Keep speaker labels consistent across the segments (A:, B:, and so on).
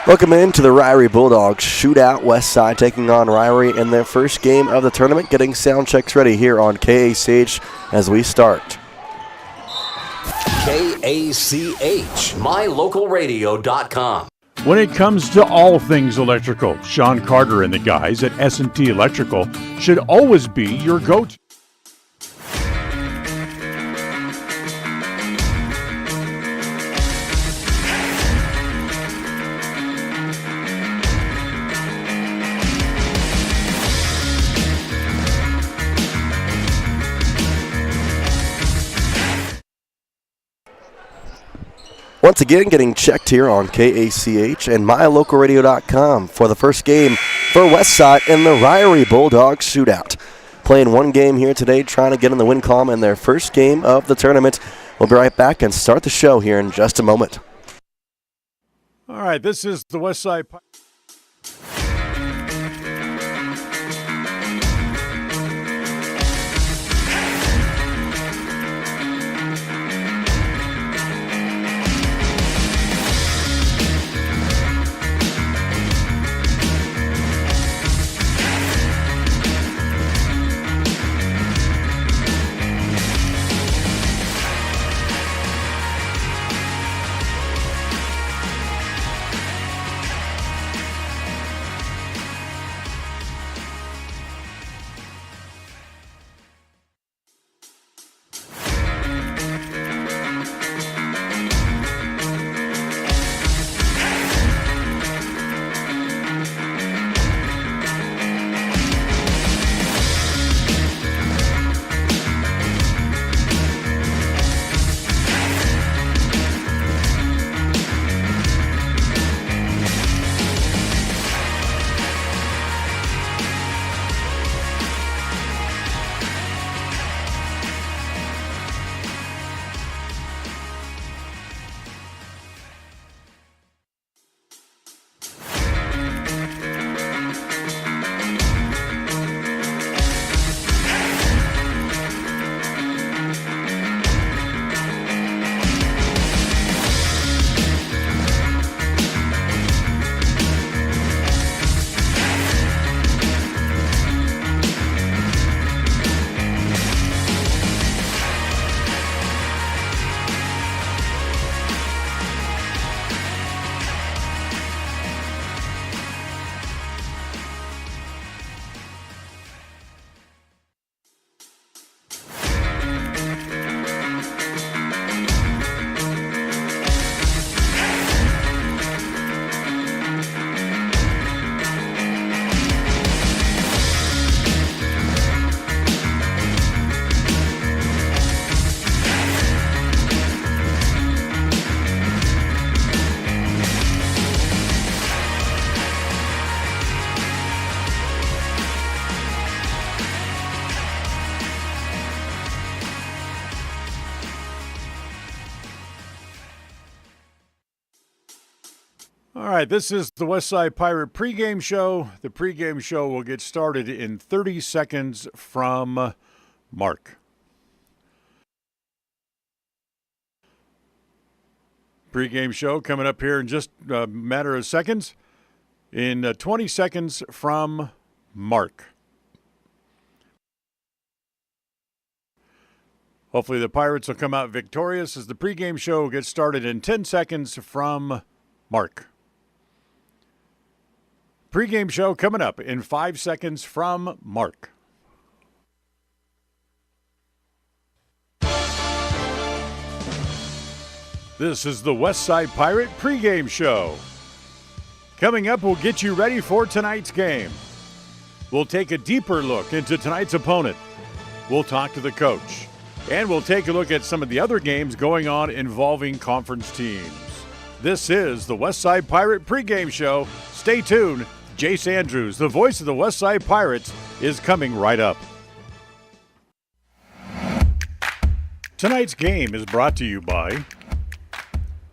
A: Welcome in to the Ririe Bulldogs shootout. West Side taking on Ririe in their first game of the tournament, getting sound checks ready here on KACH as we start.
B: KACH, mylocalradio.com.
C: When it comes to all things electrical, Sean Carter and the guys at S&T Electrical should always be your go-to.
A: Once again, getting checked here on KACH and mylocalradio.com for the first game for Westside in the Ririe Bulldogs shootout. Playing one game here today, trying to get in the win column in their first game of the tournament. We'll be right back and start the show here in just a moment.
C: All right, this is the Westside. All right, this is the Westside Pirate pregame show. The pregame show will get started in 30 seconds from Mark. Pregame show coming up here in just a matter of seconds. In 20 seconds from Mark. Hopefully the Pirates will come out victorious as the pregame show gets started in 10 seconds from Mark. Pregame show coming up in 5 seconds from Mark. This is the Westside Pirate pregame show. Coming up, we'll get you ready for tonight's game. We'll take a deeper look into tonight's opponent. We'll talk to the coach. And we'll take a look at some of the other games going on involving conference teams. This is the Westside Pirate pregame show. Stay tuned. Jace Andrews, the voice of the Westside Pirates, is coming right up. Tonight's game is brought to you by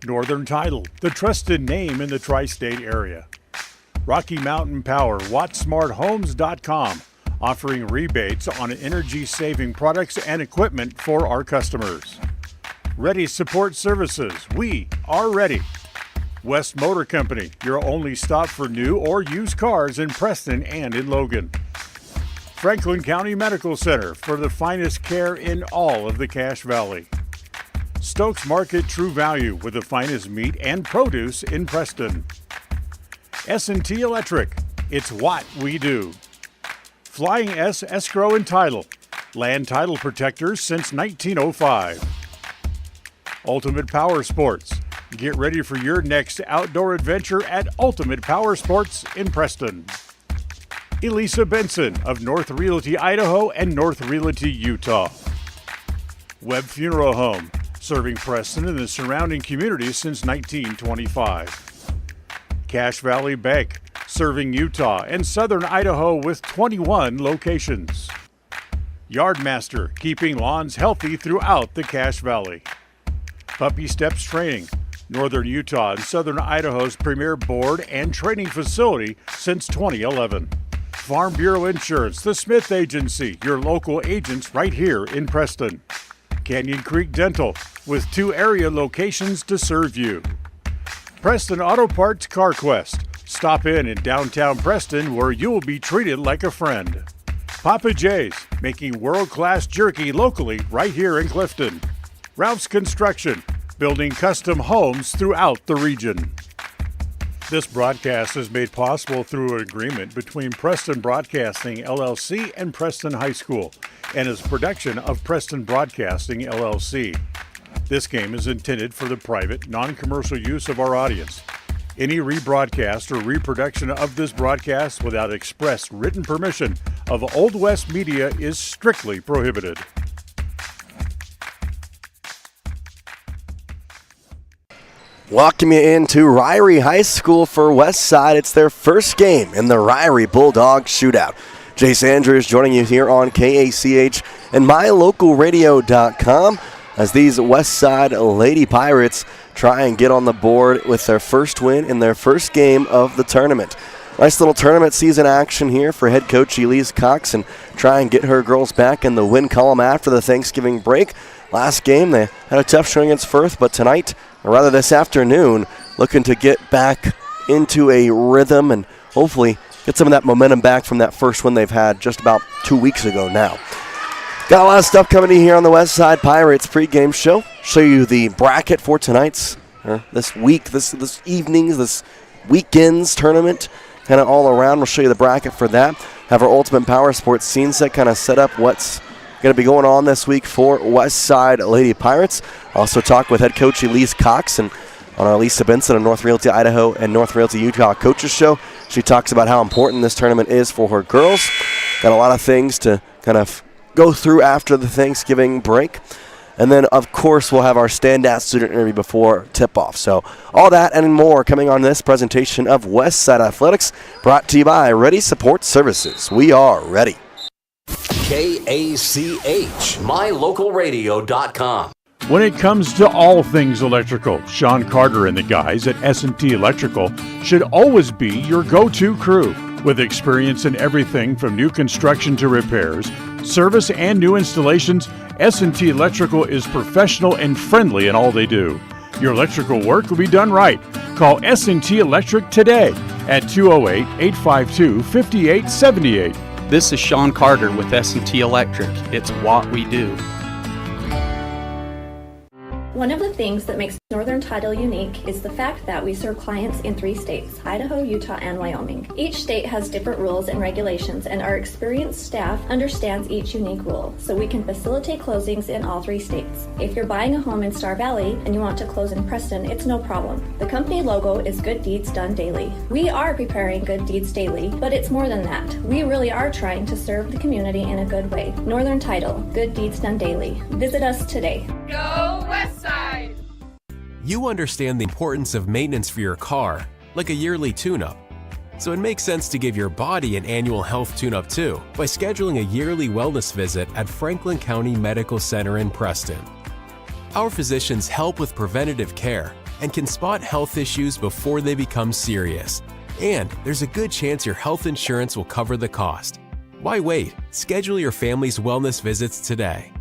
C: Northern Title, the trusted name in the tri-state area. Rocky Mountain Power, WattSmartHomes.com, offering rebates on energy-saving products and equipment for our customers. Ready Support Services, we are ready. West Motor Company, your only stop for new or used cars in Preston and in Logan. Franklin County Medical Center for the finest care in all of the Cache Valley. Stokes Market True Value with the finest meat and produce in Preston. S&T Electric, it's what we do. Flying S Escrow and Title, land title protectors since 1905. Ultimate Power Sports, get ready for your next outdoor adventure at Ultimate Power Sports in Preston. Elisa Benson of North Realty, Idaho and North Realty, Utah. Webb Funeral Home, serving Preston and the surrounding communities since 1925. Cache Valley Bank, serving Utah and southern Idaho with 21 locations. Yardmaster, keeping lawns healthy throughout the Cache Valley. Puppy Steps Training, northern Utah and southern Idaho's premier board and training facility since 2011. Farm Bureau Insurance, the Smith Agency, your local agents right here in Preston. Canyon Creek Dental, with 2 area locations to serve you. Preston Auto Parts CarQuest, stop in downtown Preston where you will be treated like a friend. Papa J's, making world-class jerky locally right here in Clifton. Ralph's Construction, building custom homes throughout the region. This broadcast is made possible through an agreement between Preston Broadcasting, LLC and Preston High School, and is a production of Preston Broadcasting, LLC. This game is intended for the private, non-commercial use of our audience. Any rebroadcast or reproduction of this broadcast without express written permission of Old West Media is strictly prohibited.
A: Welcome you into Ririe High School for Westside. It's their first game in the Ririe Bulldog Shootout. Jace Andrews joining you here on KACH and MyLocalRadio.com as these Westside Lady Pirates try and get on the board with their first win in their first game of the tournament. Nice little tournament season action here for head coach Elise Cox and try and get her girls back in the win column after the Thanksgiving break. Last game they had a tough showing against Firth, but tonight, or rather this afternoon, looking to get back into a rhythm and hopefully get some of that momentum back from that first win they've had just about 2 weeks ago now. Got a lot of stuff coming in here on the Westside Pirates pregame show. Show you the bracket for tonight's, or this week, this evening's, this weekend's tournament, kind of all around. We'll show you the bracket for that. Have our Ultimate Power Sports scene set kind of set up what's going to be going on this week for Westside Lady Pirates. Also talk with head coach Elise Cox and on our Lisa Benson of North Realty Idaho and North Realty Utah Coaches Show. She talks about how important this tournament is for her girls. Got a lot of things to kind of go through after the Thanksgiving break. And then, of course, we'll have our standout student interview before tip-off. So all that and more coming on this presentation of Westside Athletics, brought to you by Ready Support Services. We are ready.
B: KACH, MyLocalRadio.com.
C: When it comes to all things electrical, Sean Carter and the guys at S&T Electrical should always be your go-to crew. With experience in everything from new construction to repairs, service, and new installations, S&T Electrical is professional and friendly in all they do. Your electrical work will be done right. Call S&T Electric today at 208-852-5878.
D: This is Sean Carter with S&T Electric. It's what we do.
E: One of the things that makes Northern Title unique is the fact that we serve clients in 3 states, Idaho, Utah, and Wyoming. Each state has different rules and regulations, and our experienced staff understands each unique rule, so we can facilitate closings in all 3 states. If you're buying a home in Star Valley and you want to close in Preston, it's no problem. The company logo is Good Deeds Done Daily. We are preparing Good Deeds Daily, but it's more than that. We really are trying to serve the community in a good way. Northern Title, Good Deeds Done Daily. Visit us today.
F: Go Westside!
G: You understand the importance of maintenance for your car, like a yearly tune-up. So it makes sense to give your body an annual health tune-up too, by scheduling a yearly wellness visit at Franklin County Medical Center in Preston. Our physicians help with preventative care and can spot health issues before they become serious. And there's a good chance your health insurance will cover the cost. Why wait? Schedule your family's wellness visits today.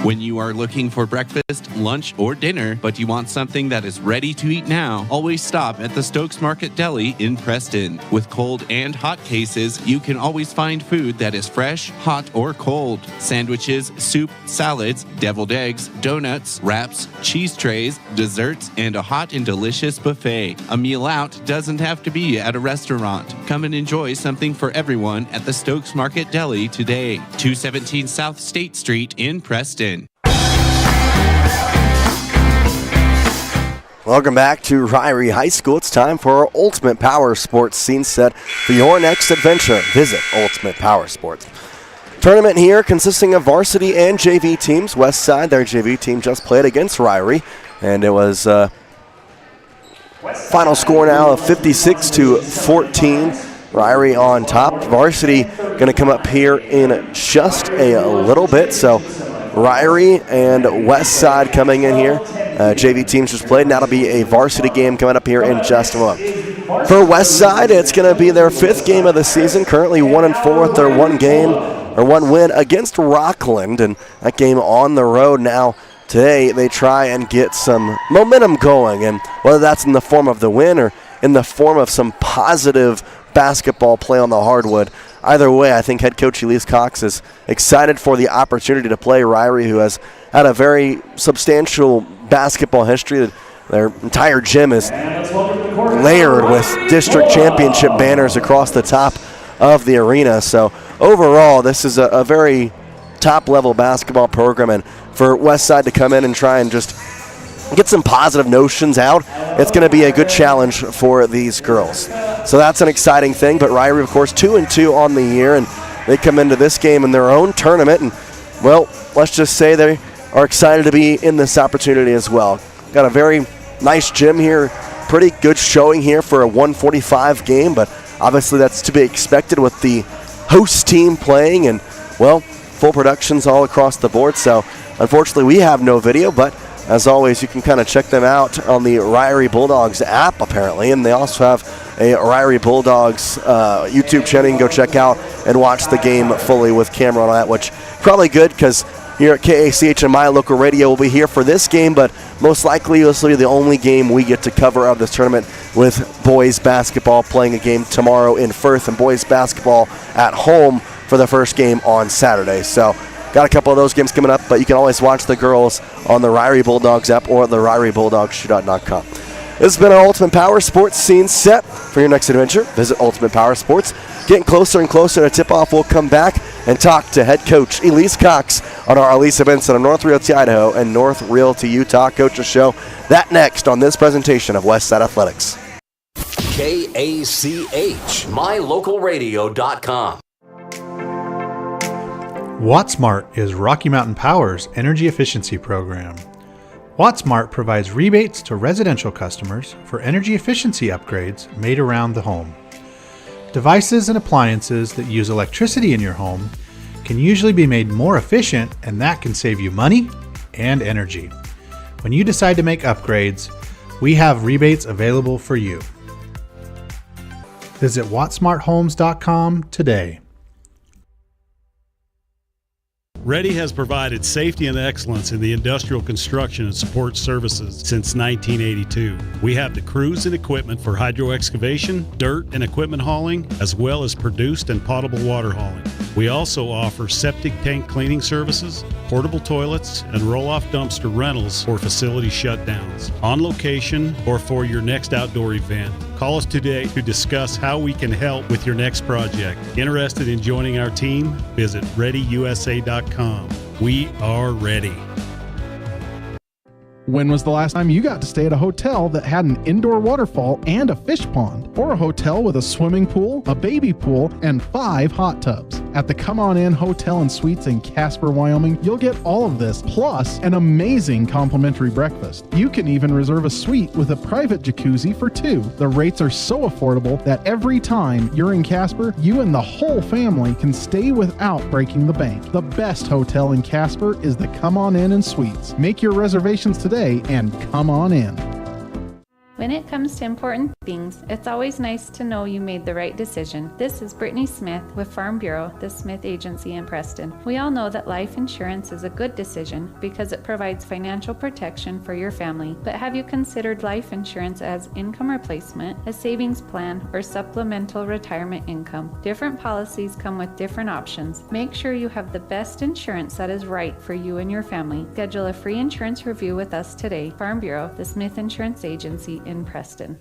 F: When you are looking for breakfast, lunch, or dinner, but you want something that is ready to eat now, always stop at the Stokes Market Deli in Preston. With cold and hot cases, you can always find food that is fresh, hot, or cold. Sandwiches, soup, salads, deviled eggs, donuts, wraps, cheese trays, desserts, and a hot and delicious buffet. A meal out doesn't have to be at a restaurant. Come and enjoy something for everyone at the Stokes Market Deli today. 217 South State Street in Preston.
A: Welcome back to Ririe High School. It's time for our Ultimate Power Sports scene set for your next adventure. Visit Ultimate Power Sports. Tournament here consisting of varsity and JV teams. West Side, their JV team just played against Ririe, and it was final score now of 56-14. Ririe on top. Varsity going to come up here in just a little bit. So Ririe and West Side coming in here. JV teams just played, and that'll be a varsity game coming up here in just a moment. For West Side, it's going to be their 5th game of the season. Currently 1-4 with their one win against Rockland, and that game on the road now. Today they try and get some momentum going, and whether that's in the form of the win or in the form of some positive basketball play on the hardwood. Either way, I think head coach Elise Cox is excited for the opportunity to play Ririe, who has had a very substantial basketball history. Their entire gym is layered with district championship banners across the top of the arena. So overall, this is a very top-level basketball program, and for West Side to come in and try and just get some positive notions out, it's going to be a good challenge for these girls. So that's an exciting thing, but Ririe, of course, 2-2 on the year, and they come into this game in their own tournament, and, well, let's just say they are excited to be in this opportunity as well. Got a very nice gym here, pretty good showing here for a 145 game, but obviously that's to be expected with the host team playing, and, well, full productions all across the board. So unfortunately we have no video, but as always, you can kind of check them out on the Ririe Bulldogs app, apparently, and they also have a Ririe Bulldogs YouTube channel you can go check out and watch the game fully with camera on that, which probably good because here at KACH and My Local Radio will be here for this game, but most likely this will be the only game we get to cover of this tournament, with boys basketball playing a game tomorrow in Firth and boys basketball at home for the first game on Saturday. So got a couple of those games coming up, but you can always watch the girls on the Ririe Bulldogs app or the RirieBulldogShootout.com. This has been our Ultimate Power Sports scene set for your next adventure. Visit Ultimate Power Sports. Getting closer and closer to tip-off, we'll come back and talk to head coach Elise Cox on our Elise events on North Realty, Idaho and North Realty, Utah Coaches Show. That next on this presentation of Westside Athletics.
B: KACH, MyLocalRadio.com.
H: WattSmart is Rocky Mountain Power's energy efficiency program. WattSmart provides rebates to residential customers for energy efficiency upgrades made around the home. Devices and appliances that use electricity in your home can usually be made more efficient, and that can save you money and energy. When you decide to make upgrades, we have rebates available for you. Visit wattsmarthomes.com today.
I: Ready has provided safety and excellence in the industrial construction and support services since 1982. We have the crews and equipment for hydro excavation, dirt and equipment hauling, as well as produced and potable water hauling. We also offer septic tank cleaning services, portable toilets, and roll-off dumpster rentals for facility shutdowns, on location or for your next outdoor event. Call us today to discuss how we can help with your next project. Interested in joining our team? Visit ReadyUSA.com. We are ready.
J: When was the last time you got to stay at a hotel that had an indoor waterfall and a fish pond? Or a hotel with a swimming pool, a baby pool, and 5 hot tubs? At the Come On In Hotel and Suites in Casper, Wyoming, you'll get all of this, plus an amazing complimentary breakfast. You can even reserve a suite with a private jacuzzi for 2. The rates are so affordable that every time you're in Casper, you and the whole family can stay without breaking the bank. The best hotel in Casper is the Come On In and Suites. Make your reservations today and come on in.
K: When it comes to important things, it's always nice to know you made the right decision. This is Brittany Smith with Farm Bureau, the Smith Agency in Preston. We all know that life insurance is a good decision because it provides financial protection for your family. But have you considered life insurance as income replacement, a savings plan, or supplemental retirement income? Different policies come with different options. Make sure you have the best insurance that is right for you and your family. Schedule a free insurance review with us today. Farm Bureau, the Smith Insurance Agency in Preston.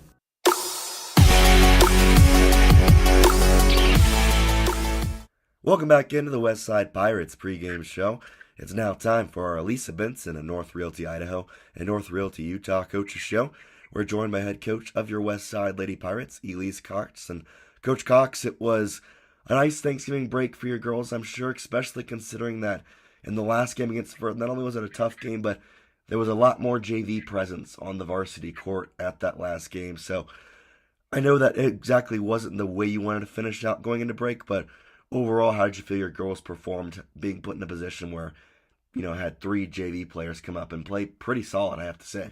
A: Welcome back into the Westside Pirates pregame show. It's now time for our Elisa Benson and North Realty Idaho and North Realty Utah coaches show. We're joined by head coach of your Westside Lady Pirates, Elise Cox. And Coach Cox, it was a nice Thanksgiving break for your girls, I'm sure, especially considering that in the last game against Firth, not only was it a tough game, but there was a lot more JV presence on the varsity court at that last game. So I know that it exactly wasn't the way you wanted to finish out going into break, but overall, how did you feel your girls performed being put in a position where, had 3 JV players come up and play pretty solid, I have to say?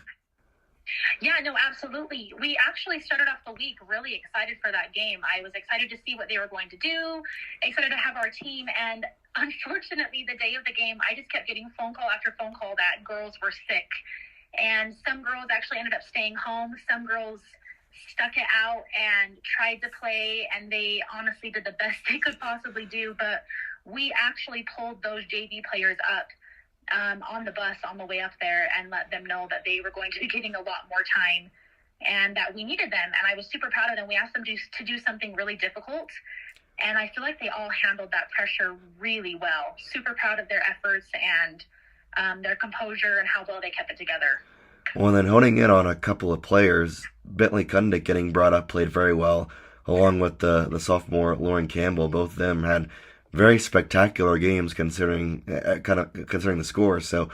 L: Yeah, no, absolutely. We actually started off the week really excited for that game. I was excited to see what they were going to do, excited to have our team, and unfortunately, the day of the game, I just kept getting phone call after phone call that girls were sick. And some girls actually ended up staying home. Some girls stuck it out and tried to play, and they honestly did the best they could possibly do. But we actually pulled those JV players up on the bus on the way up there and let them know that they were going to be getting a lot more time and that we needed them. And I was super proud of them. We asked them to do something really difficult, and I feel like they all handled that pressure really well. Super proud of their efforts and their composure and how well they kept it together.
A: Well, and then honing in on a couple of players, Bentley Kundick getting brought up played very well, along with the sophomore Lauren Campbell. Both of them had very spectacular games considering the score. So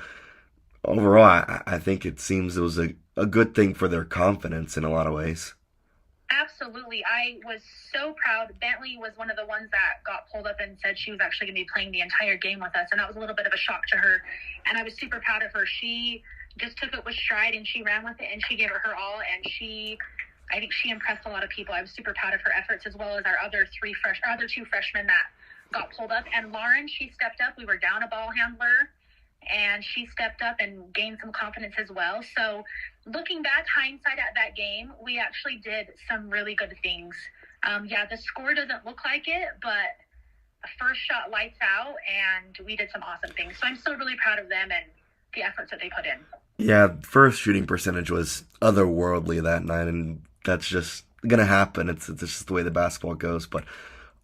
A: overall, I think it seems it was a good thing for their confidence in a lot of ways.
L: Absolutely. I was so proud. Bentley was one of the ones that got pulled up and said she was actually going to be playing the entire game with us, and that was a little bit of a shock to her. And I was super proud of her. She just took it with stride, and she ran with it, and she gave it her all, and I think she impressed a lot of people. I was super proud of her efforts, as well as our other 2 freshmen that got pulled up. And Lauren, she stepped up. We were down a ball handler, and she stepped up and gained some confidence as well. So looking back, hindsight at that game, we actually did some really good things. The score doesn't look like it, but first shot lights out, and we did some awesome things. So I'm still really proud of them and the efforts that they put in.
A: Yeah, first shooting percentage was otherworldly that night, and that's just going to happen. It's just the way the basketball goes. But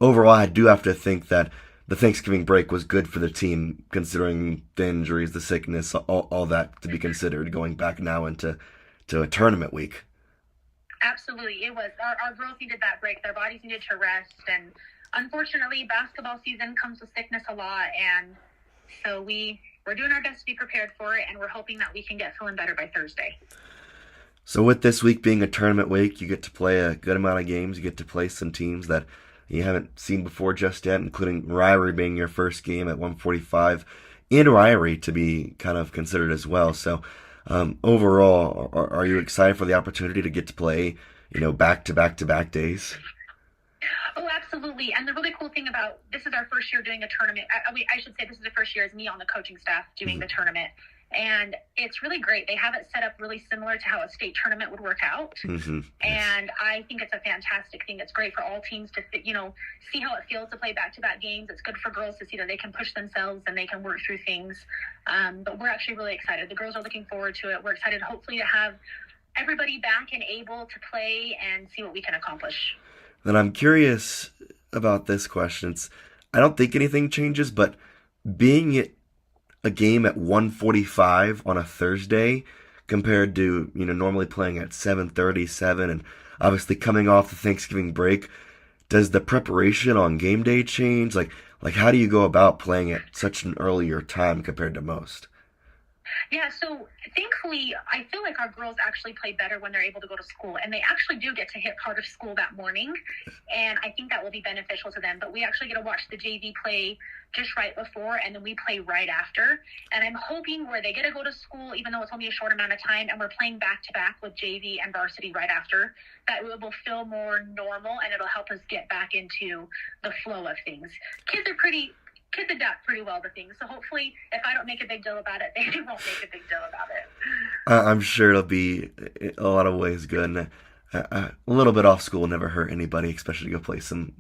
A: overall, I do have to think that the Thanksgiving break was good for the team, considering the injuries, the sickness, all that to be considered, going back now into a tournament week.
L: Absolutely. It was. Our girls needed that break. Their bodies needed to rest. And unfortunately, basketball season comes with sickness a lot. And so we're doing our best to be prepared for it, and we're hoping that we can get feeling better by Thursday.
A: So with this week being a tournament week, you get to play a good amount of games. You get to play some teams that you haven't seen before just yet, including Ririe being your first game at 1:45 in Ririe to be kind of considered as well. So overall, are you excited for the opportunity to get to play, back-to-back days?
L: Oh, absolutely. And the really cool thing about this is our first year doing a tournament. I should say this is the first year as me on the coaching staff doing the tournament. And it's really great. They have it set up really similar to how a state tournament would work out. Mm-hmm. And I think it's a fantastic thing. It's great for all teams to, see how it feels to play back-to-back games. It's good for girls to see that they can push themselves and they can work through things. But we're actually really excited. The girls are looking forward to it. We're excited, hopefully, to have everybody back and able to play and see what we can accomplish.
A: Then I'm curious about this question. I don't think anything changes, but being a game at 1:45 on a Thursday compared to normally playing at 7:37 and obviously coming off the Thanksgiving break, does the preparation on game day change? Like how do you go about playing at such an earlier time compared to most?
L: Yeah, so thankfully, I feel like our girls actually play better when they're able to go to school, and they actually do get to hit part of school that morning, and I think that will be beneficial to them. But we actually get to watch the JV play just right before, and then we play right after. And I'm hoping where they get to go to school, even though it's only a short amount of time, and we're playing back-to-back with JV and varsity right after, that it will feel more normal, and it'll help us get back into the flow of things. Kids adapt pretty well to things, so hopefully if I don't make a big deal about it, they won't make a big deal about it.
A: I'm sure it'll be a lot of ways good. A little bit off school will never hurt anybody, especially to go play some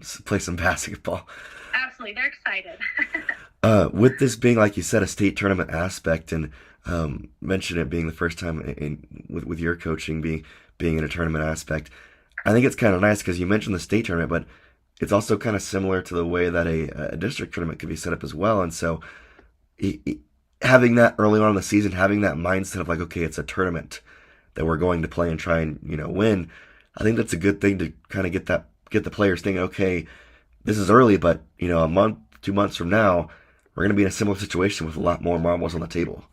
A: basketball.
L: Absolutely, they're excited.
A: With this being, like you said, a state tournament aspect, and mention it being the first time with your coaching being in a tournament aspect, I think it's kind of nice because you mentioned the state tournament, but it's also kind of similar to the way that a district tournament could be set up as well. And so having that early on in the season, having that mindset of like, okay, it's a tournament that we're going to play and try and, win. I think that's a good thing to kind of get the players thinking, okay, this is early, but a month, 2 months from now, we're going to be in a similar situation with a lot more marbles on the table.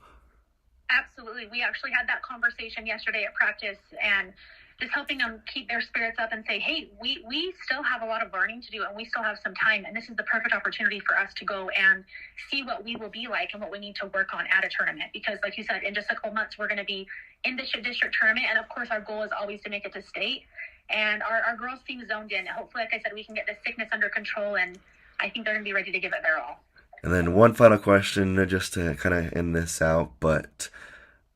L: Absolutely. We actually had that conversation yesterday at practice, and just helping them keep their spirits up and say, hey, we still have a lot of learning to do, and we still have some time, and this is the perfect opportunity for us to go and see what we will be like and what we need to work on at a tournament. Because like you said, in just a couple months, we're going to be in the district tournament, and of course our goal is always to make it to state. And our girls seem zoned in. Hopefully, like I said, we can get the sickness under control, and I think they're going to be ready to give it their all.
A: And then one final question just to kind of end this out, but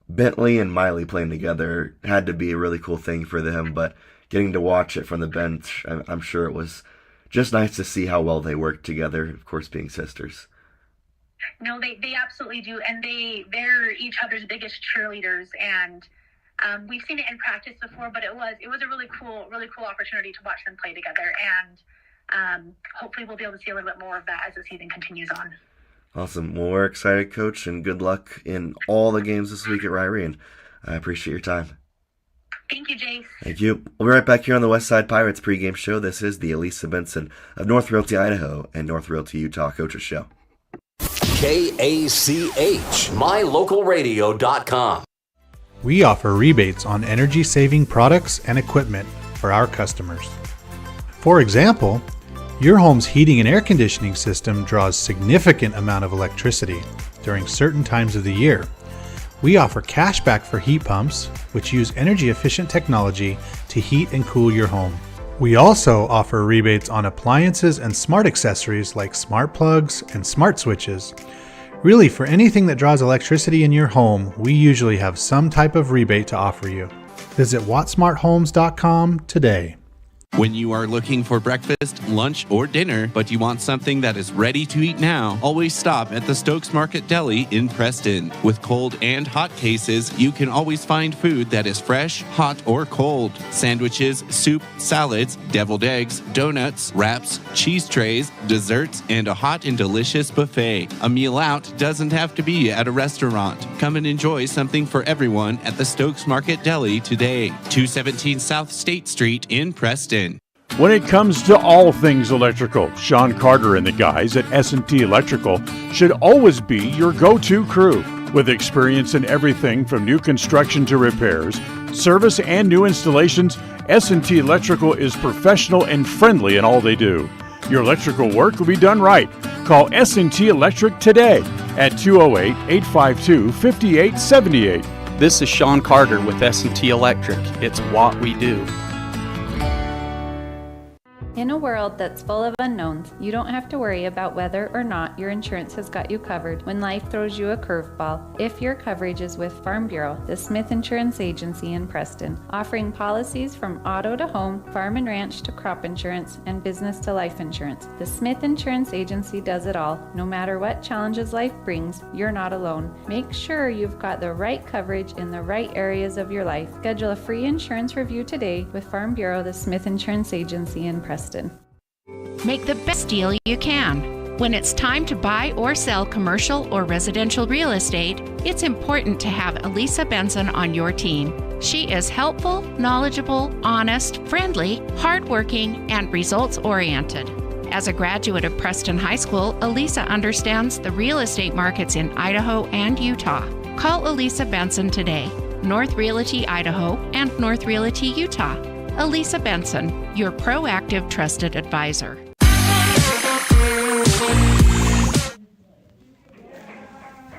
A: Bentley and Miley playing together had to be a really cool thing for them, but getting to watch it from the bench, I'm sure it was just nice to see how well they worked together, of course being sisters.
L: No, they absolutely do, and they're each other's biggest cheerleaders, and we've seen it in practice before, but it was a really cool opportunity to watch them play together, and hopefully we'll be able to see a little bit more of that as the season continues on.
A: Awesome. Well, we're excited, Coach, and good luck in all the games this week at Ririe, and I appreciate your time.
L: Thank you, Jace.
A: Thank you. We'll be right back here on the Westside Pirates pregame show. This is the Elisa Benson of North Realty, Idaho, and North Realty, Utah Coaches Show.
B: KACH, mylocalradio.com.
H: We offer rebates on energy-saving products and equipment for our customers. For example, your home's heating and air conditioning system draws significant amount of electricity during certain times of the year. We offer cash back for heat pumps, which use energy-efficient technology to heat and cool your home. We also offer rebates on appliances and smart accessories like smart plugs and smart switches. Really, for anything that draws electricity in your home, we usually have some type of rebate to offer you. Visit wattsmarthomes.com today.
F: When you are looking for breakfast, lunch, or dinner, but you want something that is ready to eat now, always stop at the Stokes Market Deli in Preston. With cold and hot cases, you can always find food that is fresh, hot, or cold. Sandwiches, soup, salads, deviled eggs, donuts, wraps, cheese trays, desserts, and a hot and delicious buffet. A meal out doesn't have to be at a restaurant. Come and enjoy something for everyone at the Stokes Market Deli today. 217 South State Street in Preston.
C: When it comes to all things electrical, Sean Carter and the guys at S&T Electrical should always be your go-to crew. With experience in everything from new construction to repairs, service, and new installations, S&T Electrical is professional and friendly in all they do. Your electrical work will be done right. Call S&T Electric today at 208-852-5878.
D: This is Sean Carter with S&T Electric. It's what we do.
K: In a world that's full of unknowns, you don't have to worry about whether or not your insurance has got you covered when life throws you a curveball if your coverage is with Farm Bureau, the Smith Insurance Agency in Preston, offering policies from auto to home, farm and ranch to crop insurance, and business to life insurance. The Smith Insurance Agency does it all. No matter what challenges life brings, you're not alone. Make sure you've got the right coverage in the right areas of your life. Schedule a free insurance review today with Farm Bureau, the Smith Insurance Agency in Preston.
M: Make the best deal you can. When it's time to buy or sell commercial or residential real estate, it's important to have Elisa Benson on your team. She is helpful, knowledgeable, honest, friendly, hardworking, and results-oriented. As a graduate of Preston High School, Elisa understands the real estate markets in Idaho and Utah. Call Elisa Benson today, North Realty Idaho and North Realty Utah. Elisa Benson, your proactive, trusted advisor.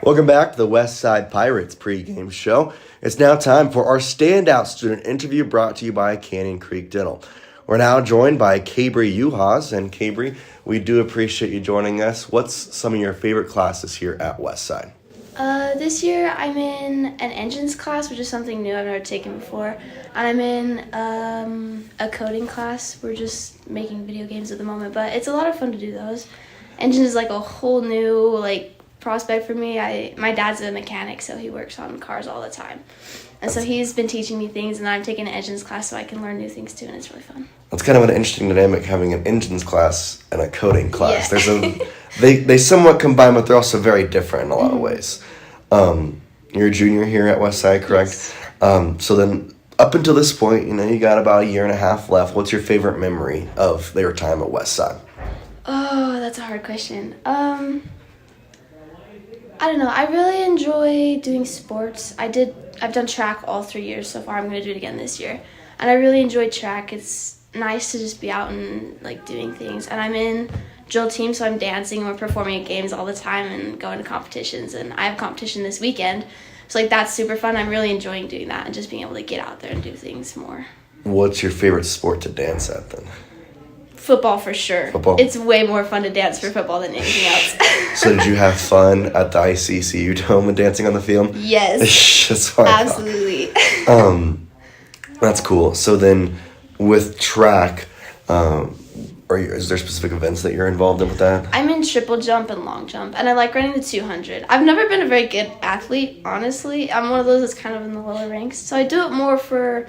A: Welcome back to the Westside Pirates pregame show. It's now time for our standout student interview brought to you by Canyon Creek Dental. We're now joined by Cabri Uhas, and Cabri, we do appreciate you joining us. What's some of your favorite classes here at Westside?
N: This year I'm in an engines class, which is something new I've never taken before. And I'm in a coding class. We're just making video games at the moment, but it's a lot of fun to do those. Engines is like a whole new prospect for me. My dad's a mechanic, so he works on cars all the time. And so he's been teaching me things, and I'm taking an engines class so I can learn new things too, and it's really fun.
A: It's kind of an interesting dynamic having an engines class and a coding class.
N: Yeah.
A: They somewhat combine, but they're also very different in a lot of ways. You're a junior here at Westside, correct? Yes. So then up until this point, you got about a year and a half left. What's your favorite memory of your time at Westside?
N: Oh, that's a hard question. I don't know. I really enjoy doing sports. I've done track all 3 years so far. I'm going to do it again this year. And I really enjoy track. It's nice to just be out and doing things. And I'm in drill team, so I'm dancing and we're performing at games all the time and going to competitions. And I have a competition this weekend. So that's super fun. I'm really enjoying doing that and just being able to get out there and do things more.
A: What's your favorite sport to dance at then?
N: Football for sure.
A: Football?
N: It's way more fun to dance for football than anything else.
A: So did you have fun at the ICCU Dome and dancing on the field?
N: Yes.
A: That's what I
N: absolutely.
A: That's cool. So then with track, is there specific events that you're involved in with that?
N: I'm in triple jump and long jump, and I like running the 200. I've never been a very good athlete, honestly. I'm one of those that's kind of in the lower ranks. So I do it more for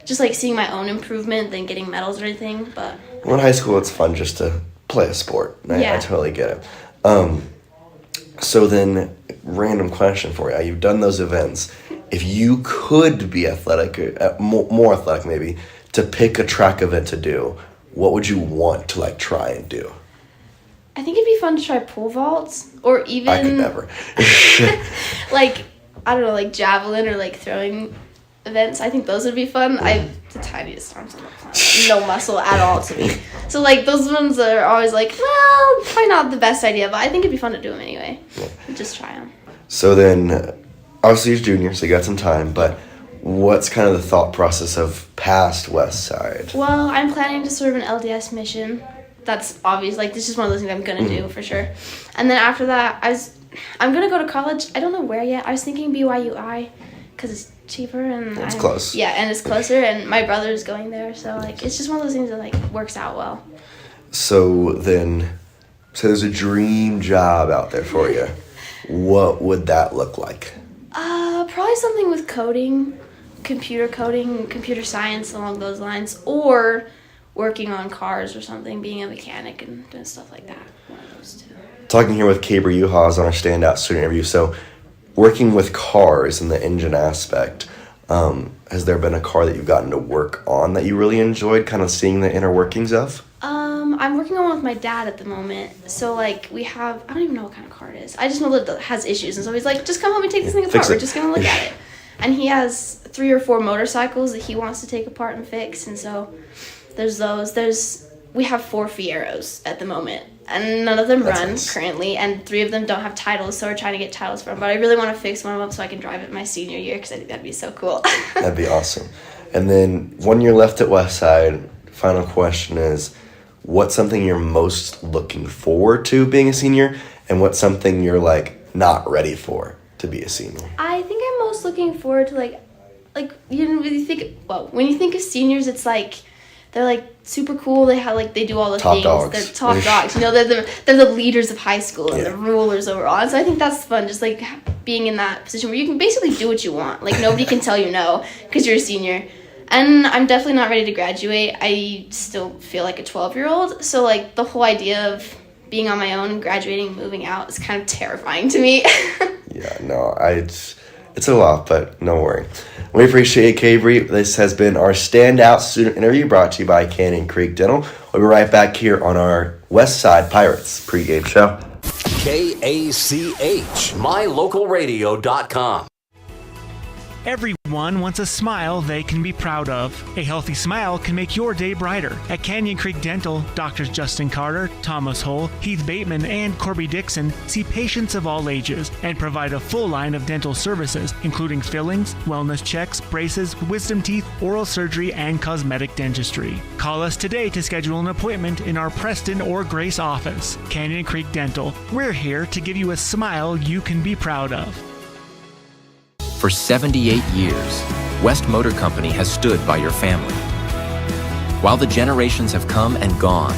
N: just seeing my own improvement than getting medals or anything. But
A: well, in high school, it's fun just to play a sport. I totally get it. So then, random question for you. You've done those events. If you could be athletic, more athletic maybe, to pick a track event to do, what would you want to try and do?
N: I think it'd be fun to try pole vaults, or even
A: I could never.
N: I don't know, javelin or throwing events. I think those would be fun. I have the tiniest arms on the planet. No muscle at all to me. So those ones are always well, probably not the best idea, but I think it'd be fun to do them anyway. Yeah. Just try them.
A: So then, obviously you're junior, so you got some time, but what's kind of the thought process of past Westside?
N: Well, I'm planning to serve an LDS mission. That's obvious. This is one of those things I'm going to do for sure. And then after that, I'm going to go to college. I don't know where yet. I was thinking BYUI because it's cheaper and
A: it's close.
N: Yeah, and it's closer, and my brother's going there, so it's just one of those things that works out well. So then,
A: there's a dream job out there for you. What would that look like?
N: Probably something with coding, computer science along those lines, or working on cars or something, being a mechanic and doing stuff like that. One of those two.
A: Talking here with Cabri Uhas on our standout student interview. So, working with cars and the engine aspect, has there been a car that you've gotten to work on that you really enjoyed, kind of seeing the inner workings of?
N: I'm working on one with my dad at the moment. So, we have, I don't even know what kind of car it is. I just know that it has issues. And so he's just come home and take this thing apart. We're just going to look at it. And he has 3 or 4 motorcycles that he wants to take apart and fix. And so there's those. We have 4 Fieros at the moment. And none of them run currently, and 3 of them don't have titles, so we're trying to get titles for them. But I really want to fix one of them so I can drive it my senior year, because I think that'd be so cool.
A: That'd be awesome. And then 1 year left at Westside. Final question is, what's something you're most looking forward to being a senior, and what's something you're not ready for to be a senior?
N: I think I'm most looking forward to when you think of seniors, it's they're super cool. They have they do all the
A: top
N: things.
A: Dogs.
N: They're top dogs. They're the leaders of high school and the rulers overall. And so I think that's fun, just being in that position where you can basically do what you want. Nobody can tell you no because you're a senior. And I'm definitely not ready to graduate. I still feel like a 12-year-old. So the whole idea of being on my own and graduating and moving out is kind of terrifying to me.
A: Yeah, no, it's a lot, but no worry. We appreciate Cabri. This has been our standout student interview brought to you by Canyon Creek Dental. We'll be right back here on our Westside Pirates pregame show.
B: KACH, mylocalradio.com.
O: Everyone wants a smile they can be proud of. A healthy smile can make your day brighter. At Canyon Creek Dental, Doctors Justin Carter, Thomas Hull, Heath Bateman, and Corby Dixon see patients of all ages and provide a full line of dental services, including fillings, wellness checks, braces, wisdom teeth, oral surgery, and cosmetic dentistry. Call us today to schedule an appointment in our Preston or Grace office. Canyon Creek Dental. We're here to give you a smile you can be proud of.
P: For 78 years, West Motor Company has stood by your family. While the generations have come and gone,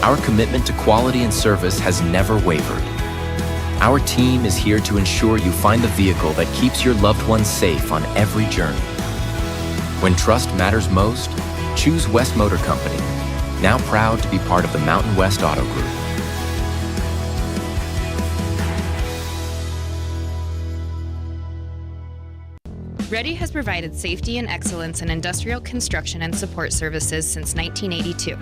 P: our commitment to quality and service has never wavered. Our team is here to ensure you find the vehicle that keeps your loved ones safe on every journey. When trust matters most, choose West Motor Company, now proud to be part of the Mountain West Auto Group.
Q: Ririe has provided safety and excellence in industrial construction and support services since 1982.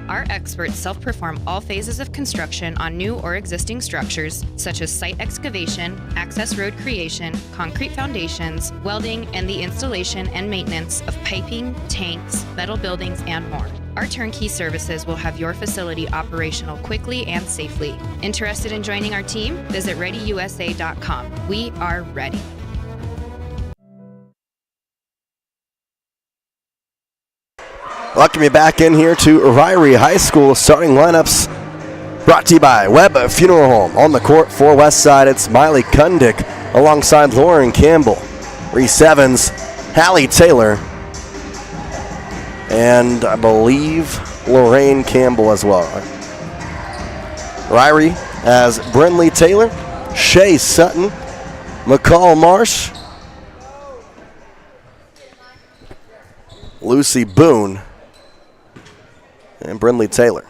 Q: Our experts self-perform all phases of construction on new or existing structures, such as site excavation, access road creation, concrete foundations, welding, and the installation and maintenance of piping, tanks, metal buildings, and more. Our turnkey services will have your facility operational quickly and safely. Interested in joining our team? Visit ReadyUSA.com. We are ready.
A: Welcome you back in here to Ririe High School. Starting lineups brought to you by Webb Funeral Home. On the court for Westside, it's Miley Kundick alongside Lauren Campbell. Reese Evans, Hallie Taylor, and I believe Lorraine Campbell as well. Ririe has Brinley Taylor, Shay Sutton, McCall Marsh, Lucy Boone, and Brinley Taylor.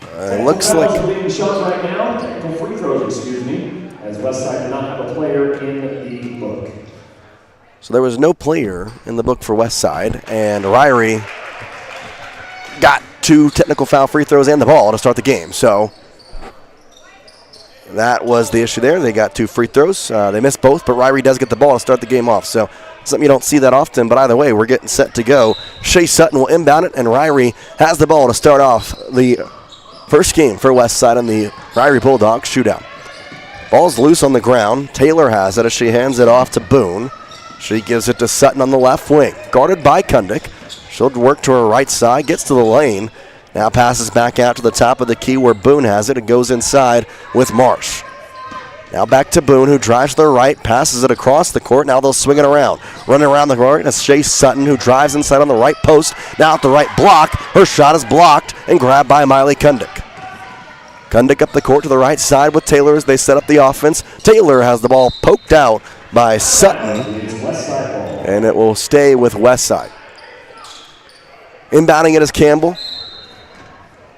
A: It looks like
R: leading shots right now, technical free throws, as Westside did not have a player in the book.
A: so. There was no player in the book for Westside, and Ririe got 2 technical foul free throws and the ball to start the game. So that was the issue there. They got 2 free throws. They missed both, but Ririe does get the ball to start the game off. So something you don't see that often, but either way, we're getting set to go. Shay Sutton will inbound it, and Ririe has the ball to start off the first game for Westside in the Ririe Bulldogs shootout. Ball's loose on the ground. Taylor has it as she hands it off to Boone. She gives it to Sutton on the left wing, guarded by Kundick. She'll work to her right side, gets to the lane, now passes back out to the top of the key where Boone has it. It goes inside with Marsh. Now back to Boone, who drives to the right, passes it across the court. Now they'll swing it around. Running around the court, it's Shay Sutton, who drives inside on the right post. Now at the right block. Her shot is blocked and grabbed by Miley Kundick. Kundick up the court to the right side with Taylor as they set up the offense. Taylor has the ball poked out by Sutton, and it will stay with Westside. Inbounding it is Campbell.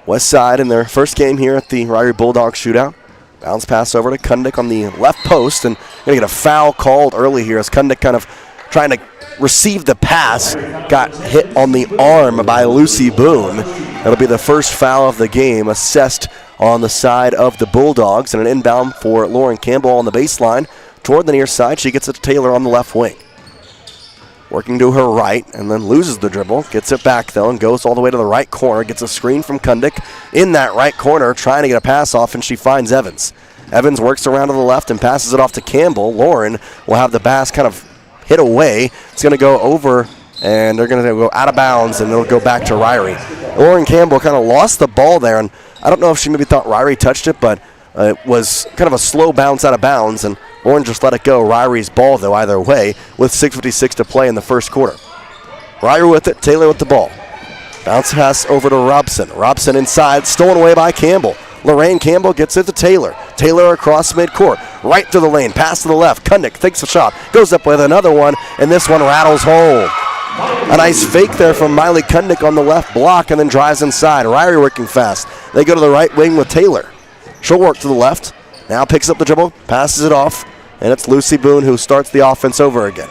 A: Westside in their first game here at the Ririe Bulldogs shootout. Bounce pass over to Kundick on the left post, and going to get a foul called early here as Kundick kind of trying to receive the pass. Got hit on the arm by Lucy Boone. That'll be the first foul of the game assessed on the side of the Bulldogs, and an inbound for Lauren Campbell on the baseline. Toward the near side, she gets it to Taylor on the left wing. Working to her right, and then loses the dribble. Gets it back, though, and goes all the way to the right corner. Gets a screen from Kundick in that right corner, trying to get a pass off, and she finds Evans. Evans works around to the left and passes it off to Campbell. Lauren will have the pass kind of hit away. It's going to go over, and they're going to go out of bounds, and it'll go back to Ririe. Lauren Campbell kind of lost the ball there, and I don't know if she maybe thought Ririe touched it, but it was kind of a slow bounce out of bounds, and Lauren just let it go. Ririe's ball, though, either way, with 6:56 to play in the first quarter. Ririe with it, Taylor with the ball. Bounce pass over to Robson. Robson inside, stolen away by Campbell. Lorraine Campbell gets it to Taylor. Taylor across midcourt, right to the lane, pass to the left. Kundick takes a shot, goes up with another one, and this one rattles home. A nice fake there from Miley Kundick on the left block, and then drives inside. Ririe working fast. They go to the right wing with Taylor. She'll work to the left. Now picks up the dribble, passes it off, and it's Lucy Boone who starts the offense over again.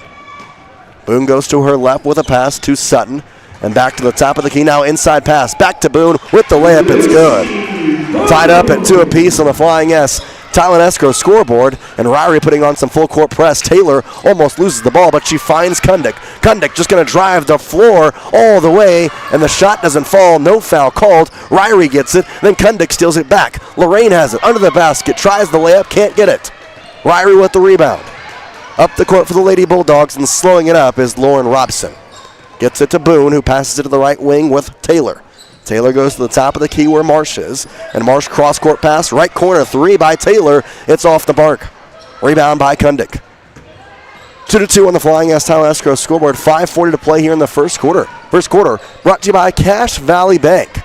A: Boone goes to her left with a pass to Sutton. And back to the top of the key now, inside pass. Back to Boone with the layup. It's good. Tied up at 2 apiece on the Flying S. Tylen Escrow scoreboard, and Ririe putting on some full court press. Taylor almost loses the ball, but she finds Kundick. Kundick just going to drive the floor all the way, and the shot doesn't fall. No foul called. Ririe gets it, then Kundick steals it back. Lorraine has it under the basket, tries the layup, can't get it. Ririe with the rebound. Up the court for the Lady Bulldogs, and slowing it up is Lauren Robson. Gets it to Boone, who passes it to the right wing with Taylor. Taylor goes to the top of the key where Marsh is. And Marsh cross-court pass, right corner, 3 by Taylor. It's off the mark. Rebound by Kundick. 2-2 on the Flying S Tylen Escrow scoreboard. 5:40 to play here in the first quarter. First quarter brought to you by Cache Valley Bank.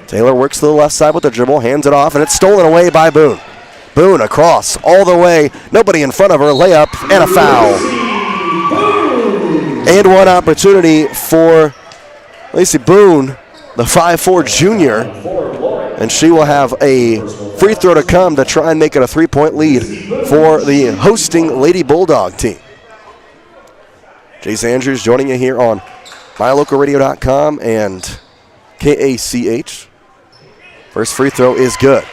A: Taylor works to the left side with the dribble, hands it off, and it's stolen away by Boone. Boone across all the way. Nobody in front of her. Layup and a foul. And one opportunity for Lacey Boone, the 5'4 junior, and she will have a free throw to come to try and make it a 3-point lead for the hosting Lady Bulldog team. Jace Andrews joining you here on mylocalradio.com and KACH. First free throw is good.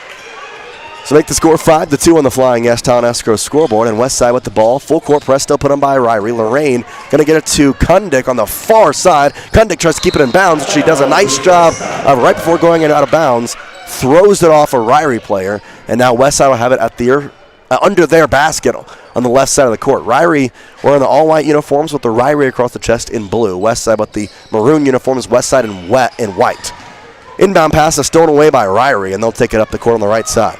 A: So make the score 5-2 on the Flying S Tylen Escrow scoreboard, and Westside with the ball. Full court press still put on by Ririe. Lorraine going to get it to Kundick on the far side. Kundick tries to keep it in bounds. She does a nice job of right before going it out of bounds, throws it off a Ririe player, and now Westside will have it at the under their basket on the left side of the court. Ririe wearing the all-white uniforms with the Ririe across the chest in blue. Westside with the maroon uniforms, Westside in white. Inbound pass is stolen away by Ririe, and they'll take it up the court on the right side.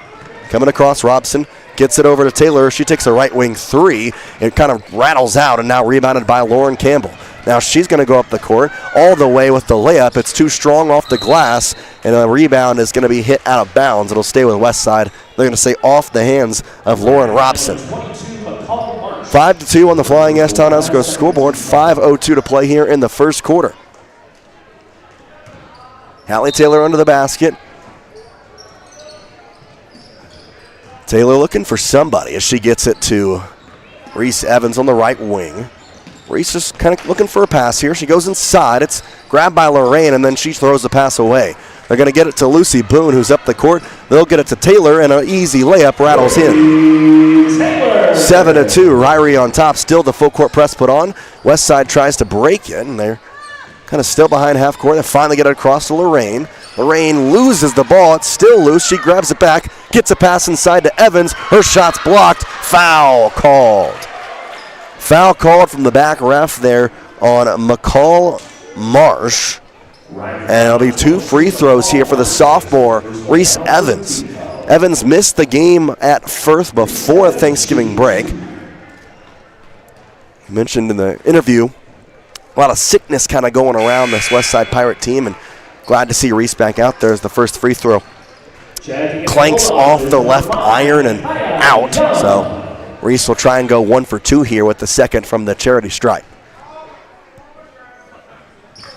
A: Coming across, Robson gets it over to Taylor. She takes a right wing 3. It kind of rattles out, and now rebounded by Lauren Campbell. Now she's going to go up the court all the way with the layup. It's too strong off the glass, and a rebound is going to be hit out of bounds. It'll stay with Westside. They're going to say off the hands of Lauren Robson. 5-2 on the Flying S Tylen Escrow scoreboard. 5:02 to play here in the first quarter. Hallie Taylor under the basket. Taylor looking for somebody as she gets it to Reese Evans on the right wing. Reese is kind of looking for a pass here. She goes inside. It's grabbed by Lorraine, and then she throws the pass away. They're going to get it to Lucy Boone, who's up the court. They'll get it to Taylor, and an easy layup rattles in. 7-2, Ririe on top. Still the full court press put on. Westside tries to break it, and they're kind of still behind half court. They finally get it across to Lorraine. Lorraine loses the ball. It's still loose. She grabs it back, gets a pass inside to Evans. Her shot's blocked. Foul called. Foul called from the back ref there on McCall Marsh. And it'll be 2 free throws here for the sophomore, Reese Evans. Evans missed the game at Firth before Thanksgiving break. Mentioned in the interview, a lot of sickness kind of going around this Westside Pirate team, and glad to see Reese back out there as the first free throw clanks off the left iron and out. So Reese will try and go 1 for 2 here with the second from the charity stripe.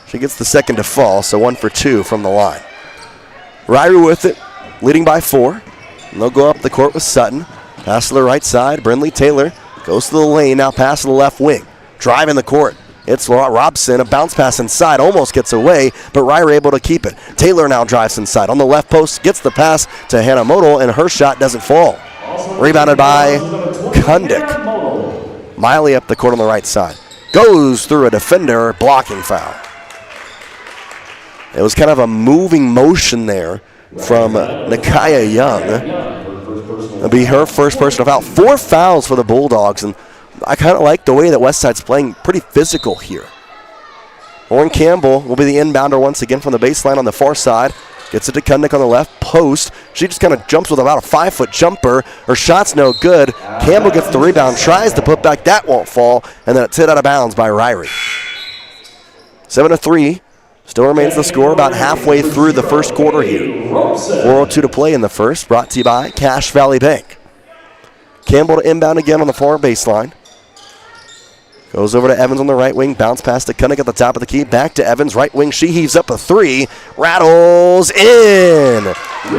A: She gets the second to fall, so 1 for 2 from the line. Ririe with it, leading by 4. And they'll go up the court with Sutton. Pass to the right side. Brindley Taylor goes to the lane, now pass to the left wing. Driving the court. It's Robson, a bounce pass inside, almost gets away, but Ririe able to keep it. Taylor now drives inside. On the left post, gets the pass to Hannah Modal, and her shot doesn't fall. Rebounded by Kundick. Miley up the court on the right side. Goes through a defender, blocking foul. It was kind of a moving motion there from Nakaya Young. It'll be her first personal foul. 4 fouls for the Bulldogs, and I kind of like the way that Westside's playing, pretty physical here. Lauren Campbell will be the inbounder once again from the baseline on the far side. Gets it to Kundick on the left post. She just kind of jumps with about a 5-foot jumper. Her shot's no good. Campbell gets the rebound, tries to put back. That won't fall, and then it's hit out of bounds by Ririe. 7-3. Still remains the score about halfway through the first quarter here. 4:02 to play in the first, brought to you by Cache Valley Bank. Campbell to inbound again on the far baseline. Goes over to Evans on the right wing. Bounce pass to Kundick at the top of the key. Back to Evans, right wing. She heaves up a 3. Rattles in.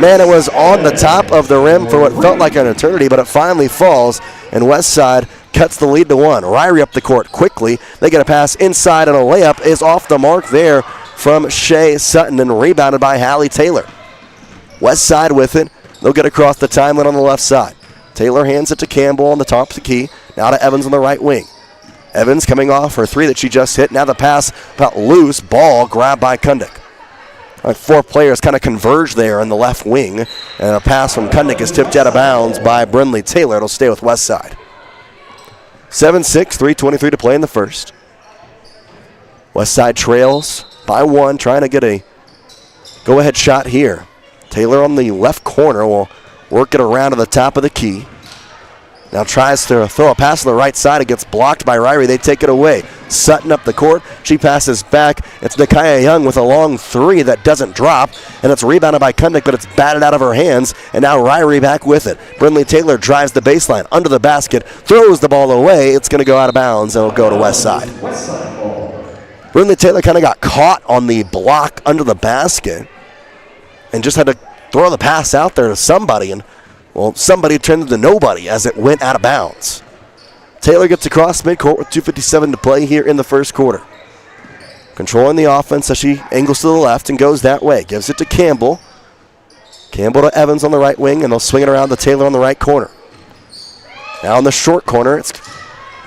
A: Man, it was on the top of the rim for what felt like an eternity, but it finally falls. And Westside cuts the lead to 1. Ririe up the court quickly. They get a pass inside, and a layup is off the mark there from Shea Sutton and rebounded by Hallie Taylor. West Side with it. They'll get across the timeline on the left side. Taylor hands it to Campbell on the top of the key. Now to Evans on the right wing. Evans coming off her three that she just hit. Now the pass about loose. Ball grabbed by Kundick. Like 4 players kind of converge there in the left wing. And a pass from Kundick is tipped out of bounds by Brindley Taylor. It'll stay with West Side. 7-6, 3:23 to play in the first. West Side trails by 1, trying to get a go-ahead shot here. Taylor on the left corner will work it around to the top of the key. Now tries to throw a pass on the right side. It gets blocked by Ririe. They take it away. Sutton up the court. She passes back. It's Nakaya Young with a long three that doesn't drop. And it's rebounded by Kundick, but it's batted out of her hands. And now Ririe back with it. Brindley Taylor drives the baseline under the basket. Throws the ball away. It's going to go out of bounds and it'll go to West Side. Brindley Taylor kind of got caught on the block under the basket. And just had to throw the pass out there to somebody. And well, somebody turned into nobody as it went out of bounds. Taylor gets across midcourt with 2:57 to play here in the first quarter. Controlling the offense as she angles to the left and goes that way. Gives it to Campbell. Campbell to Evans on the right wing, and they'll swing it around to Taylor on the right corner. Now in the short corner, it's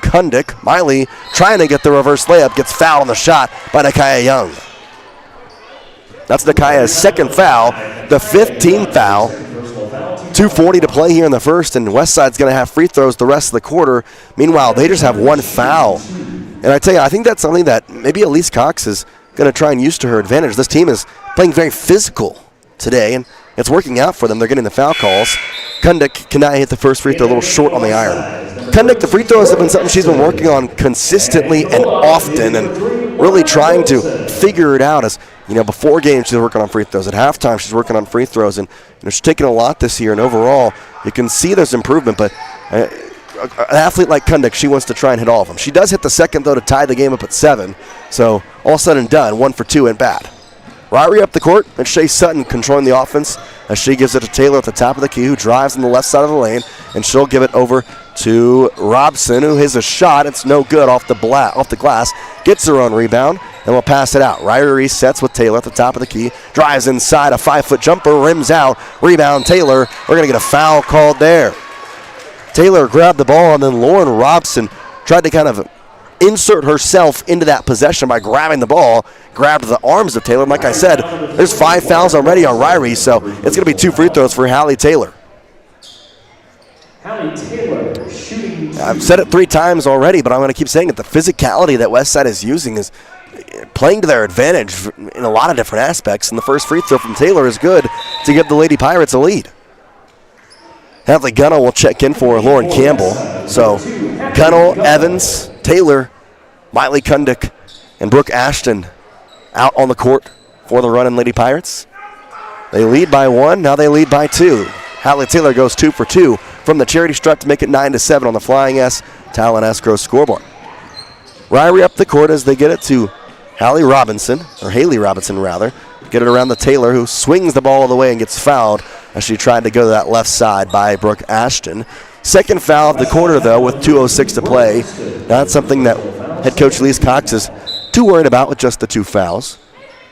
A: Kundick. Miley trying to get the reverse layup. Gets fouled on the shot by Nakaya Young. That's Nakaya's second foul, the 5th team foul. 2:40 to play here in the first, and Westside's going to have free throws the rest of the quarter. Meanwhile, they just have 1 foul. And I tell you, I think that's something that maybe Elise Cox is going to try and use to her advantage. This team is playing very physical today, and it's working out for them. They're getting the foul calls. Kundick cannot hit the first free throw, a little short on the iron. Kundick, the free throws have been something she's been working on consistently and often, and really trying to figure it out. As you know, before games she's working on free throws. At halftime she's working on free throws, and she's taken a lot this year. And overall, you can see there's improvement. But an athlete like Kundick, she wants to try and hit all of them. She does hit the second though to tie the game up at 7. So all said and done, 1 for 2 and bad. Ririe up the court, and Shea Sutton controlling the offense as she gives it to Taylor at the top of the key, who drives on the left side of the lane, and she'll give it over to Robson, who hits a shot. It's no good off the glass. Gets her own rebound, and will pass it out. Ririe resets with Taylor at the top of the key, drives inside, a 5-foot jumper, rims out, rebound Taylor. We're going to get a foul called there. Taylor grabbed the ball, and then Lauren Robson tried to kind of insert herself into that possession by grabbing the ball, grabbed the arms of Taylor. And like I said, there's 5 fouls already on Ririe, so it's going to be 2 free throws for Hallie Taylor.
R: Hallie Taylor shooting.
A: I've said it 3 times already, but I'm going to keep saying it. The physicality that Westside is using is playing to their advantage in a lot of different aspects, and the first free throw from Taylor is good to give the Lady Pirates a lead. Hadley Gunnell will check in for Lauren Campbell. So Gunnell, Evans, Taylor, Miley Kundick, and Brooke Ashton out on the court for the Runnin' Lady Pirates. They lead by 1, now they lead by 2. Hallie Taylor goes 2 for 2 from the charity stripe to make it 9-7 on the Flying S Talon Escrow scoreboard. Ririe up the court as they get it to Hallie Robinson, get it around the Taylor, who swings the ball all the way and gets fouled as she tried to go to that left side by Brooke Ashton. Second foul of the quarter, though, with 2:06 to play. Not something that head coach Elise Cox is too worried about with just the 2 fouls.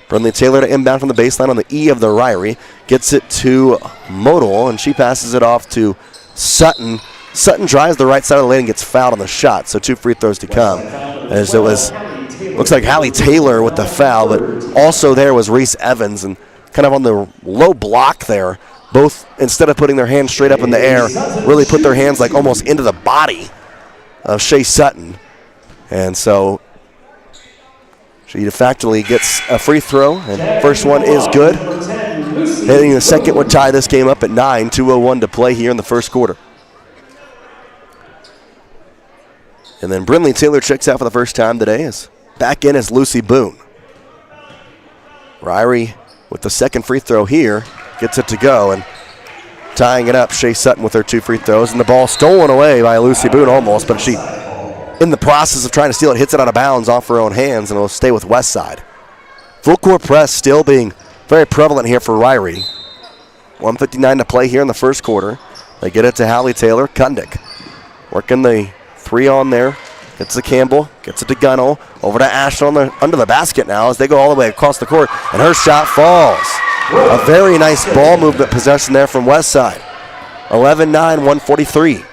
A: Brindley Taylor to inbound from the baseline on the E of the Ririe. Gets it to Modal, and she passes it off to Sutton. Sutton drives the right side of the lane and gets fouled on the shot, so 2 free throws to come. As it was, looks like Hallie Taylor with the foul, but also there was Reese Evans, and kind of on the low block there. Both, instead of putting their hands straight up in the air, really put their hands like almost into the body of Shea Sutton. And so she de facto gets a free throw, and first one is good. Hitting the second would tie this game up at 9, 2:01 to play here in the first quarter. And then Brindley Taylor checks out for the first time today. Back in as Lucy Boone. Ririe with the second free throw here. Gets it to go, and tying it up, Shea Sutton with her 2 free throws, and the ball stolen away by Lucy Boone almost, but she, in the process of trying to steal it, hits it out of bounds off her own hands, and it'll stay with Westside. Full court press still being very prevalent here for Ririe. 1:59 to play here in the first quarter. They get it to Hallie Taylor. Kundick working the 3 on there. Gets to Campbell, gets it to Gunnell, over to Ashton under the basket now as they go all the way across the court, and her shot falls. A very nice ball movement possession there from Westside. 11-9, 143.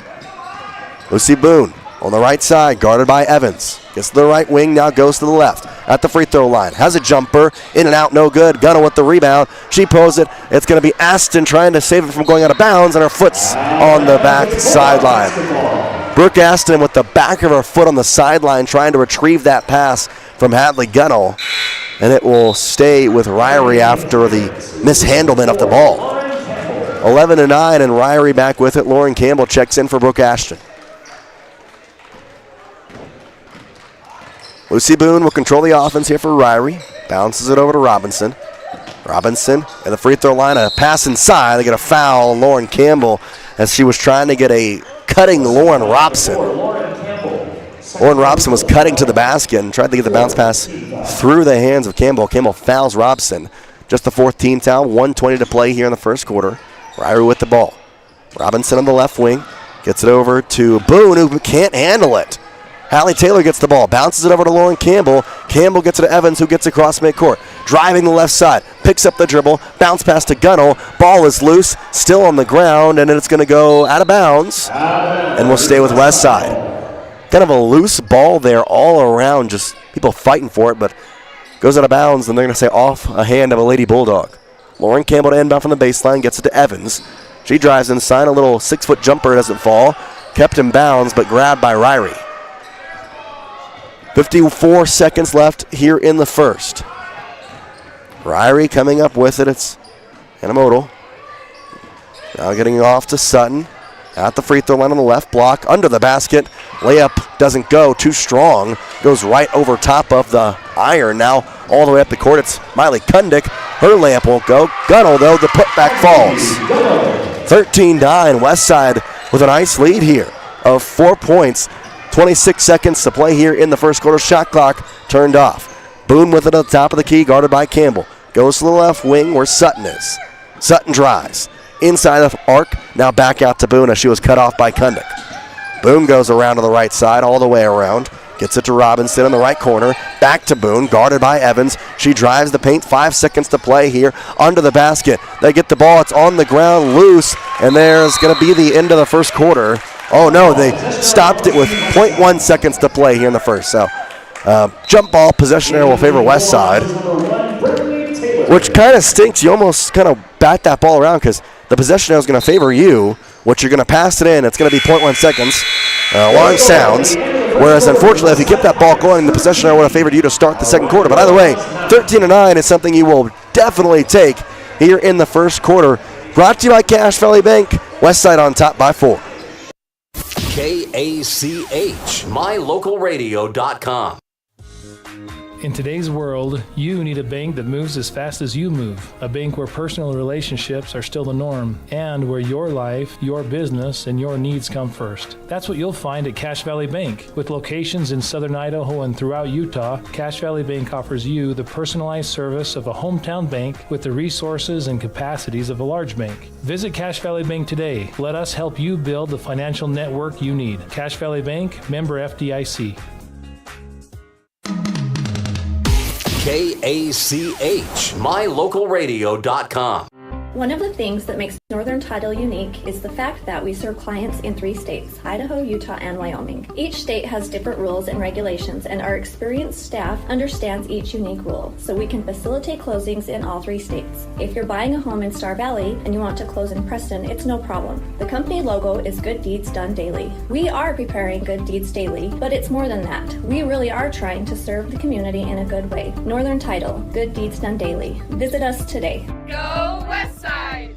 A: Lucy Boone on the right side, guarded by Evans. Gets to the right wing, now goes to the left at the free throw line. Has a jumper, in and out, no good. Gunnell with the rebound. She pulls it. It's going to be Aston trying to save it from going out of bounds, and her foot's on the back sideline. Brooke Aston with the back of her foot on the sideline trying to retrieve that pass from Hadley Gunnell, and it will stay with Ririe after the mishandlement of the ball. 11-9, and Ririe back with it. Lauren Campbell checks in for Brooke Ashton. Lucy Boone will control the offense here for Ririe. Bounces it over to Robinson. Robinson at the free throw line, a pass inside. They get a foul on Lauren Campbell as she was trying to get a cutting Lauren Robson. Lauren Robson was cutting to the basket and tried to get the bounce pass through the hands of Campbell. Campbell fouls Robson. Just the 4th team foul, 1:20 to play here in the first quarter. Ririe with the ball. Robinson on the left wing. Gets it over to Boone, who can't handle it. Hallie Taylor gets the ball, bounces it over to Lauren Campbell. Campbell gets it to Evans, who gets across midcourt. Driving the left side, picks up the dribble, bounce pass to Gunnell. Ball is loose, still on the ground, and then it's going to go out of bounds. And we'll stay with Westside. Kind of a loose ball there all around, just people fighting for it, but goes out of bounds, and they're going to say off a hand of a Lady Bulldog. Lauren Campbell to inbound from the baseline, gets it to Evans. She drives inside, a little 6-foot jumper doesn't fall. Kept in bounds, but grabbed by Ririe. 54 seconds left here in the first. Ririe coming up with it. It's Hannah now getting off to Sutton. At the free throw line on the left block. Under the basket. Layup doesn't go. Too strong. Goes right over top of the iron. Now all the way up the court. It's Miley Kundick. Her layup won't go. Gunnell, though, the putback falls. 13-9. Westside with a nice lead here of 4 points. 26 seconds to play here in the first quarter. Shot clock turned off. Boone with it at the top of the key, guarded by Campbell. Goes to the left wing where Sutton is. Sutton drives. Inside the arc, now back out to Boone as she was cut off by Kundick. Boone goes around to the right side, all the way around. Gets it to Robinson in the right corner. Back to Boone, guarded by Evans. She drives the paint, 5 seconds to play here. Under the basket. They get the ball, it's on the ground, loose, and there's going to be the end of the first quarter. Oh no, they stopped it with 0.1 seconds to play here in the first. So, jump ball possession there will favor Westside, which kind of stinks. You almost kind of bat that ball around because the possession now is going to favor you, which you're going to pass it in. It's going to be 0.1 seconds. Long sounds. Whereas, unfortunately, if you kept that ball going, the possession would have favored you to start the second quarter. But either way, 13-9 is something you will definitely take here in the first quarter. Brought to you by Cache Valley Bank. Westside on top by 4.
B: KACH, mylocalradio.com.
S: In today's world, you need a bank that moves as fast as you move. A bank where personal relationships are still the norm, and where your life, your business, and your needs come first. That's what you'll find at Cache Valley Bank. With locations in southern Idaho and throughout Utah, Cache Valley Bank offers you the personalized service of a hometown bank with the resources and capacities of a large bank. Visit Cache Valley Bank today. Let us help you build the financial network you need. Cache Valley Bank, member FDIC.
B: KACH, mylocalradio.com.
E: One of the things that makes Northern Title unique is the fact that we serve clients in 3 states, Idaho, Utah, and Wyoming. Each state has different rules and regulations, and our experienced staff understands each unique rule, so we can facilitate closings in all 3 states. If you're buying a home in Star Valley and you want to close in Preston, it's no problem. The company logo is Good Deeds Done Daily. We are preparing Good Deeds Daily, but it's more than that. We really are trying to serve the community in a good way. Northern Title, Good Deeds Done Daily. Visit us today.
T: Go Westside!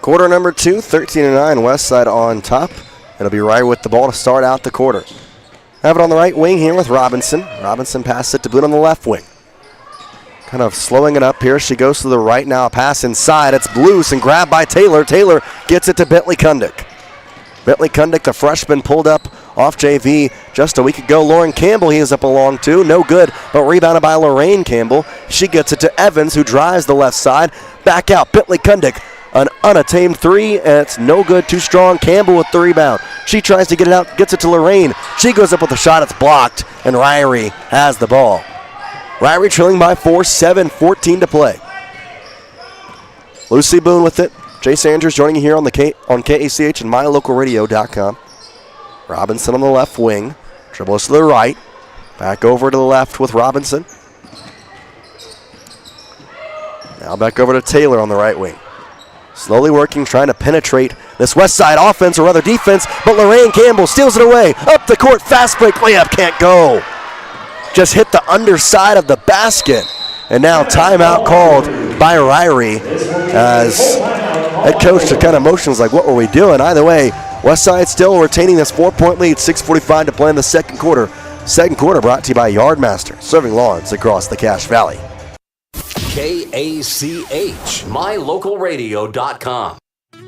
A: Quarter number 2, 13-9, Westside on top. It'll be Ririe with the ball to start out the quarter. Have it on the right wing here with Robinson. Robinson passes it to Boone on the left wing. Kind of slowing it up here. She goes to the right now. A pass inside. It's loose and grabbed by Taylor. Taylor gets it to Bentley Kundick. Bentley Kundick, the freshman, pulled up off JV just a week ago. Lauren Campbell, he is up along too. No good, but rebounded by Lorraine Campbell. She gets it to Evans, who drives the left side. Back out. Bentley Kundick An unattained three, and it's no good, too strong. Campbell with the rebound. She tries to get it out, gets it to Lorraine. She goes up with a shot, it's blocked, and Ririe has the ball. Ririe trailing by 4, 7:14 to play. Lucy Boone with it. Jace Andrews joining you here on KACH and mylocalradio.com. Robinson on the left wing. Dribbles to the right. Back over to the left with Robinson. Now back over to Taylor on the right wing. Slowly working, trying to penetrate this West Side offense or rather defense, but Lorraine Campbell steals it away. Up the court, fast break layup, can't go. Just hit the underside of the basket. And now timeout called by Ririe as head coach just kind of motions like, what were we doing? Either way, West Side still retaining this 4-point lead, 6:45 to play in the second quarter. Second quarter brought to you by Yardmaster, serving lawns across the Cache Valley.
B: KACH, mylocalradio.com.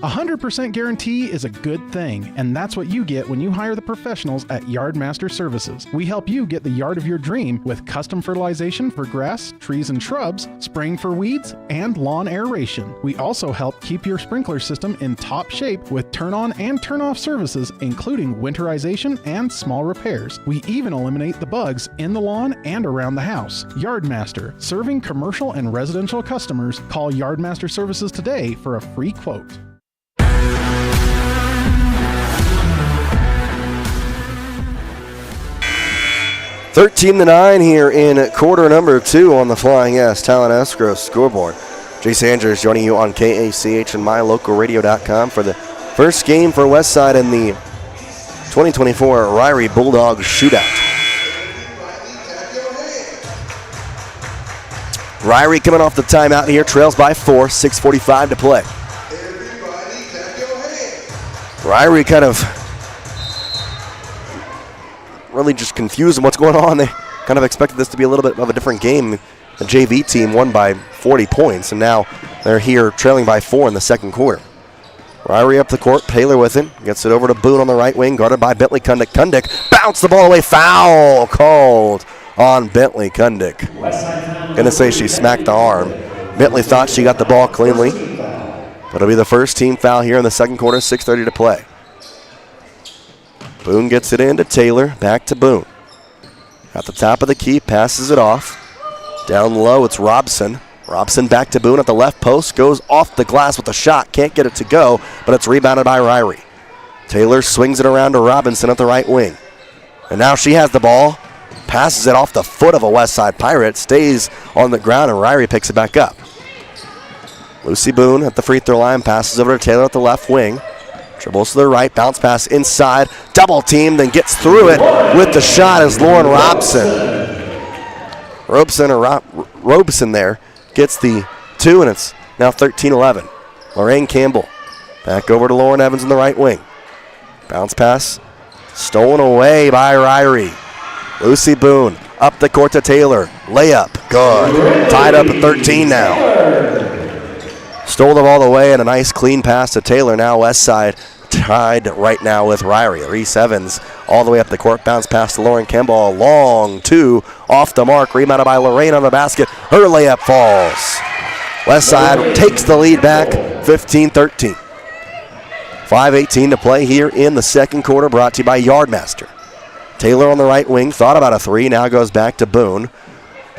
J: 100% guarantee is a good thing, and that's what you get when you hire the professionals at Yardmaster Services. We help you get the yard of your dream with custom fertilization for grass, trees, and shrubs, spraying for weeds, and lawn aeration. We also help keep your sprinkler system in top shape with turn-on and turn-off services, including winterization and small repairs. We even eliminate the bugs in the lawn and around the house. Yardmaster, serving commercial and residential customers. Call Yardmaster Services today for a free quote.
A: 13-9 here in quarter number 2 on the Flying S Talent Escrow scoreboard. Jace Andrews joining you on KACH and mylocalradio.com for the first game for Westside in the 2024 Ririe Bulldogs Shootout. Ririe coming off the timeout here, trails by 4, 6:45 to play. Ririe kind of really just confused in what's going on. They kind of expected this to be a little bit of a different game. The JV team won by 40 points, and now they're here trailing by 4 in the second quarter. Ririe up the court, Taylor with it, gets it over to Boone on the right wing, guarded by Bentley Kundick. Kundick bounced the ball away, foul called on Bentley Kundick. Gonna say she smacked the arm. Bentley thought she got the ball cleanly, but it'll be the first team foul here in the second quarter, 6:30 to play. Boone gets it into Taylor, back to Boone. At the top of the key, passes it off. Down low, it's Robson. Robson back to Boone at the left post, goes off the glass with a shot, can't get it to go, but it's rebounded by Ririe. Taylor swings it around to Robinson at the right wing. And now she has the ball, passes it off the foot of a Westside Pirate, stays on the ground, and Ririe picks it back up. Lucy Boone at the free throw line, passes over to Taylor at the left wing. Dribbles to the right, bounce pass inside, double team, then gets through it with the shot as Lauren Robson. Robeson there gets the 2, and it's now 13-11. Lorraine Campbell back over to Lauren Evans in the right wing. Bounce pass stolen away by Ririe. Lucy Boone up the court to Taylor. Layup, good. Tied up at 13 now. Stole the ball away and a nice clean pass to Taylor. Now Westside tied right now with Ririe. Reese Evans all the way up the court. Bounce pass to Lauren Campbell. Long 2 off the mark. Rebounded by Lorraine on the basket. Her layup falls. Westside takes the lead back, 15-13. 5:18 to play here in the second quarter, brought to you by Yardmaster. Taylor on the right wing, thought about a 3, now goes back to Boone.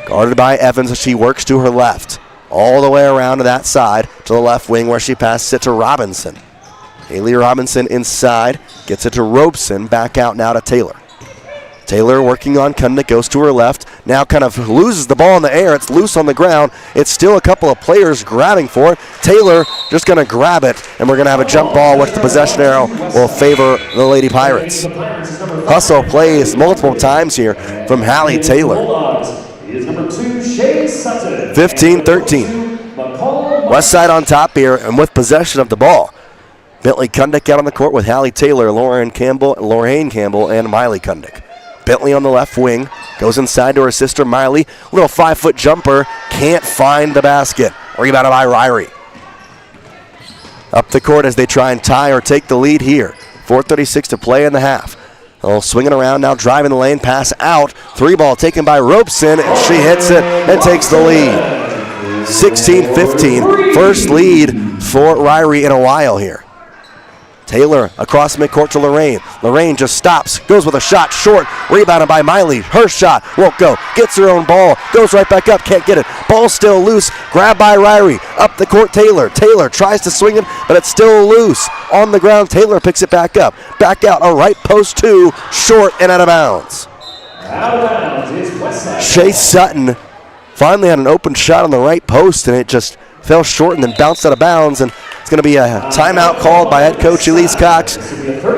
A: Guarded by Evans as she works to her left. All the way around to that side, to the left wing where she passes it to Robinson. Haley Robinson inside, gets it to Robeson, back out now to Taylor. Taylor working on Kundick, goes to her left, now kind of loses the ball in the air. It's loose on the ground. It's still a couple of players grabbing for it. Taylor just going to grab it, and we're going to have a jump ball, which the possession arrow will favor the Lady Pirates. Hustle plays multiple times here from Hallie Taylor. 15-13. Westside on top here and with possession of the ball. Bentley Kundick out on the court with Hallie Taylor, Lorraine Campbell, and Miley Kundick. Bentley on the left wing, goes inside to her sister Miley. Little 5-foot jumper, can't find the basket. Rebounded by Ririe. Up the court as they try and tie or take the lead here. 4:36 to play in the half. Oh, swinging around now, driving the lane, pass out. 3 ball taken by Robeson, and she hits it and takes the lead. 16-15. First lead for Ririe in a while here. Taylor across midcourt to Lorraine. Lorraine just stops, goes with a shot short, rebounded by Miley. Her shot won't go, gets her own ball, goes right back up, can't get it. Ball still loose, grabbed by Ririe. Up the court, Taylor. Taylor tries to swing it, but it's still loose. On the ground, Taylor picks it back up. Back out, a right post two, short and out of bounds. Chase Sutton finally had an open shot on the right post, and it just fell short and then bounced out of bounds. And it's going to be a timeout called by head coach Elise Cox.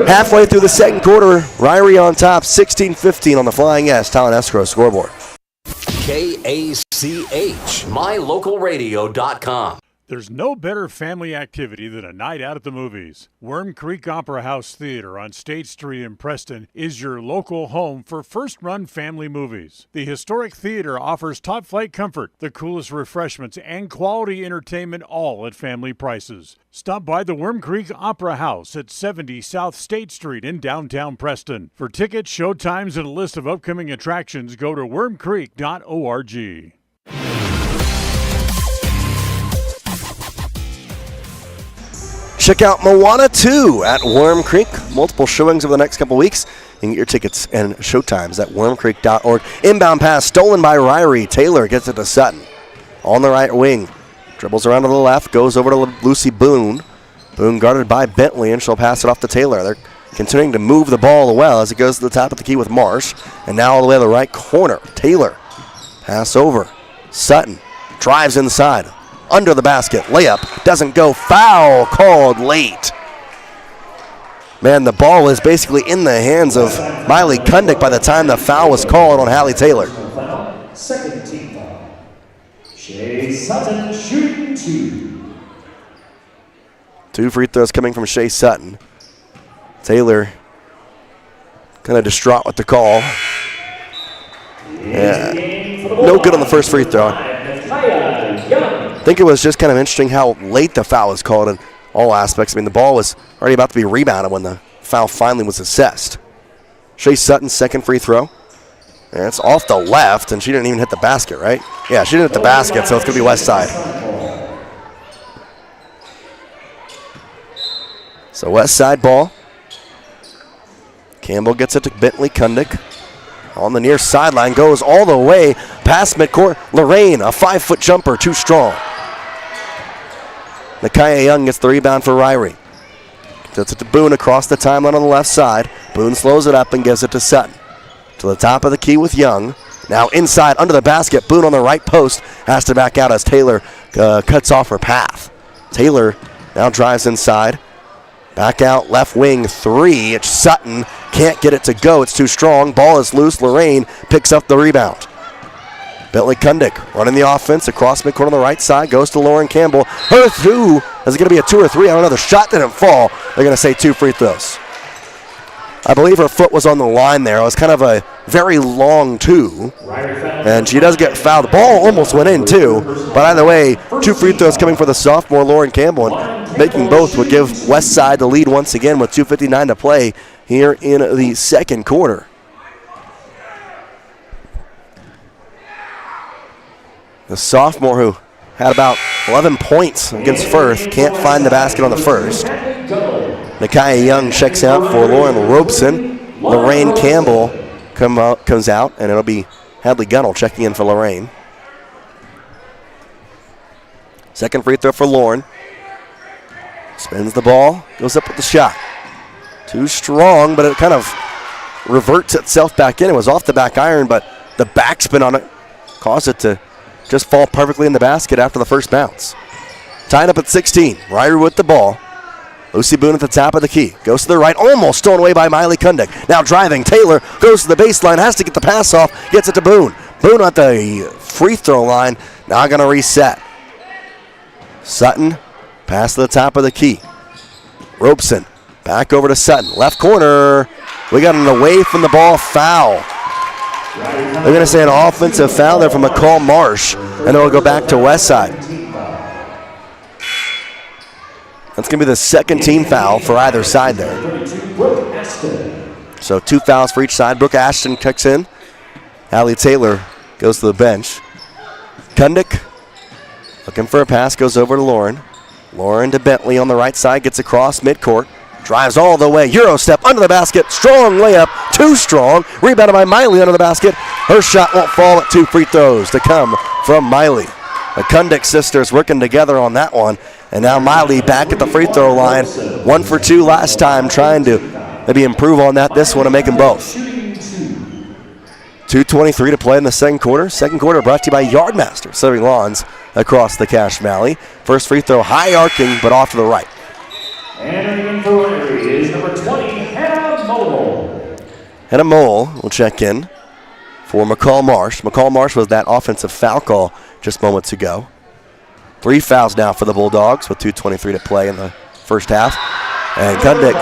A: Halfway through the second quarter, Ririe on top, 16-15 on the Flying S Talent Escrow scoreboard.
B: KACH, mylocalradio.com.
C: There's no better family activity than a night out at the movies. Worm Creek Opera House Theater on State Street in Preston is your local home for first-run family movies. The historic theater offers top-flight comfort, the coolest refreshments, and quality entertainment, all at family prices. Stop by the Worm Creek Opera House at 70 South State Street in downtown Preston. For tickets, show times, and a list of upcoming attractions, go to wormcreek.org.
A: Check out Moana 2 at Worm Creek. Multiple showings over the next couple weeks. You can get your tickets and showtimes at wormcreek.org. Inbound pass stolen by Ririe. Taylor gets it to Sutton. On the right wing. Dribbles around to the left. Goes over to Lucy Boone. Boone guarded by Bentley, and she'll pass it off to Taylor. They're continuing to move the ball well as it goes to the top of the key with Marsh. And now all the way to the right corner. Taylor. Pass over. Sutton drives inside. Under the basket, layup, doesn't go, foul called late. Man, the ball was basically in the hands of Miley Kundick by the time the foul was called on Hallie Taylor.
R: Second team foul. Shea Sutton shooting two.
A: 2 free throws coming from Shea Sutton. Taylor kind of distraught with the call. Yeah, no good on the first free throw. I think it was just kind of interesting how late the foul was called in all aspects. I mean, the ball was already about to be rebounded when the foul finally was assessed. Shea Sutton's second free throw. And it's off the left, and she didn't even hit the basket, right? Yeah, she didn't hit the basket, so it's going to be West Side. So West Side ball. Campbell gets it to Bentley Kundick. On the near sideline, goes all the way past midcourt. Lorraine, a 5-foot jumper, too strong. Nakaya Young gets the rebound for Ririe. Gets it to Boone across the timeline on the left side. Boone slows it up and gives it to Sutton. To the top of the key with Young. Now inside, under the basket. Boone on the right post has to back out as Taylor cuts off her path. Taylor now drives inside. Back out, left wing, 3. It's Sutton. Can't get it to go. It's too strong. Ball is loose. Lorraine picks up the rebound. Bentley Kundick running the offense across midcourt on the right side. Goes to Lauren Campbell. Her 2. Is it going to be a 2 or 3? I don't know. The shot didn't fall. They're going to say 2 free throws. I believe her foot was on the line there. It was kind of a very long 2. And she does get fouled. The ball almost went in too. But either way, 2 free throws coming for the sophomore Lauren Campbell. And making both would give West Side the lead once again with 2:59 to play here in the second quarter. The sophomore who had about 11 points against Firth can't find the basket on the first. Nakaya Young checks out for Lauren Robeson. Lorraine Campbell comes out, and it'll be Hadley Gunnell checking in for Lorraine. Second free throw for Lauren. Spins the ball, goes up with the shot. Too strong, but it kind of reverts itself back in. It was off the back iron, but the backspin on it caused it to just fall perfectly in the basket after the first bounce. Tied up at 16. Ririe with the ball. Lucy Boone at the top of the key. Goes to the right, almost stolen away by Miley Kundick. Now driving, Taylor goes to the baseline, has to get the pass off, gets it to Boone. Boone at the free throw line, now going to reset. Sutton, pass to the top of the key. Robeson, back over to Sutton. Left corner, we got an away from the ball foul. They're going to say an offensive foul there from McCall Marsh, and it'll go back to West Side. That's going to be the second team foul for either side there. So 2 fouls for each side. Brooke Ashton kicks in. Hallie Taylor goes to the bench. Kundick Looking for a pass, goes over to Lauren. Lauren to Bentley on the right side, gets across midcourt. Drives all the way, Euro step under the basket, strong layup, too strong. Rebounded by Miley under the basket. Her shot won't fall at 2 free throws to come from Miley. The Kundick sisters working together on that one. And now Miley back at the free throw line. 1 for 2 last time, trying to maybe improve on that this one and make them both. 2:23 to play in the second quarter. Second quarter brought to you by Yardmaster, serving lawns across the Cache Valley. First free throw, high arcing, but off to the right.
R: And in for Ririe is number 20, Hannah Mole.
A: Hannah Mole will check in for McCall Marsh. McCall Marsh was that offensive foul call just moments ago. 3 fouls now for the Bulldogs with 2:23 to play in the first half. And Kundick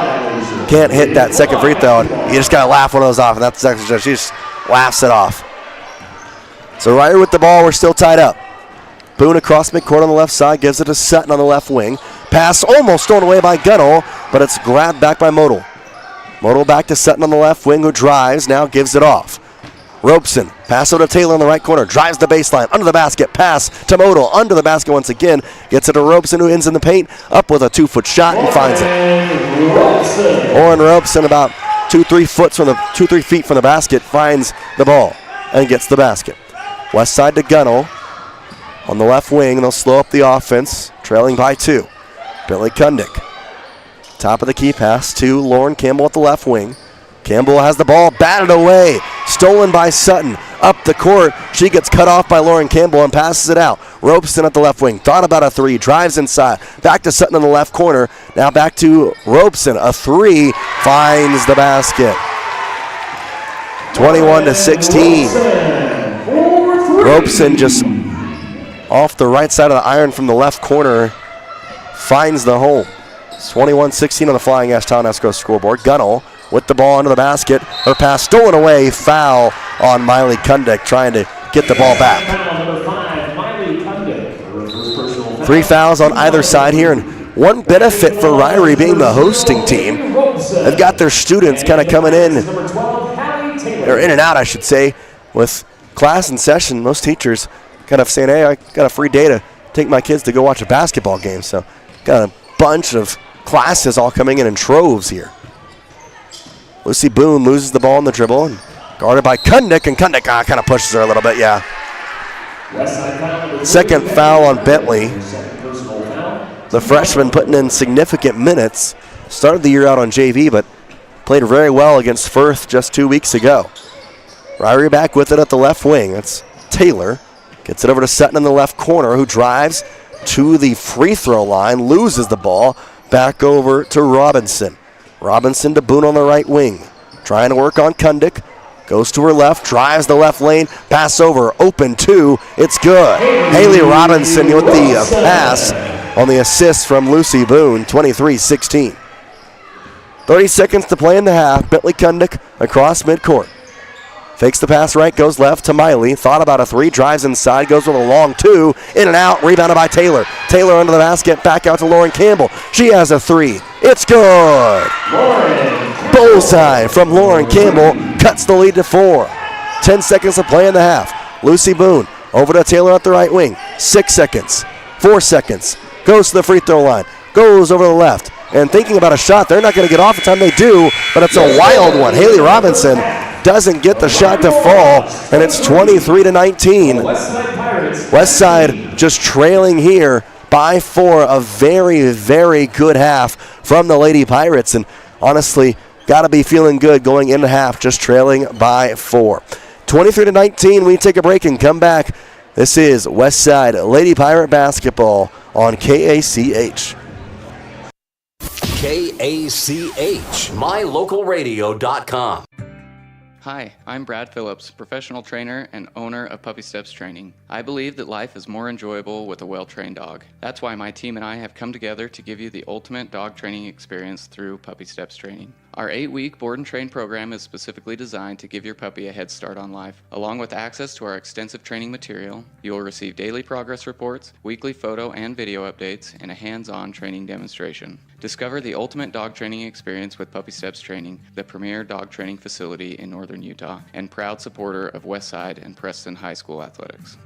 A: can't hit that second free throw. You just got to laugh one of those off, and that's exactly she just laughs it off. So Ririe with the ball, we're still tied up. Boone across midcourt on the left side, gives it to Sutton on the left wing. Pass almost stolen away by Gunnell, but it's grabbed back by Modal. Modal back to Sutton on the left wing, who drives, now gives it off. Robeson, pass over to Taylor in the right corner, drives the baseline, under the basket, pass to Modal, under the basket once again, gets it to Robeson, who ends in the paint, up with a 2-foot shot and finds it. Oren Robeson, about 2-3 feet from the basket, finds the ball and gets the basket. West side to Gunnell on the left wing, and they'll slow up the offense, trailing by 2. Billy Kundick, top of the key pass to Lauren Campbell at the left wing. Campbell has the ball, batted away, stolen by Sutton. Up the court, she gets cut off by Lauren Campbell and passes it out. Robeson at the left wing, thought about a 3, drives inside. Back to Sutton in the left corner, now back to Robeson. A 3, finds the basket. 21-16. Robeson just off the right side of the iron from the left corner, finds the hole. It's 21-16 on the Flying Ash Town Esco scoreboard. Gunnell with the ball into the basket. Her pass stolen away. Foul on Miley Kundick, trying to get the ball back. 3 fouls on either side here, and one benefit for Ririe being the hosting team. They've got their students kind of coming in, or in and out, I should say, with class in session. Most teachers kind of saying, hey, I got a free day to take my kids to go watch a basketball game. So got a bunch of classes all coming in troves here. Lucy Boone loses the ball in the dribble, and guarded by Kundick, and Kundick kind of pushes her a little bit, yeah. Second foul on Bentley. The freshman putting in significant minutes. Started the year out on JV, but played very well against Firth just 2 weeks ago. Ririe back with it at the left wing. That's Taylor. Gets it over to Sutton in the left corner, who drives to the free throw line, loses the ball. Back over to Robinson. Robinson to Boone on the right wing. Trying to work on Kundick. Goes to her left, drives the left lane, pass over, open 2, it's good. Haley Robinson with the pass on the assist from Lucy Boone, 23-16. 30 seconds to play in the half. Bentley Kundick across midcourt. Fakes the pass right, goes left to Miley. Thought about a 3, drives inside, goes with a long 2. In and out, rebounded by Taylor. Taylor under the basket, back out to Lauren Campbell. She has a 3. It's good. Bullseye from Lauren Campbell, cuts the lead to 4. 10 seconds to play in the half. Lucy Boone over to Taylor at the right wing. 6 seconds, 4 seconds. Goes to the free throw line, goes over the left. And thinking about a shot, they're not going to get off the time they do, but it's a wild one. Haley Robinson doesn't get the shot to fall, and it's 23-19. Westside just trailing here by 4. A very, very good half from the Lady Pirates, and honestly, got to be feeling good going into half, just trailing by 4. 23-19, we take a break and come back. This is Westside Lady Pirate Basketball on KACH.
B: KACH, mylocalradio.com.
D: Hi, I'm Brad Phillips, professional trainer and owner of Puppy Steps Training. I believe that life is more enjoyable with a well-trained dog. That's why my team and I have come together to give you the ultimate dog training experience through Puppy Steps Training. Our 8-week board and train program is specifically designed to give your puppy a head start on life. Along with access to our extensive training material, you will receive daily progress reports, weekly photo and video updates, and a hands-on training demonstration. Discover the ultimate dog training experience with Puppy Steps Training, the premier dog training facility in northern Utah, and proud supporter of Westside and Preston High School athletics.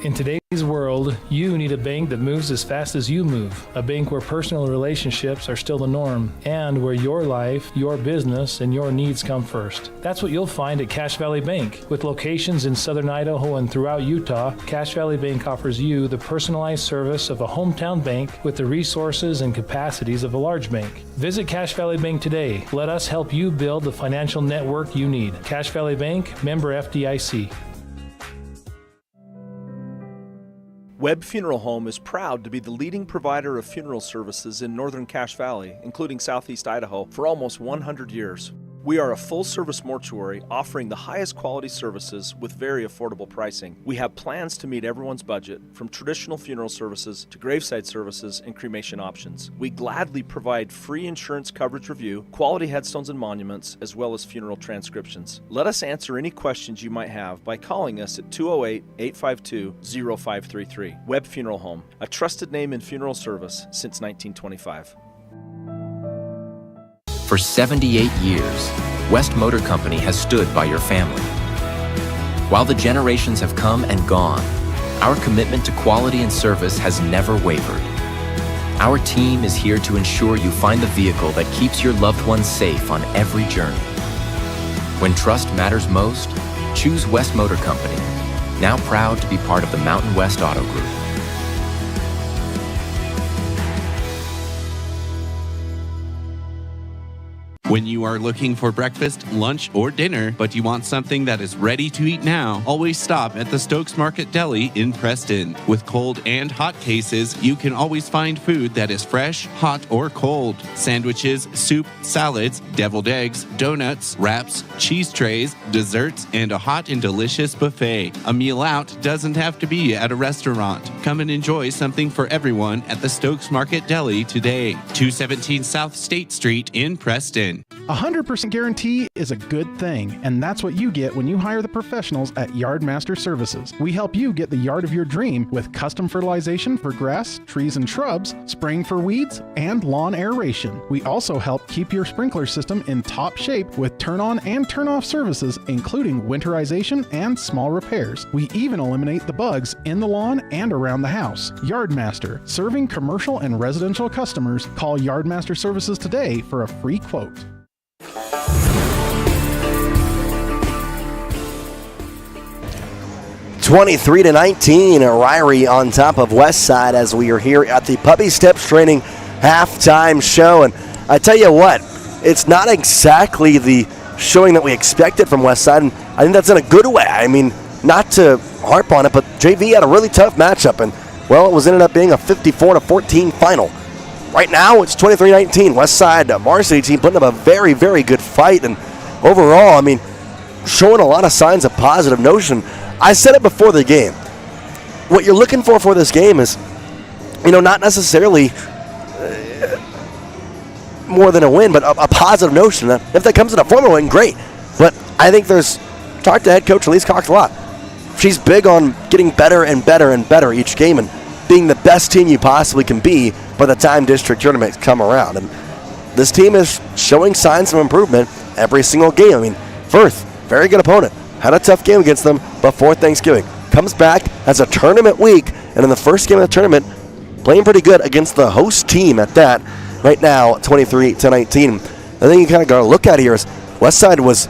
S: In today's world, you need a bank that moves as fast as you move, a bank where personal relationships are still the norm, and where your life, your business, and your needs come first. That's what you'll find at Cache Valley Bank. With locations in southern Idaho and throughout Utah, Cache Valley Bank offers you the personalized service of a hometown bank with the resources and capacities of a large bank. Visit Cache Valley Bank today. Let us help you build the financial network you need. Cache Valley Bank, member FDIC.
T: Webb Funeral Home is proud to be the leading provider of funeral services in northern Cache Valley, including southeast Idaho, for almost 100 years. We are a full-service mortuary offering the highest quality services with very affordable pricing. We have plans to meet everyone's budget, from traditional funeral services to graveside services and cremation options. We gladly provide free insurance coverage review, quality headstones and monuments, as well as funeral transcriptions. Let us answer any questions you might have by calling us at 208-852-0533. Webb Funeral Home, a trusted name in funeral service since 1925.
P: For 78 years, West Motor Company has stood by your family. While the generations have come and gone, our commitment to quality and service has never wavered. Our team is here to ensure you find the vehicle that keeps your loved ones safe on every journey. When trust matters most, choose West Motor Company, now proud to be part of the Mountain West Auto Group.
F: When you are looking for breakfast, lunch, or dinner, but you want something that is ready to eat now, always stop at the Stokes Market Deli in Preston. With cold and hot cases, you can always find food that is fresh, hot, or cold. Sandwiches, soup, salads, deviled eggs, donuts, wraps, cheese trays, desserts, and a hot and delicious buffet. A meal out doesn't have to be at a restaurant. Come and enjoy something for everyone at the Stokes Market Deli today. 217 South State Street in Preston.
J: 100% guarantee is a good thing, and that's what you get when you hire the professionals at Yardmaster Services. We help you get the yard of your dream with custom fertilization for grass, trees, and shrubs, spraying for weeds, and lawn aeration. We also help keep your sprinkler system in top shape with turn-on and turn-off services, including winterization and small repairs. We even eliminate the bugs in the lawn and around the house. Yardmaster, serving commercial and residential customers. Call Yardmaster Services today for a free quote.
A: 23-19, Ririe on top of Westside as we are here at the Puppy Steps Training halftime show. And I tell you what, it's not exactly the showing that we expected from Westside, and I think that's in a good way. I mean, not to harp on it, but JV had a really tough matchup, and well, it ended up being a 54-14 final. Right now, it's 23-19. Westside varsity team putting up a very, very good fight, and overall, I mean, showing a lot of signs of positive notion. I said it before the game. What you're looking for this game is, not necessarily more than a win, but a positive notion. If that comes in a form of a win, great. But I think talk to head coach Elise Cox a lot. She's big on getting better and better and better each game and being the best team you possibly can be by the time district tournaments come around. And this team is showing signs of improvement every single game. I mean, Firth, very good opponent. Had a tough game against them before Thanksgiving. Comes back as a tournament week, and in the first game of the tournament, playing pretty good against the host team at that. Right now, 23-19. The thing you kind of got to look at here is Westside was,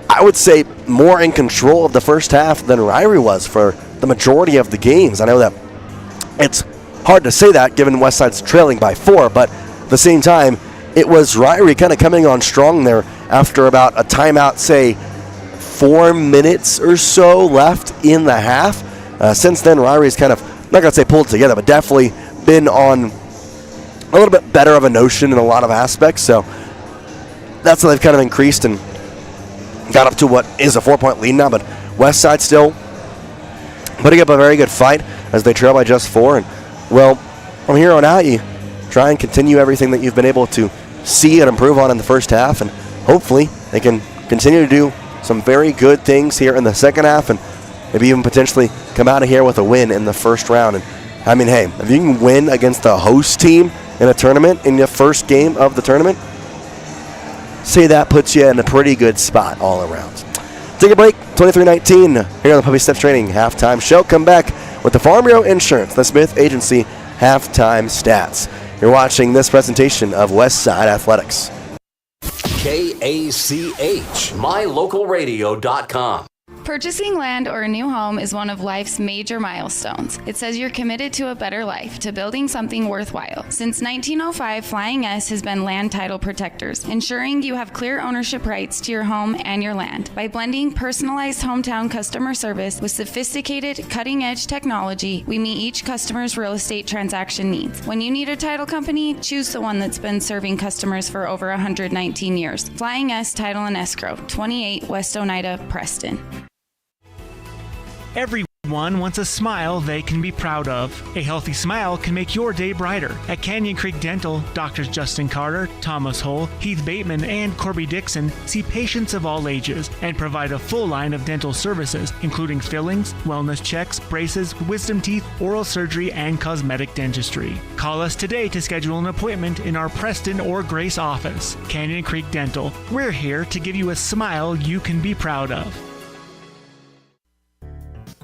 A: I would say, more in control of the first half than Ririe was for the majority of the games. I know that it's hard to say that given Westside's trailing by 4, but at the same time, it was Ririe kind of coming on strong there after about a timeout, say, 4 minutes or so left in the half. Since then, Ririe's kind of, I'm not going to say pulled together, but definitely been on a little bit better of a notion in a lot of aspects. So that's how they've kind of increased and got up to what is a 4-point lead now. But Westside still putting up a very good fight as they trail by just 4. And, well, from here on out, you try and continue everything that you've been able to see and improve on in the first half. And hopefully they can continue to do some very good things here in the second half and maybe even potentially come out of here with a win in the first round. And I mean, hey, if you can win against the host team in a tournament in the first game of the tournament, say that puts you in a pretty good spot all around. Take a break, 23-19 here on the Puppy Steps Training halftime show. Come back with the Farm Bureau Insurance, the Smith Agency halftime stats. You're watching this presentation of Westside Athletics.
B: KACH, mylocalradio.com.
U: Purchasing land or a new home is one of life's major milestones. It says you're committed to a better life, to building something worthwhile. Since 1905, Flying S has been land title protectors, ensuring you have clear ownership rights to your home and your land. By blending personalized hometown customer service with sophisticated, cutting-edge technology, we meet each customer's real estate transaction needs. When you need a title company, choose the one that's been serving customers for over 119 years. Flying S Title and Escrow, 28 West Oneida, Preston.
O: Everyone wants a smile they can be proud of. A healthy smile can make your day brighter. At Canyon Creek Dental, Doctors Justin Carter, Thomas Hull, Heath Bateman, and Corby Dixon see patients of all ages and provide a full line of dental services, including fillings, wellness checks, braces, wisdom teeth, oral surgery, and cosmetic dentistry. Call us today to schedule an appointment in our Preston or Grace office. Canyon Creek Dental. We're here to give you a smile you can be proud of.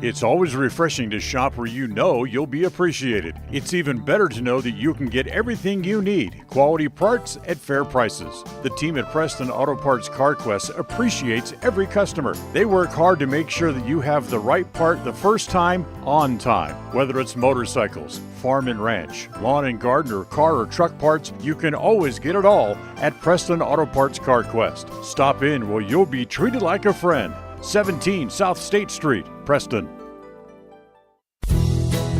C: It's always refreshing to shop where you know you'll be appreciated. It's even better to know that you can get everything you need, quality parts at fair prices. The team at Preston Auto Parts CarQuest appreciates every customer. They work hard to make sure that you have the right part the first time, on time. Whether it's motorcycles, farm and ranch, lawn and garden, or car or truck parts, you can always get it all at Preston Auto Parts CarQuest. Stop in where you'll be treated like a friend. 17 South State Street, Preston.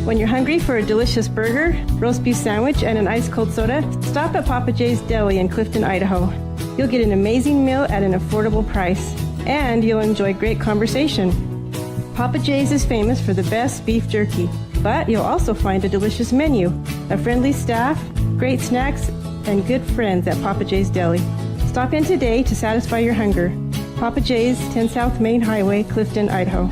V: When you're hungry for a delicious burger, roast beef sandwich, and an ice-cold soda, stop at Papa J's Deli in Clifton, Idaho. You'll get an amazing meal at an affordable price, and you'll enjoy great conversation. Papa J's is famous for the best beef jerky, but you'll also find a delicious menu, a friendly staff, great snacks, and good friends at Papa J's Deli. Stop in today to satisfy your hunger. Papa J's, 10 South Main Highway, Clifton, Idaho.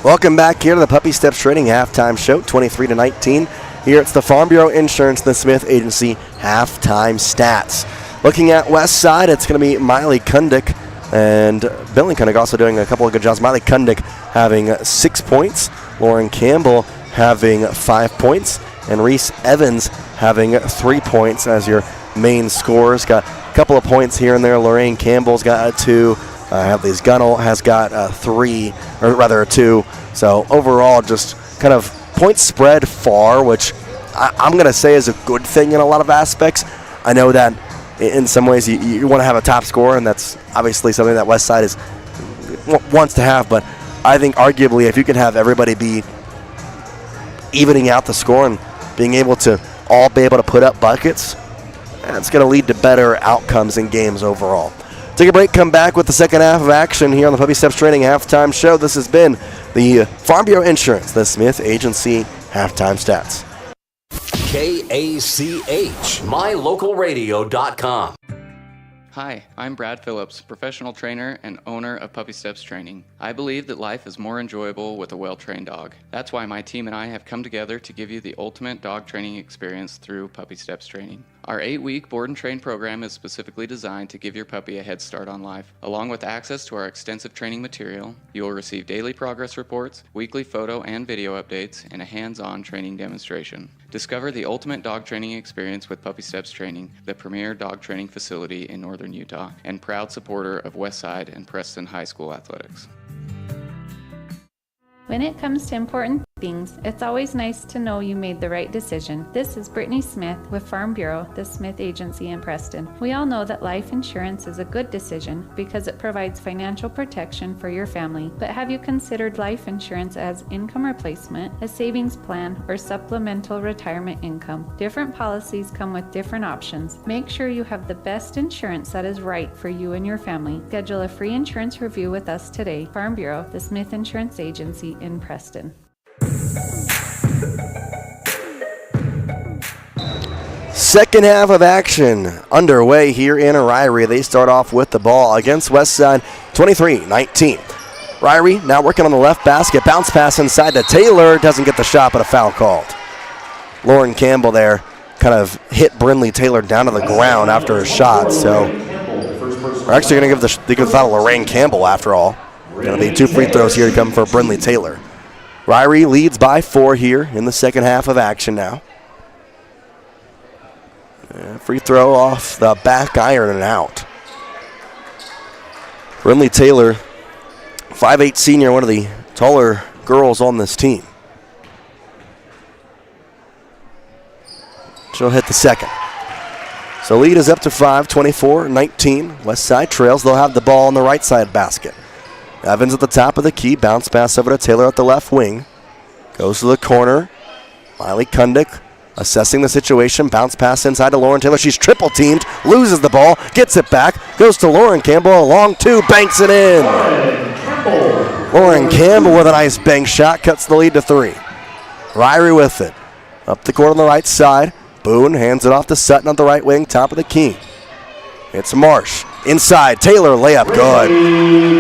A: Welcome back here to the Puppy Steps Training halftime show, 23-19. Here it's the Farm Bureau Insurance, the Smith Agency halftime stats. Looking at West Side, it's going to be Miley Kundick and Billy Kundick also doing a couple of good jobs. Miley Kundick having 6 points, Lauren Campbell having 5 points, and Reese Evans having 3 points as your main scorers. Got a couple of points here and there. Lorraine Campbell's got 2. Hadley's Gunnell has got 3, or rather 2. So overall, just kind of points spread far, which I'm going to say is a good thing in a lot of aspects. I know that in some ways you want to have a top scorer, and that's obviously something that West Side wants to have. But I think arguably if you can have everybody be evening out the score and being able to all be able to put up buckets, it's going to lead to better outcomes in games overall. Take a break, come back with the second half of action here on the Puppy Steps Training halftime show. This has been the Farm Bureau Insurance, the Smith Agency halftime stats.
B: KACH, mylocalradio.com.
D: Hi, I'm Brad Phillips, professional trainer and owner of Puppy Steps Training. I believe that life is more enjoyable with a well-trained dog. That's why my team and I have come together to give you the ultimate dog training experience through Puppy Steps Training. Our 8-week board and train program is specifically designed to give your puppy a head start on life. Along with access to our extensive training material, you will receive daily progress reports, weekly photo and video updates, and a hands-on training demonstration. Discover the ultimate dog training experience with Puppy Steps Training, the premier dog training facility in northern Utah, and proud supporter of Westside and Preston High School athletics.
K: When it comes to important things, it's always nice to know you made the right decision. This is Brittany Smith with Farm Bureau, the Smith Agency in Preston. We all know that life insurance is a good decision because it provides financial protection for your family. But have you considered life insurance as income replacement, a savings plan, or supplemental retirement income? Different policies come with different options. Make sure you have the best insurance that is right for you and your family. Schedule a free insurance review with us today. Farm Bureau, the Smith Insurance Agency in Preston.
A: Second half of action underway here in Ririe. They start off with the ball against Westside, 23-19. Ririe now working on the left basket. Bounce pass inside to Taylor. Doesn't get the shot, but a foul called. Lauren Campbell there kind of hit Brindley Taylor down to the ground after a shot. So we're actually going to give the foul to Lorraine Campbell after all. Going to be 2 free throws here to come for Brindley Taylor. Ririe leads by 4 here in the second half of action now. Free throw off the back iron and out. Brindley Taylor, 5'8" senior, one of the taller girls on this team. She'll hit the second. So lead is up to 5, 24-19. West Side trails. They'll have the ball on the right side basket. Evans at the top of the key. Bounce pass over to Taylor at the left wing. Goes to the corner. Miley Kundick assessing the situation. Bounce pass inside to Lauren Taylor. She's triple teamed. Loses the ball. Gets it back. Goes to Lauren Campbell. A long 2. Banks it in. Lauren Campbell with a nice bank shot. Cuts the lead to 3. Ririe with it. Up the court on the right side. Boone hands it off to Sutton on the right wing. Top of the key. It's Marsh. Inside. Taylor layup. Good.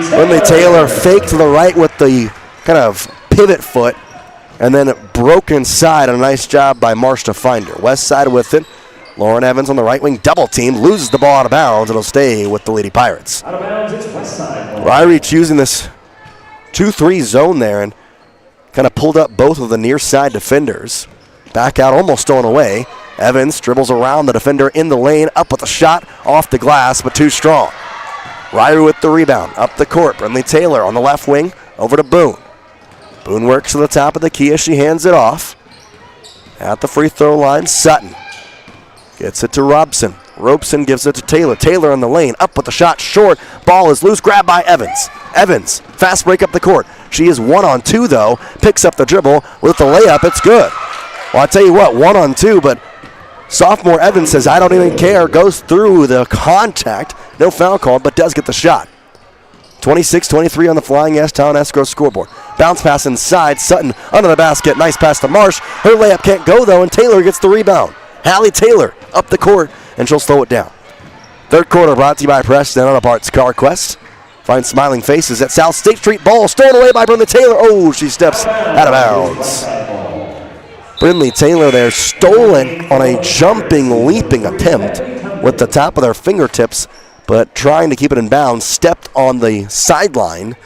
A: Brindley Taylor faked to the right with the kind of pivot foot. And then it broke inside. A nice job by Marsh to find her. West Side with it. Lauren Evans on the right wing. Double team. Loses the ball out of bounds. It'll stay with the Lady Pirates.
R: Out of bounds, it's West Side.
A: Ririe choosing this 2-3 zone there and kind of pulled up both of the near side defenders. Back out, almost stolen away. Evans dribbles around the defender in the lane. Up with a shot. Off the glass, but too strong. Ririe with the rebound. Up the court. Brindley Taylor on the left wing. Over to Boone. Boone works to the top of the key as she hands it off. At the free throw line, Sutton gets it to Robson. Robeson gives it to Taylor. Taylor in the lane, up with the shot, short. Ball is loose, grabbed by Evans. Evans, fast break up the court. She is 1-on-2 though, picks up the dribble with the layup, it's good. Well, I tell you what, 1-on-2, but sophomore Evans says, I don't even care, goes through the contact. No foul called, but does get the shot. 26-23 on the Flying S Town Escrow scoreboard. Bounce pass inside, Sutton under the basket, nice pass to Marsh. Her layup can't go though, and Taylor gets the rebound. Hallie Taylor up the court, and she'll slow it down. Third quarter brought to you by Preston Auto Parts Car Quest. Find smiling faces at South State Street. Ball stolen away by Brindley Taylor. Oh, she steps out of bounds. Brindley Taylor there, stolen on a jumping, leaping attempt with the top of their fingertips, but trying to keep it in bounds, stepped on the sideline,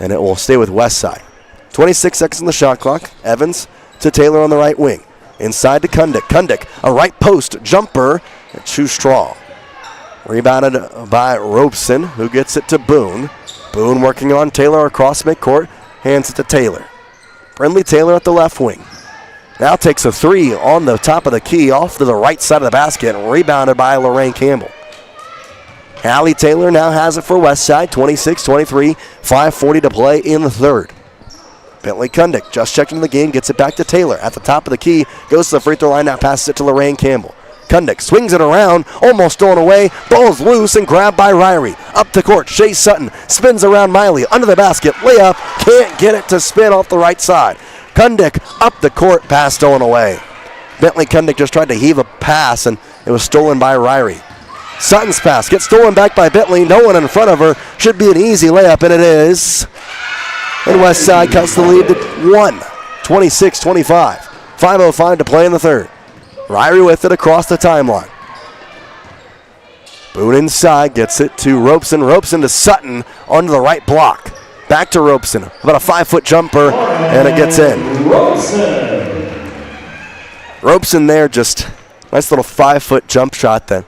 A: and it will stay with Westside. 26 seconds on the shot clock. Evans to Taylor on the right wing. Inside to Kundick. Kundick, a right post jumper, too strong. Rebounded by Robeson, who gets it to Boone. Boone working on Taylor across midcourt, hands it to Taylor. Brindley Taylor at the left wing. Now takes a 3 on the top of the key, off to the right side of the basket, rebounded by Lorraine Campbell. Hallie Taylor now has it for Westside, 26-23, 5:40 to play in the third. Bentley Kundick just checked into the game, gets it back to Taylor. At the top of the key, goes to the free throw line, now passes it to Lorraine Campbell. Kundick swings it around, almost stolen away. Ball's loose and grabbed by Ririe. Up the court, Shea Sutton spins around Miley, under the basket, layup, can't get it to spin off the right side. Kundick up the court, pass stolen away. Bentley Kundick just tried to heave a pass, and it was stolen by Ririe. Sutton's pass gets stolen back by Bentley. No one in front of her. Should be an easy layup, and it is. And Westside cuts the lead to 1, 26-25. 5:05 to play in the third. Ririe with it across the timeline. Boone inside, gets it to Robeson. Robeson to Sutton onto the right block. Back to Robeson. About a 5-foot jumper, and it gets in. Robeson there, just nice little 5-foot jump shot then.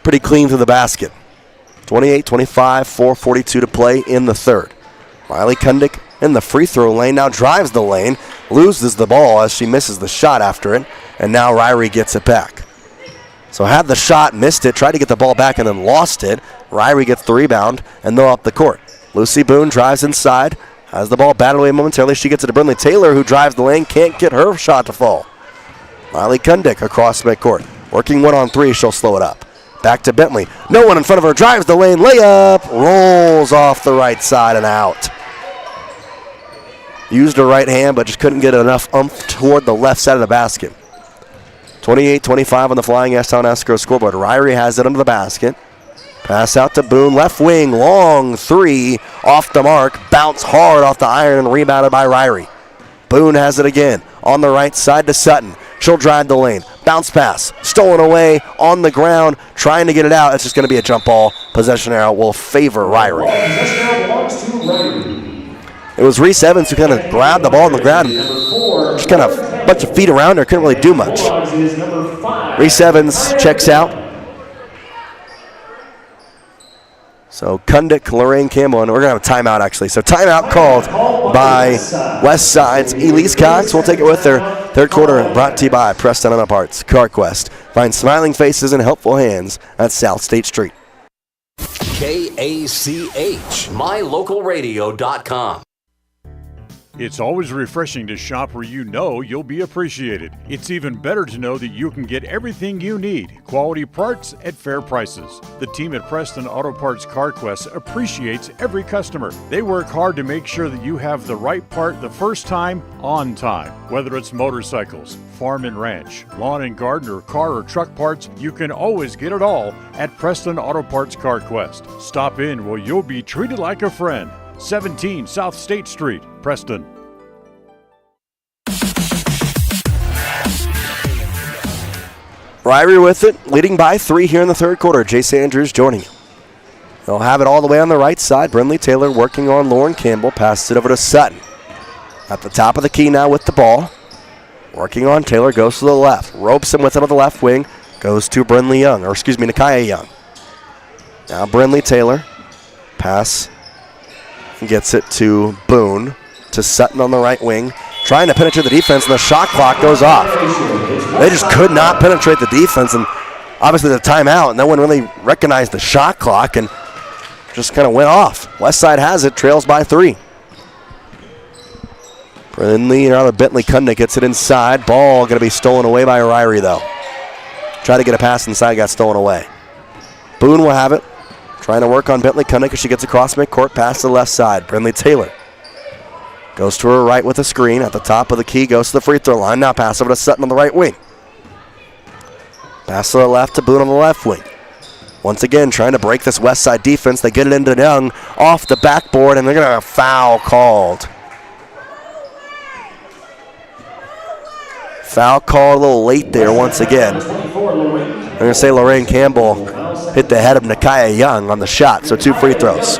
A: Pretty clean to the basket. 28-25, 4:42 to play in the third. Miley Kundick in the free throw lane, now drives the lane, loses the ball as she misses the shot after it, and now Ririe gets it back. So had the shot, missed it, tried to get the ball back and then lost it. Ririe gets the rebound, and they'll up the court. Lucy Boone drives inside, has the ball batted away momentarily. She gets it to Brindley Taylor, who drives the lane, can't get her shot to fall. Miley Kundick across midcourt, working 1-on-3, she'll slow it up. Back to Bentley. No one in front of her. Drives the lane. Layup. Rolls off the right side and out. Used her right hand, but just couldn't get enough oomph toward the left side of the basket. 28-25 on the Flying S Town Escrow scoreboard. Ririe has it under the basket. Pass out to Boone. Left wing. Long 3. Off the mark. Bounce hard off the iron and rebounded by Ririe. Boone has it again. On the right side to Sutton. She'll drive the lane. Bounce pass. Stolen away on the ground. Trying to get it out. It's just going to be a jump ball. Possession arrow will favor Ririe. It was Reese Evans who kind of grabbed the ball on the ground. Just kind of a bunch of feet around her. Couldn't really do much. Reese Evans checks out. So Kundick, Lorraine Campbell, and we're going to have a timeout actually. So timeout called by West Side's Elise Cox. We'll take it with her. Third quarter brought to you by Preston Auto Parts, CarQuest. Find smiling faces and helpful hands at South State Street.
B: KACH, mylocalradio.com.
C: It's always refreshing to shop where you know you'll be appreciated. It's even better to know that you can get everything you need, quality parts at fair prices. The team at Preston Auto Parts CarQuest appreciates every customer. They work hard to make sure that you have the right part the first time, on time. Whether it's motorcycles, farm and ranch, lawn and garden, or car or truck parts, you can always get it all at Preston Auto Parts CarQuest. Stop in where you'll be treated like a friend. 17 South State Street, Preston.
A: Ririe with it, leading by 3 here in the third quarter. Jace Andrews joining you. They'll have it all the way on the right side. Brindley Taylor working on Lauren Campbell. Passes it over to Sutton. At the top of the key now with the ball. Working on Taylor, goes to the left. Ropes him with it on the left wing. Goes to Nakia Young. Now Brindley Taylor. Pass. Gets it to Boone. To Sutton on the right wing. Trying to penetrate the defense, and the shot clock goes off. They just could not penetrate the defense, and obviously the timeout. No one really recognized the shot clock and just kind of went off. Westside has it, trails by 3. Bentley Kundick gets it inside. Ball going to be stolen away by Ririe, though. Tried to get a pass inside, got stolen away. Boone will have it. Trying to work on Bentley Kundick as she gets across midcourt, pass to the left side. Brindley Taylor goes to her right with a screen. At the top of the key, goes to the free throw line. Now pass over to Sutton on the right wing. Pass to the left to Boone on the left wing. Once again, trying to break this West Side defense. They get it into Young off the backboard, and they're going to have a foul called. Foul called a little late there once again. They're going to say Lorraine Campbell hit the head of Nakia Young on the shot, so 2 free throws.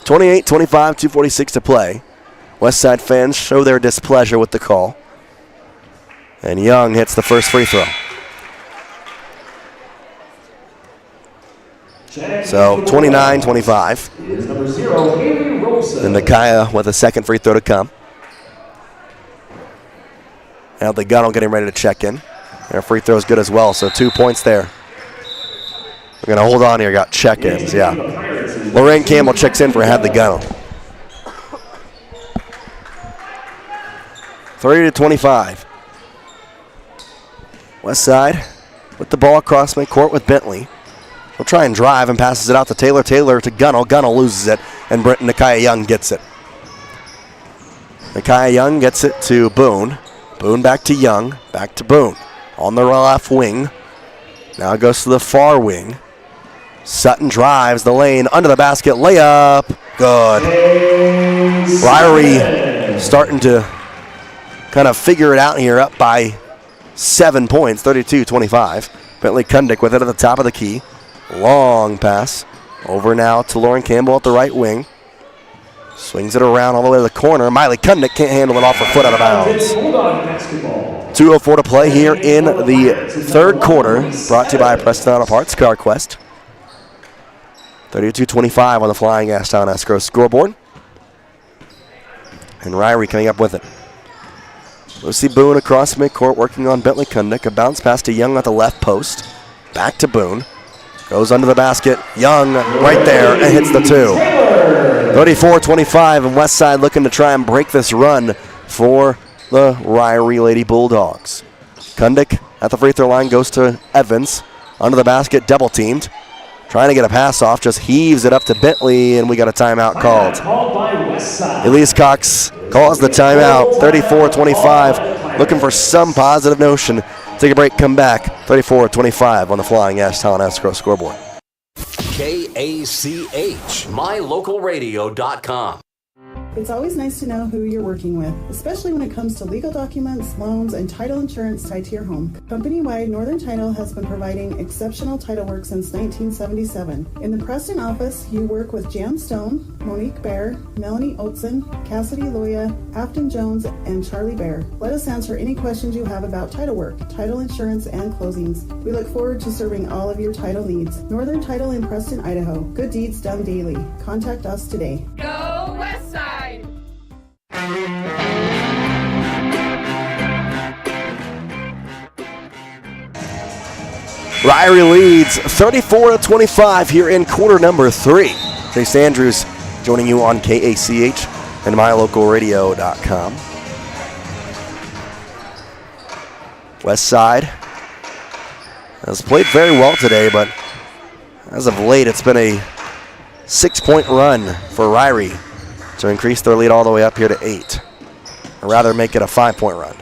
A: (28-25), 2:46 to play. Westside fans show their displeasure with the call. And Young hits the first free throw. So 29-25. And Nakia with a second free throw to come. Now the Gunnell getting ready to check in. Their free throw is good as well, so 2 points there. We're going to hold on here, got check-ins, yeah. Lorraine Campbell checks in for Had the Gunnell. 30-25. Westside with the ball across midcourt with Bentley. Will try and drive and passes it out to Taylor. Taylor to Gunnell. Gunnell loses it, and Nakia Young gets it. Nakia Young gets it to Boone. Boone back to Young, back to Boone. On the left wing. Now it goes to the far wing. Sutton drives the lane, under the basket, layup. Good. Ririe starting to kind of figure it out here, up by 7 points, 32-25. Bentley Kundick with it at the top of the key. Long pass. Over now to Lauren Campbell at the right wing. Swings it around all the way to the corner. Miley Kundick can't handle it off her foot out of bounds. 2:04 to play here in the third quarter. Brought to you by Preston Auto Parts, CarQuest. 32-25 on the Flying Ashtown Escrow scoreboard. And Ririe coming up with it. Lucy Boone across midcourt working on Bentley Kundick. A bounce pass to Young at the left post. Back to Boone. Goes under the basket. Young right there and hits the 2. 34-25, and Westside looking to try and break this run for the Ririe Lady Bulldogs. Kundick at the free throw line goes to Evans. Under the basket, double teamed. Trying to get a pass off, just heaves it up to Bentley, and we got a timeout called. Elise Cox calls the timeout, 34-25. Looking for some positive notion. Take a break, come back. 34-25 on the Flying Ashtown Escrow scoreboard.
B: KACH, mylocalradio.com.
G: It's always nice to know who you're working with, especially when it comes to legal documents, loans, and title insurance tied to your home. Company-wide, Northern Title has been providing exceptional title work since 1977. In the Preston office, you work with Jan Stone, Monique Bear, Melanie Oatson, Cassidy Loya, Afton Jones, and Charlie Bear. Let us answer any questions you have about title work, title insurance, and closings. We look forward to serving all of your title needs. Northern Title in Preston, Idaho. Good deeds done daily. Contact us today.
I: Go West Side!
A: Ririe leads 34-25 here in quarter number 3. Jace Andrews joining you on KACH and mylocalradio.com. West Side has played very well today, but as of late, it's been a 6-point run for Ririe to increase their lead all the way up here to 8. Or rather, make it a 5-point run.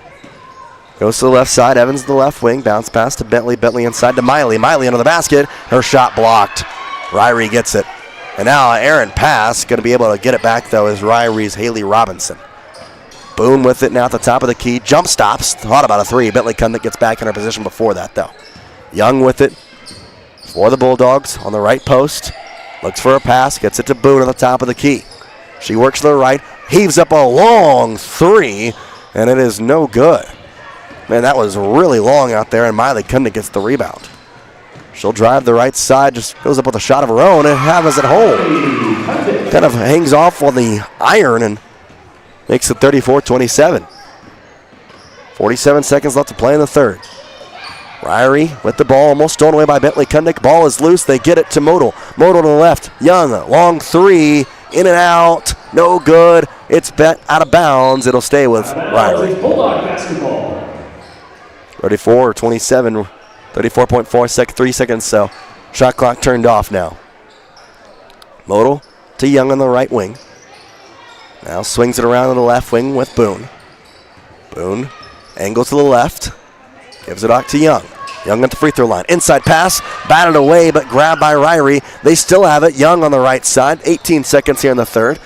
A: Goes to the left side. Evans to the left wing. Bounce pass to Bentley. Bentley inside to Miley. Miley under the basket. Her shot blocked. Ririe gets it. And now errant pass. Going to be able to get it back, though, is Ririe's Haley Robinson. Boone with it now at the top of the key. Jump stops. Thought about a 3. Bentley Kundick gets back in her position before that, though. Young with it for the Bulldogs on the right post. Looks for a pass. Gets it to Boone on the top of the key. She works to the right. Heaves up a long 3. And it is no good. Man, that was really long out there, and Miley Kundick gets the rebound. She'll drive the right side, just goes up with a shot of her own, and has it home. Kind of hangs off on the iron and makes it 34-27. 47 seconds left to play in the third. Ririe with the ball, almost stolen away by Bentley Kundick. Ball is loose. They get it to Modal. Modal to the left. Young, long 3, in and out, no good. It's bet out of bounds. It'll stay with Ririe.
R: Bulldog basketball.
A: 34-27, 3 seconds, so shot clock turned off now. Modal to Young on the right wing. Now swings it around to the left wing with Boone. Boone angles to the left, gives it out to Young. Young at the free throw line. Inside pass, batted away, but grabbed by Ririe. They still have it. Young on the right side, 18 seconds here in the third.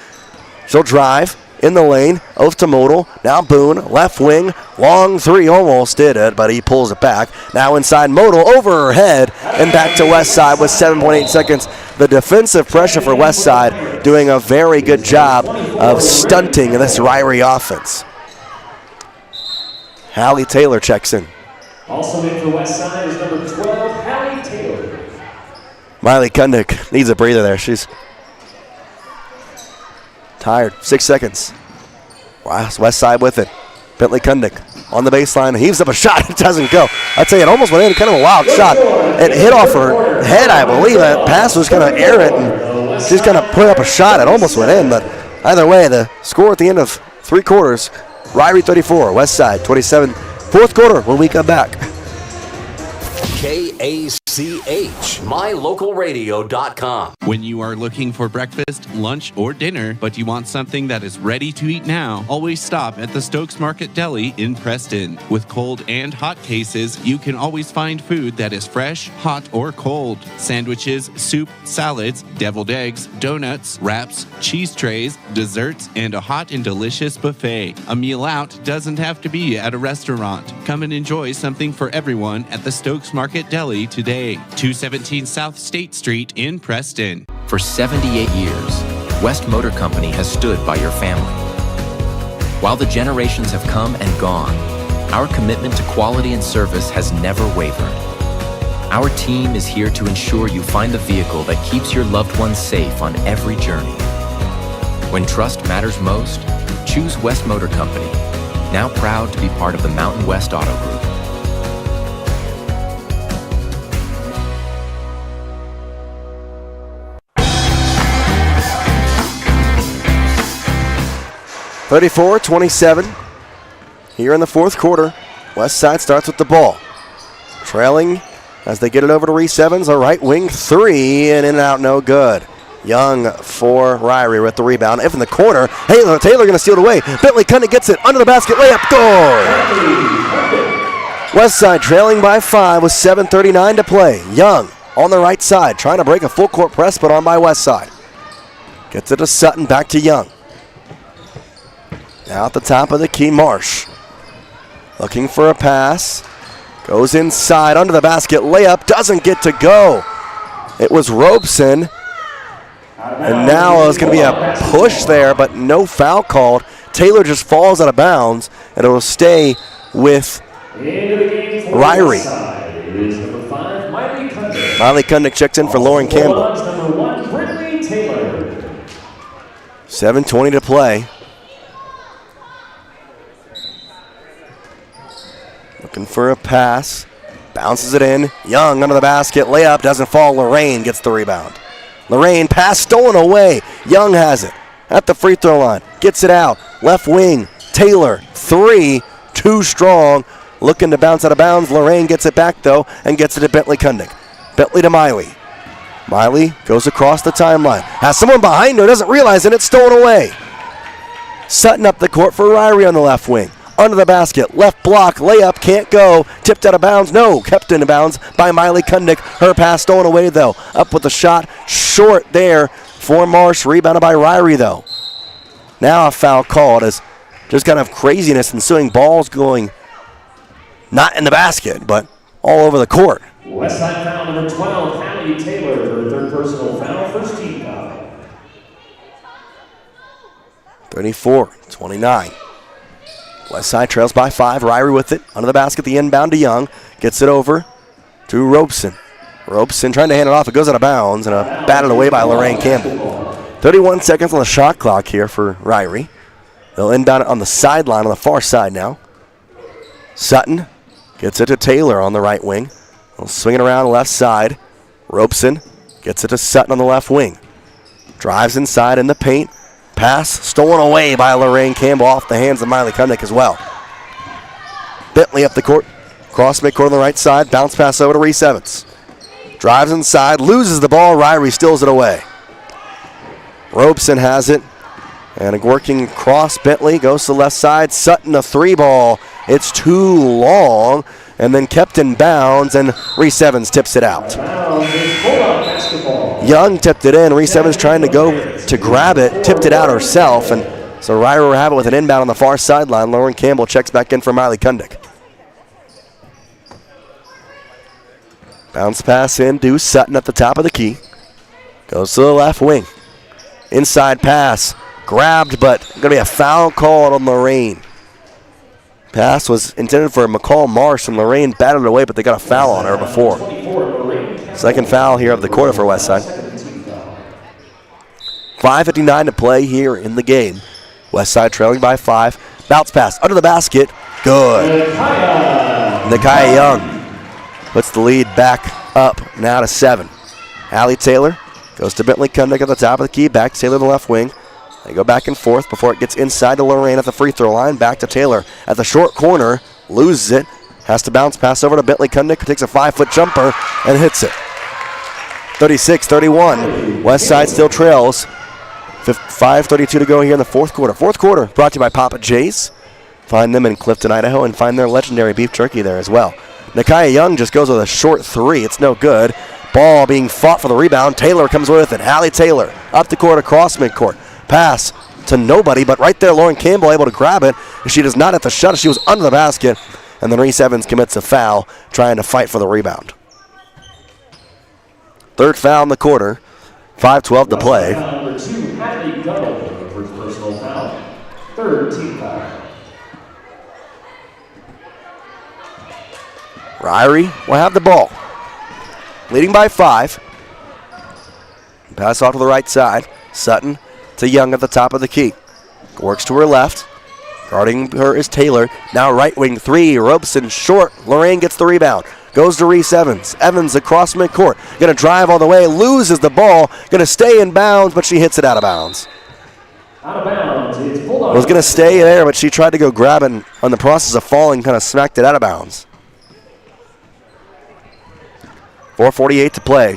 A: She'll drive in the lane, off to Modal. Now Boone, left wing, long 3, almost did it, but he pulls it back. Now inside Modal, over her head, and back to West Side with 7.8 seconds. The defensive pressure for West Side doing a very good job of stunting this Ririe offense. Hallie Taylor checks in.
R: Also in for West Side is number 12, Hallie Taylor.
A: Miley Kundick needs a breather there. She's tired. 6 seconds. Wow, West Side with it. Bentley Kundick on the baseline. Heaves up a shot. It doesn't go. I'd say it almost went in. Kind of a wild shot. It hit off her head, I believe. That pass was kind of errant, and she's kind of put up a shot. It almost went in, but either way, the score at the end of 3 quarters, Ririe 34, West Side 27. Fourth quarter when we come back.
B: KACH, mylocalradio.com.
F: When you are looking for breakfast, lunch, or dinner, but you want something that is ready to eat now, always stop at the Stokes Market Deli in Preston. With cold and hot cases, you can always find food that is fresh, hot, or cold. Sandwiches, soup, salads, deviled eggs, donuts, wraps, cheese trays, desserts, and a hot and delicious buffet. A meal out doesn't have to be at a restaurant. Come and enjoy something for everyone at the Stokes Market Deli today, 217 South State Street in Preston.
P: For 78 years, West Motor Company has stood by your family. While the generations have come and gone, our commitment to quality and service has never wavered. Our team is here to ensure you find the vehicle that keeps your loved ones safe on every journey. When trust matters most, choose West Motor Company, now proud to be part of the Mountain West Auto Group.
A: (34-27) here in the fourth quarter. West Side starts with the ball. Trailing as they get it over to Reese Evans, a right wing 3, and in and out, no good. Young for Ririe with the rebound. If in the corner, Taylor going to steal it away. Bentley Kundick gets it under the basket, layup, good. West Side trailing by 5 with 7:39 to play. Young on the right side, trying to break a full court press, but on by West Side. Gets it to Sutton, back to Young. Now at the top of the key, Marsh. Looking for a pass. Goes inside, under the basket, layup, doesn't get to go. It was Robeson. And now it's going to be a push there, but no foul called. Taylor just falls out of bounds, and it will stay with Ririe. Miley Kundick checks in for Lauren Campbell. 7:20 to play. Looking for a pass. Bounces it in. Young under the basket. Layup doesn't fall. Lorraine gets the rebound. Lorraine pass stolen away. Young has it at the free throw line. Gets it out. Left wing. Taylor. 3. Too strong. Looking to bounce out of bounds. Lorraine gets it back though and gets it to Bentley Kundick. Bentley to Miley. Miley goes across the timeline. Has someone behind her. Doesn't realize it. It's stolen away. Sutton up the court for Ririe on the left wing. Under the basket, left block, layup, can't go. Tipped out of bounds, no, kept in bounds by Miley Kundick. Her pass stolen away though. Up with the shot, short there for Marsh, rebounded by Ririe though. Now a foul called as just kind of craziness ensuing. Balls going not in the basket, but all over the court.
R: Westside foul number 12, Hallie Taylor, her third personal foul, first team foul.
A: 34-29. Westside trails by 5. Ririe with it. Under the basket, the inbound to Young. Gets it over to Robeson. Robeson trying to hand it off. It goes out of bounds and batted away by Lorraine Campbell. 31 seconds on the shot clock here for Ririe. They'll inbound it on the sideline on the far side now. Sutton gets it to Taylor on the right wing. They'll swing it around left side. Robeson gets it to Sutton on the left wing. Drives inside in the paint. Pass stolen away by Lorraine Campbell off the hands of Miley Kundick as well. Bentley up the court. Cross midcourt on the right side. Bounce pass over to Reese Evans. Drives inside. Loses the ball. Ririe steals it away. Robeson has it. And a working cross. Bentley goes to the left side. Sutton a 3-ball. It's too long. And then kept in bounds. And Reese Evans tips it out. Young tipped it in. Reese Evans trying to go to grab it. Tipped it out herself. And so Ririe will have it with an inbound on the far sideline. Lauren Campbell checks back in for Miley Kundick. Bounce pass in to Sutton at the top of the key. Goes to the left wing. Inside pass. Grabbed, but going to be a foul called on Lorraine. Pass was intended for McCall Marsh, and Lorraine batted it away, but they got a foul on her before. Second foul here of the quarter for Westside. 5:59 to play here in the game. Westside trailing by 5. Bounce pass under the basket. Good. Nakia Young puts the lead back up now to 7. Hallie Taylor goes to Bentley Kundick at the top of the key. Back to Taylor to the left wing. They go back and forth before it gets inside to Lorraine at the free throw line. Back to Taylor at the short corner. Loses it. Has to bounce pass over to Bentley Kundick, who takes a 5-foot jumper and hits it. 36-31. Westside still trails. 5:32 to go here in the fourth quarter. Fourth quarter brought to you by Papa Jace. Find them in Clifton, Idaho, and find their legendary beef jerky there as well. Nakia Young just goes with a short 3. It's no good. Ball being fought for the rebound. Taylor comes away with it. Hallie Taylor up the court across midcourt. Pass to nobody, but right there Lauren Campbell able to grab it. She does not at the shot. She was under the basket. And then Reese Evans commits a foul trying to fight for the rebound. Third foul in the quarter. 5:12 to play.
R: Number 2, Hadley Guttle, first personal foul. Third team foul.
A: Ririe will have the ball. Leading by 5. Pass off to the right side. Sutton to Young at the top of the key. Works to her left. Guarding her is Taylor. Now right wing 3. Robeson short. Lorraine gets the rebound. Goes to Reese Evans. Evans across midcourt. Going to drive all the way. Loses the ball. Going to stay in bounds, but she hits it out of bounds.
R: Out of bounds. It's Bulldog.
A: Was going to stay there, but she tried to go grab it and on the process of falling, kind of smacked it out of bounds. 4:48 to play.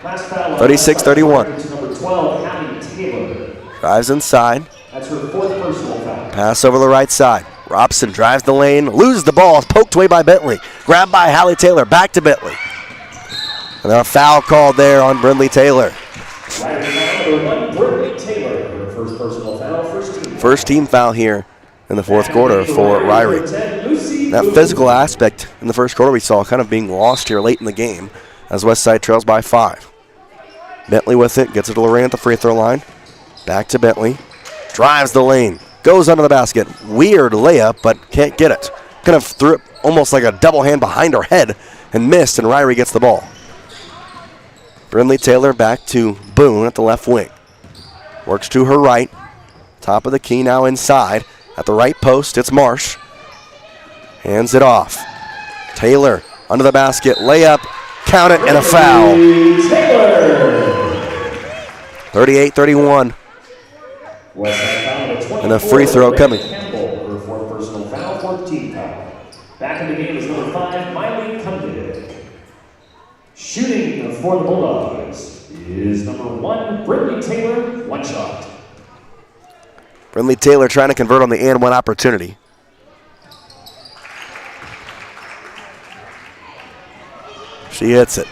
A: 36-31.
R: Number 12, Hallie Taylor.
A: Drives inside.
R: That's her fourth personal foul.
A: Pass over the right side. Robson drives the lane, loses the ball, poked away by Bentley. Grabbed by Hallie Taylor, back to Bentley. And a foul called there on Brindley Taylor.
R: Number 1, Brindley Taylor, her first personal foul, first team.
A: First team foul here in the fourth quarter for Ririe. That physical aspect in the first quarter we saw kind of being lost here late in the game as Westside trails by 5. Bentley with it, gets it to Lorraine at the free throw line. Back to Bentley. Drives the lane. Goes under the basket. Weird layup, but can't get it. Kind of threw it almost like a double hand behind her head and missed, and Ririe gets the ball. Brindley Taylor back to Boone at the left wing. Works to her right. Top of the key now inside. At the right post, it's Marsh. Hands it off. Taylor under the basket. Layup. Count it, and a foul. 38-31. And a free throw coming.
R: Her fourth personal foul, 14 foul. Back in the game is number 5, Miley Cundick. Shooting for the Bulldogs is number 1, Brindley Taylor, 1 shot.
A: Brindley Taylor trying to convert on the and one opportunity. She hits it.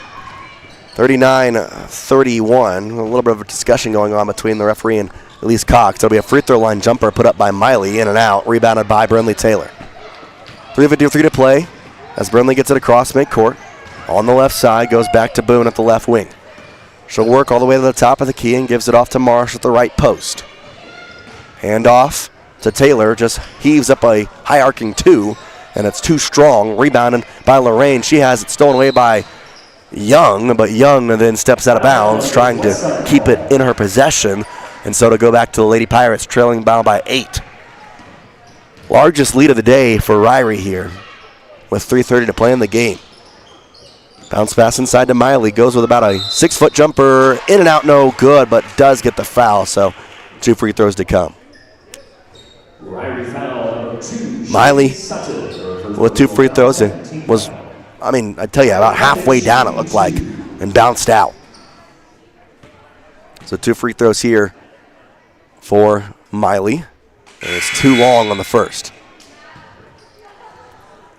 A: 39-31. A little bit of a discussion going on between the referee and Elise Cox. There'll be a free throw line jumper put up by Miley, in and out, rebounded by Brindley Taylor. 3:53 to play as Brindley gets it across midcourt. On the left side, goes back to Boone at the left wing. She'll work all the way to the top of the key and gives it off to Marsh at the right post. Hand off to Taylor, just heaves up a high arcing 2, and it's too strong. Rebounded by Lorraine. She has it stolen away by Young, but Young then steps out of bounds, trying to keep it in her possession, and so to go back to the Lady Pirates, trailing by 8. Largest lead of the day for Ririe here, with 3:30 to play in the game. Bounce pass inside to Miley, goes with about a 6-foot jumper, in and out, no good, but does get the foul, so 2 free throws to come. Miley with 2 free throws and was, I tell you, about halfway down it looked like, and bounced out. So 2 free throws here for Miley, and it's too long on the first.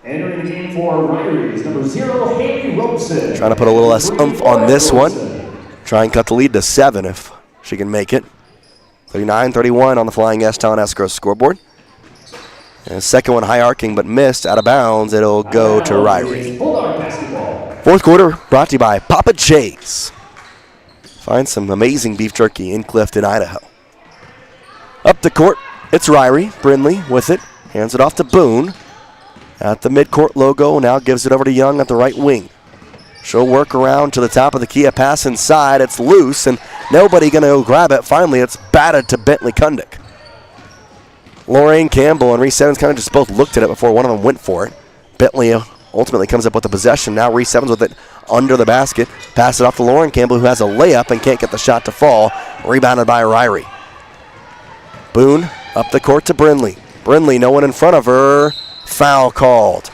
R: Entering the game for Ririe is number 0, Haley Robeson.
A: Trying to put a little less oomph on this one. Try and cut the lead to 7 if she can make it. 39-31 on the Flying S Talent Escrow scoreboard. And the second one high arcing but missed, out of bounds. It'll go to Ririe. Fourth quarter brought to you by Papa Jace. Find some amazing beef jerky in Clifton, Idaho. Up the court, it's Ririe. Brindley with it. Hands it off to Boone. At the midcourt logo, now gives it over to Young at the right wing. She'll work around to the top of the key, a pass inside. It's loose, and nobody going to go grab it. Finally, it's batted to Bentley Cundick. Lorraine Campbell and Reese Evans kind of just both looked at it before one of them went for it. Bentley ultimately comes up with the possession. Now Reese Evans with it under the basket. Pass it off to Lauren Campbell, who has a layup and can't get the shot to fall. Rebounded by Ririe. Boone up the court to Brindley. Brindley, no one in front of her. Foul called.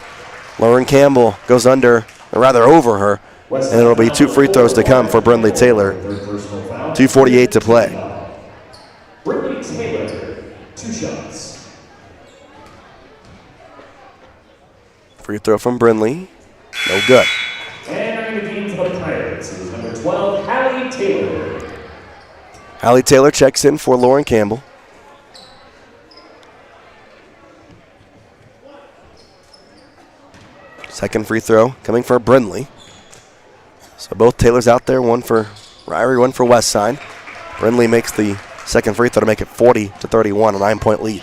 A: Lauren Campbell goes under, or rather over her, and it'll be 2 free throws to come for Brindley Taylor. 2:48 to play.
R: Brindley Taylor, 2 shots.
A: Free throw from Brindley. No good.
R: And in the game for the Pirates is number 12, Hallie Taylor.
A: Hallie Taylor checks in for Lauren Campbell. Second free throw coming for Brindley. So both Taylors out there, one for Ririe, one for Westside. Brindley makes the second free throw to make it 40-31, a 9-point lead.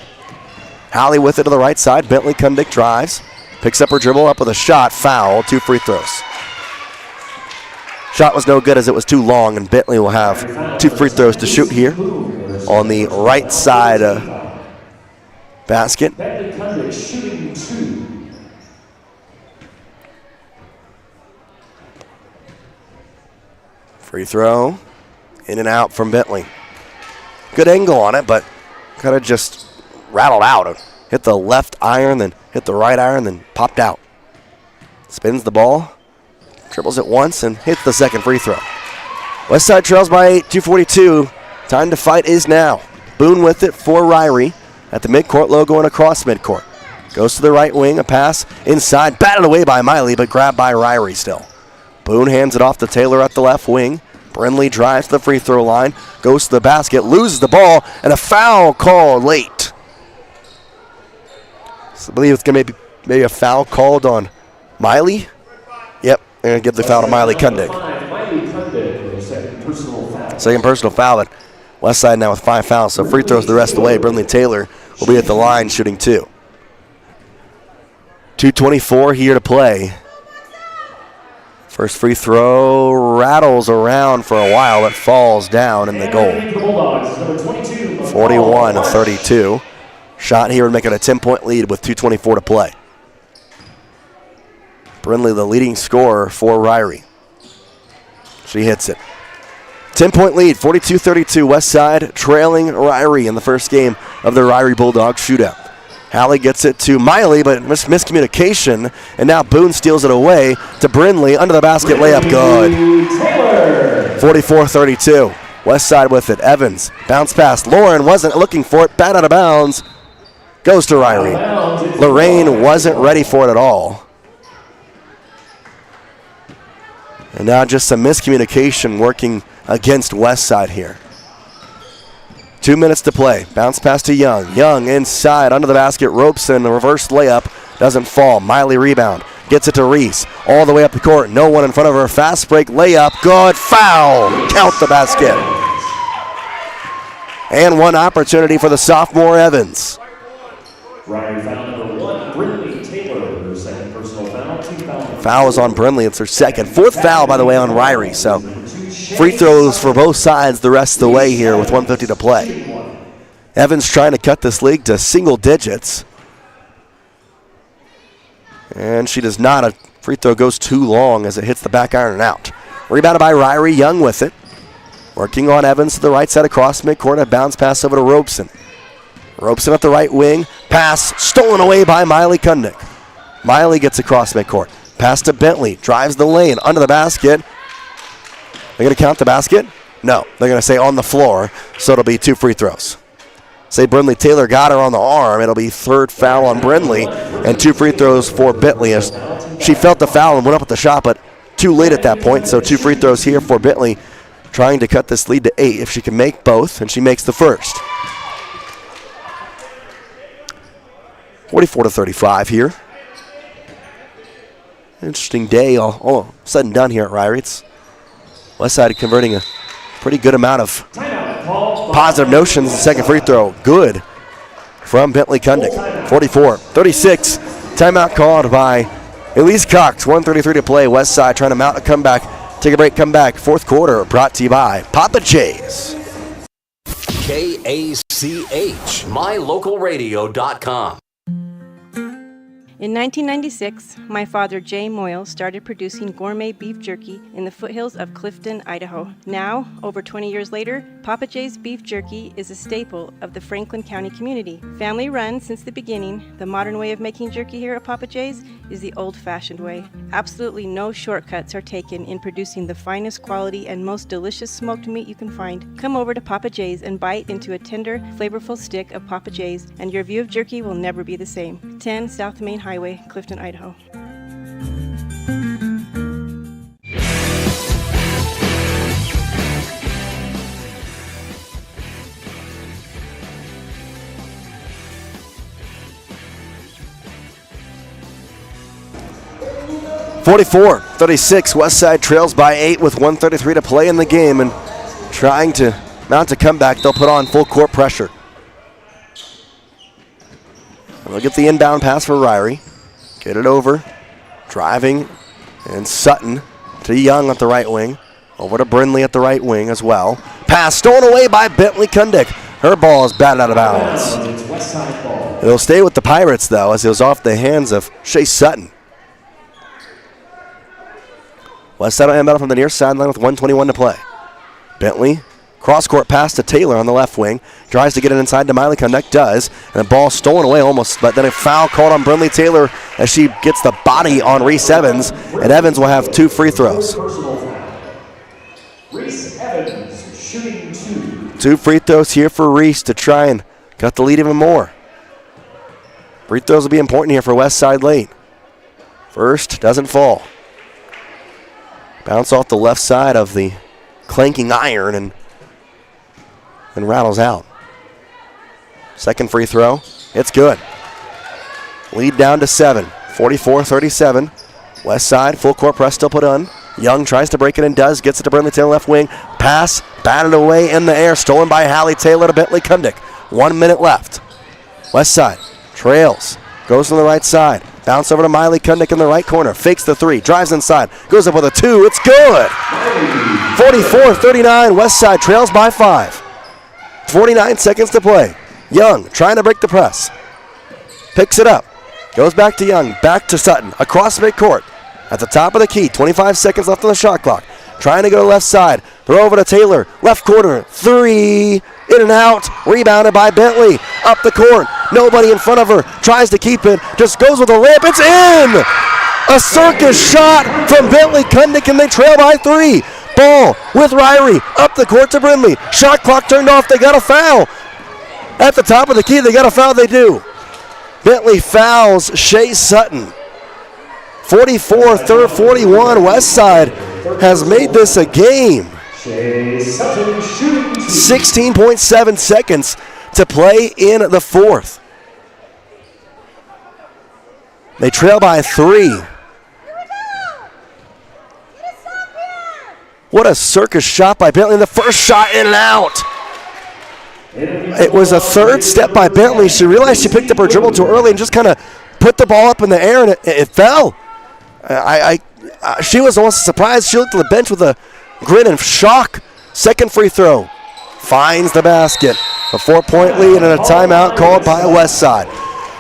A: Hallie with it to the right side. Bentley Cundick drives. Picks up her dribble, up with a shot. Foul, 2 free throws. Shot was no good as it was too long, and Bentley will have 2 free throws to shoot here on the right side basket.
R: Bentley Cundick shooting 2.
A: Free throw, in and out from Bentley. Good angle on it, but kind of just rattled out. Hit the left iron, then hit the right iron, then popped out. Spins the ball, dribbles it once, and hits the second free throw. Westside trails by 8, 2:42. Time to fight is now. Boone with it for Ririe at the midcourt logo and across midcourt. Goes to the right wing, a pass inside, batted away by Miley, but grabbed by Ririe still. Boone hands it off to Taylor at the left wing. Brindley drives to the free throw line, goes to the basket, loses the ball, and a foul called late. So I believe it's going to maybe a foul called on Miley. Yep, they're going to give the foul to Miley Kundig. Second personal foul, but Westside now with 5 fouls, so free throws the rest of the way. Brindley Taylor will be at the line shooting 2. 2:24 here to play. First free throw rattles around for a while, but falls down in the goal. 41-32. Shot here would make it a 10-point lead with 2:24 to play. Brindley the leading scorer for Ririe. She hits it. 10-point lead, 42-32. Westside trailing Ririe in the first game of the Ririe Bulldogs shootout. Hallie gets it to Miley, but miscommunication, and now Boone steals it away to Brindley. Under the basket, layup good. 44-32. Westside with it. Evans, bounce pass. Lauren wasn't looking for it. Bat out of bounds. Goes to Ririe. Lorraine wasn't ready for it at all. And now just some miscommunication working against Westside here. 2 minutes to play. Bounce pass to Young. Young inside, under the basket, ropes in. The reverse layup doesn't fall. Miley rebound. Gets it to Reese. All the way up the court. No one in front of her. Fast break layup. Good. Foul. Count the basket. And one opportunity for the sophomore Evans.
R: Ririe foul number 1, Brindley Taylor, her second personal foul. 2 fouls.
A: Foul is on Brindley. It's her second. 4th foul, by the way, on Ririe. So free throws for both sides the rest of the way here with 1:50 to play. Evans trying to cut this league to single digits. And she does not. A free throw goes too long as it hits the back iron and out. Rebounded by Ririe. Young with it. Working on Evans to the right side across midcourt. A bounce pass over to Robeson. Robeson at the right wing. Pass stolen away by Miley Kundig. Miley gets across midcourt. Pass to Bentley. Drives the lane. Under the basket. They're going to count the basket? No. They're going to say on the floor, so it'll be 2 free throws. Say Brindley Taylor got her on the arm. It'll be 3rd foul on Brindley and 2 free throws for Bentley as she felt the foul and went up with the shot, but too late at that point, so 2 free throws here for Bentley, trying to cut this lead to 8 if she can make both, and she makes the first. 44-35 here. Interesting day all said and done here at Ririe. It's Westside converting a pretty good amount of positive notions. The second free throw, good from Bentley Kundig. 44-36. Timeout called by Elise Cox. 1:33 to play. Westside trying to mount a comeback. Take a break, come back. 4th quarter brought to you by Papa Jace.
B: KACH, mylocalradio.com.
V: In 1996, my father, Jay Moyle, started producing gourmet beef jerky in the foothills of Clifton, Idaho. Now, over 20 years later, Papa Jay's beef jerky is a staple of the Franklin County community. Family run since the beginning, the modern way of making jerky here at Papa Jay's is the old-fashioned way. Absolutely no shortcuts are taken in producing the finest quality and most delicious smoked meat you can find. Come over to Papa Jay's and bite into a tender, flavorful stick of Papa Jay's, and your view of jerky will never be the same. 10 South Main Highway, Clifton, Idaho.
A: (44-36). Westside trails by 8 with 1:33 to play in the game, and trying to mount a comeback. They'll put on full court pressure. They'll get the inbound pass for Ririe. Get it over. Driving. And Sutton to Young at the right wing. Over to Brindley at the right wing as well. Pass stolen away by Bentley Kundig. Her ball is batted out of bounds. It'll stay with the Pirates, though, as it was off the hands of Shea Sutton. Westside will inbound from the near sideline with 1:21 to play. Bentley. Cross-court pass to Taylor on the left wing. Tries to get it inside to Miley Kundig, does. And the ball stolen away almost, but then a foul called on Brindley Taylor as she gets the body on Reese Evans. And Evans will have 2 free throws.
R: Reese Evans shooting 2.
A: 2 free throws here for Reese to try and cut the lead even more. Free throws will be important here for Westside late. First, doesn't fall. Bounce off the left side of the clanking iron and rattles out. Second free throw, it's good. Lead down to 7. 44-37. West side, full court press still put on. Young tries to break it and does. Gets it to Brinley Taylor left wing. Pass, batted away in the air. Stolen by Hallie Taylor to Bentley Kundick. 1 minute left. West side trails. Goes to the right side. Bounce over to Miley Kundick in the right corner. Fakes the 3. Drives inside. Goes up with a 2. It's good. 44-39. West side trails by 5. 49 seconds to play. Young trying to break the press. Picks it up. Goes back to Young. Back to Sutton. Across midcourt. At the top of the key. 25 seconds left on the shot clock. Trying to go to left side. Throw over to Taylor. Left corner. 3. In and out. Rebounded by Bentley. Up the court. Nobody in front of her. Tries to keep it. Just goes with a layup. It's in! A circus shot from Bentley Kundick, and they trail by 3. Ball with Ririe. Up the court to Brindley. Shot clock turned off. They got a foul. At the top of the key, they got a foul. They do. Bentley fouls Shea Sutton. 44-41. West side has made this a game. 16.7 seconds to play in the fourth. They trail by 3. What a circus shot by Bentley. The first shot in and out. It was a third step by Bentley. She realized she picked up her dribble too early and just kind of put the ball up in the air, and it fell. She was almost surprised. She looked at the bench with a grin and shock. Second free throw. Finds the basket. A 4-point lead and a timeout called by Westside.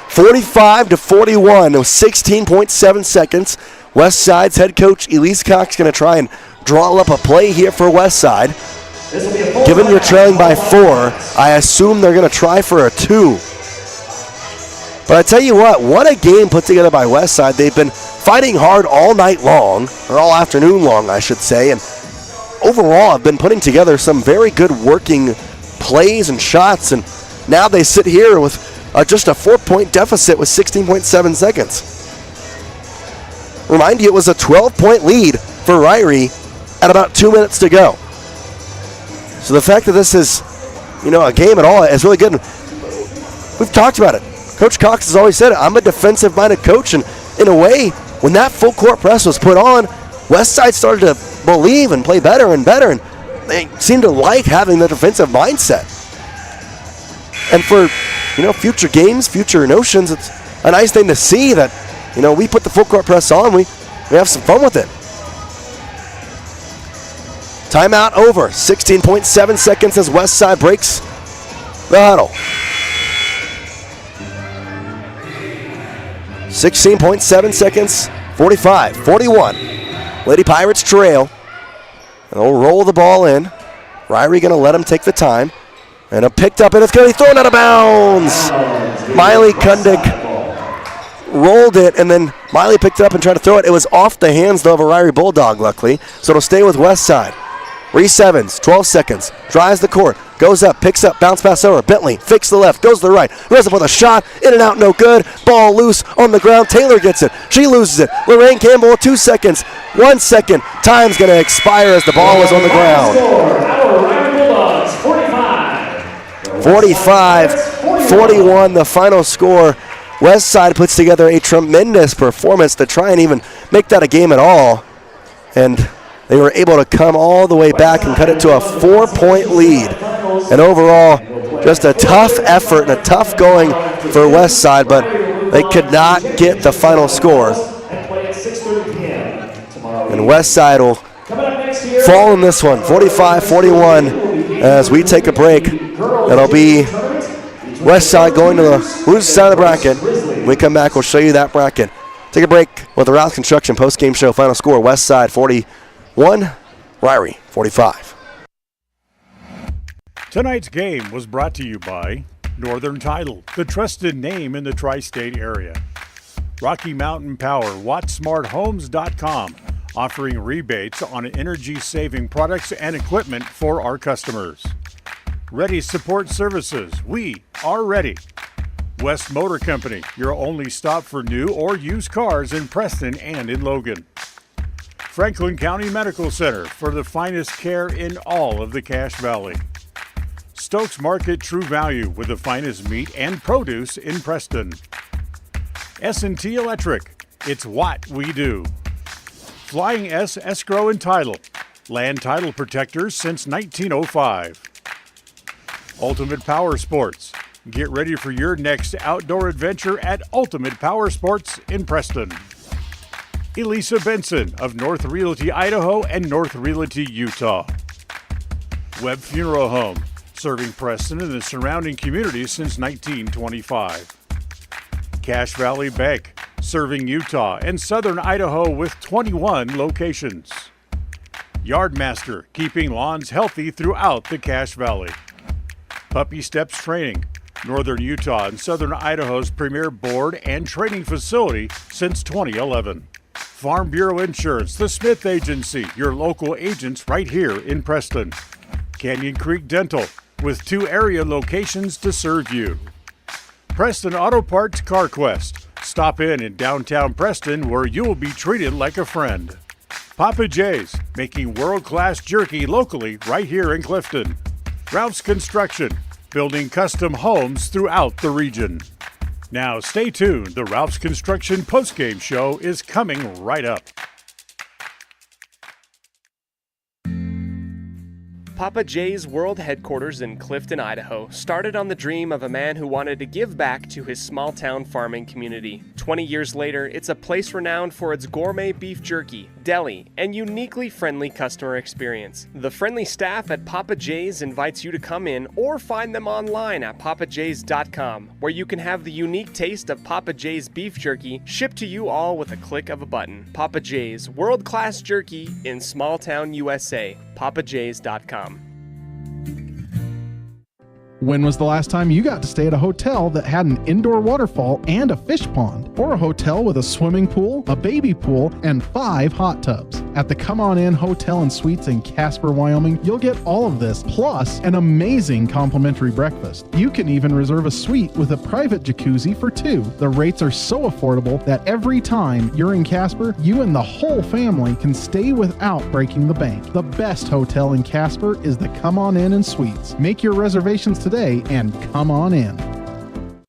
A: 45-41 with 16.7 seconds. Westside's head coach Elise Cox going to try and draw up a play here for Westside. Given you're trailing by 4, I assume they're going to try for a 2. But I tell you what a game put together by Westside. They've been fighting hard all night long, or all afternoon long, I should say, and overall have been putting together some very good working plays and shots, and now they sit here with just a 4-point deficit with 16.7 seconds. Remind you, it was a 12-point lead for Ririe at about 2 minutes to go. So the fact that this is, a game at all is really good. We've talked about it. Coach Cox has always said it. I'm a defensive-minded coach, and in a way, when that full court press was put on, Westside started to believe and play better and better, and they seem to like having the defensive mindset. And for, future games, future notions, it's a nice thing to see that, we put the full court press on, we have some fun with it. Timeout over. 16.7 seconds as Westside breaks the huddle. 16.7 seconds, 45-41. Lady Pirates trail. And they'll roll the ball in. Ririe going to let them take the time. And picked up, and it's going to be thrown out of bounds. Miley Kundick rolled it, and then Miley picked it up and tried to throw it. It was off the hands, though, of a Ririe Bulldog, luckily. So it'll stay with Westside. Reese Evans, 12 seconds, drives the court, goes up, picks up, bounce pass over. Bentley fakes the left, goes to the right, goes up with a shot, in and out, no good. Ball loose on the ground. Taylor gets it. She loses it. Lorraine Campbell, 2 seconds, 1 second. Time's going to expire as the ball is on the ground. 45-41, the final score. Westside puts together a tremendous performance to try and even make that a game at all. And they were able to come all the way back and cut it to a 4-point lead. And overall, just a tough effort and a tough going for Westside, but they could not get the final score. And Westside will fall in this one, 45-41, as we take a break. It'll be Westside going to the loser side of the bracket. When we come back, we'll show you that bracket. Take a break with the Rouse Construction post-game show. Final score, Westside 41, Ririe 45.
C: Tonight's game was brought to you by Northern Title, the trusted name in the tri-state area. Rocky Mountain Power, WattsSmartHomes.com, offering rebates on energy-saving products and equipment for our customers. Ready Support Services, we are ready. West Motor Company, your only stop for new or used cars in Preston and in Logan. Franklin County Medical Center for the finest care in all of the Cache Valley. Stokes Market True Value with the finest meat and produce in Preston. S&T Electric, it's what we do. Flying S Escrow and Title, land title protectors since 1905. Ultimate Power Sports, get ready for your next outdoor adventure at Ultimate Power Sports in Preston. Elisa Benson of North Realty, Idaho and North Realty, Utah. Webb Funeral Home, serving Preston and the surrounding communities since 1925. Cache Valley Bank, serving Utah and southern Idaho with 21 locations. Yardmaster, keeping lawns healthy throughout the Cache Valley. Puppy Steps Training, northern Utah and southern Idaho's premier board and training facility since 2011. Farm Bureau Insurance, the Smith Agency, your local agents right here in Preston. Canyon Creek Dental, with 2 area locations to serve you. Preston Auto Parts CarQuest, stop in downtown Preston where you'll be treated like a friend. Papa Jace, making world-class jerky locally right here in Clifton. Ralph's Construction, building custom homes throughout the region. Now stay tuned, the Ralph's Construction postgame show is coming right up.
I: Papa J's World Headquarters in Clifton, Idaho started on the dream of a man who wanted to give back to his small-town farming community. 20 years later, it's a place renowned for its gourmet beef jerky, deli, and uniquely friendly customer experience. The friendly staff at Papa J's invites you to come in or find them online at papajs.com, where you can have the unique taste of Papa J's beef jerky shipped to you all with a click of a button. Papa J's World-Class Jerky in small-town USA. papajs.com.
J: When was the last time you got to stay at a hotel that had an indoor waterfall and a fish pond? Or a hotel with a swimming pool, a baby pool, and 5 hot tubs? At the Come On In Hotel and Suites in Casper, Wyoming, you'll get all of this, plus an amazing complimentary breakfast. You can even reserve a suite with a private jacuzzi for 2. The rates are so affordable that every time you're in Casper, you and the whole family can stay without breaking the bank. The best hotel in Casper is the Come On In and Suites. Make your reservations today and come on in.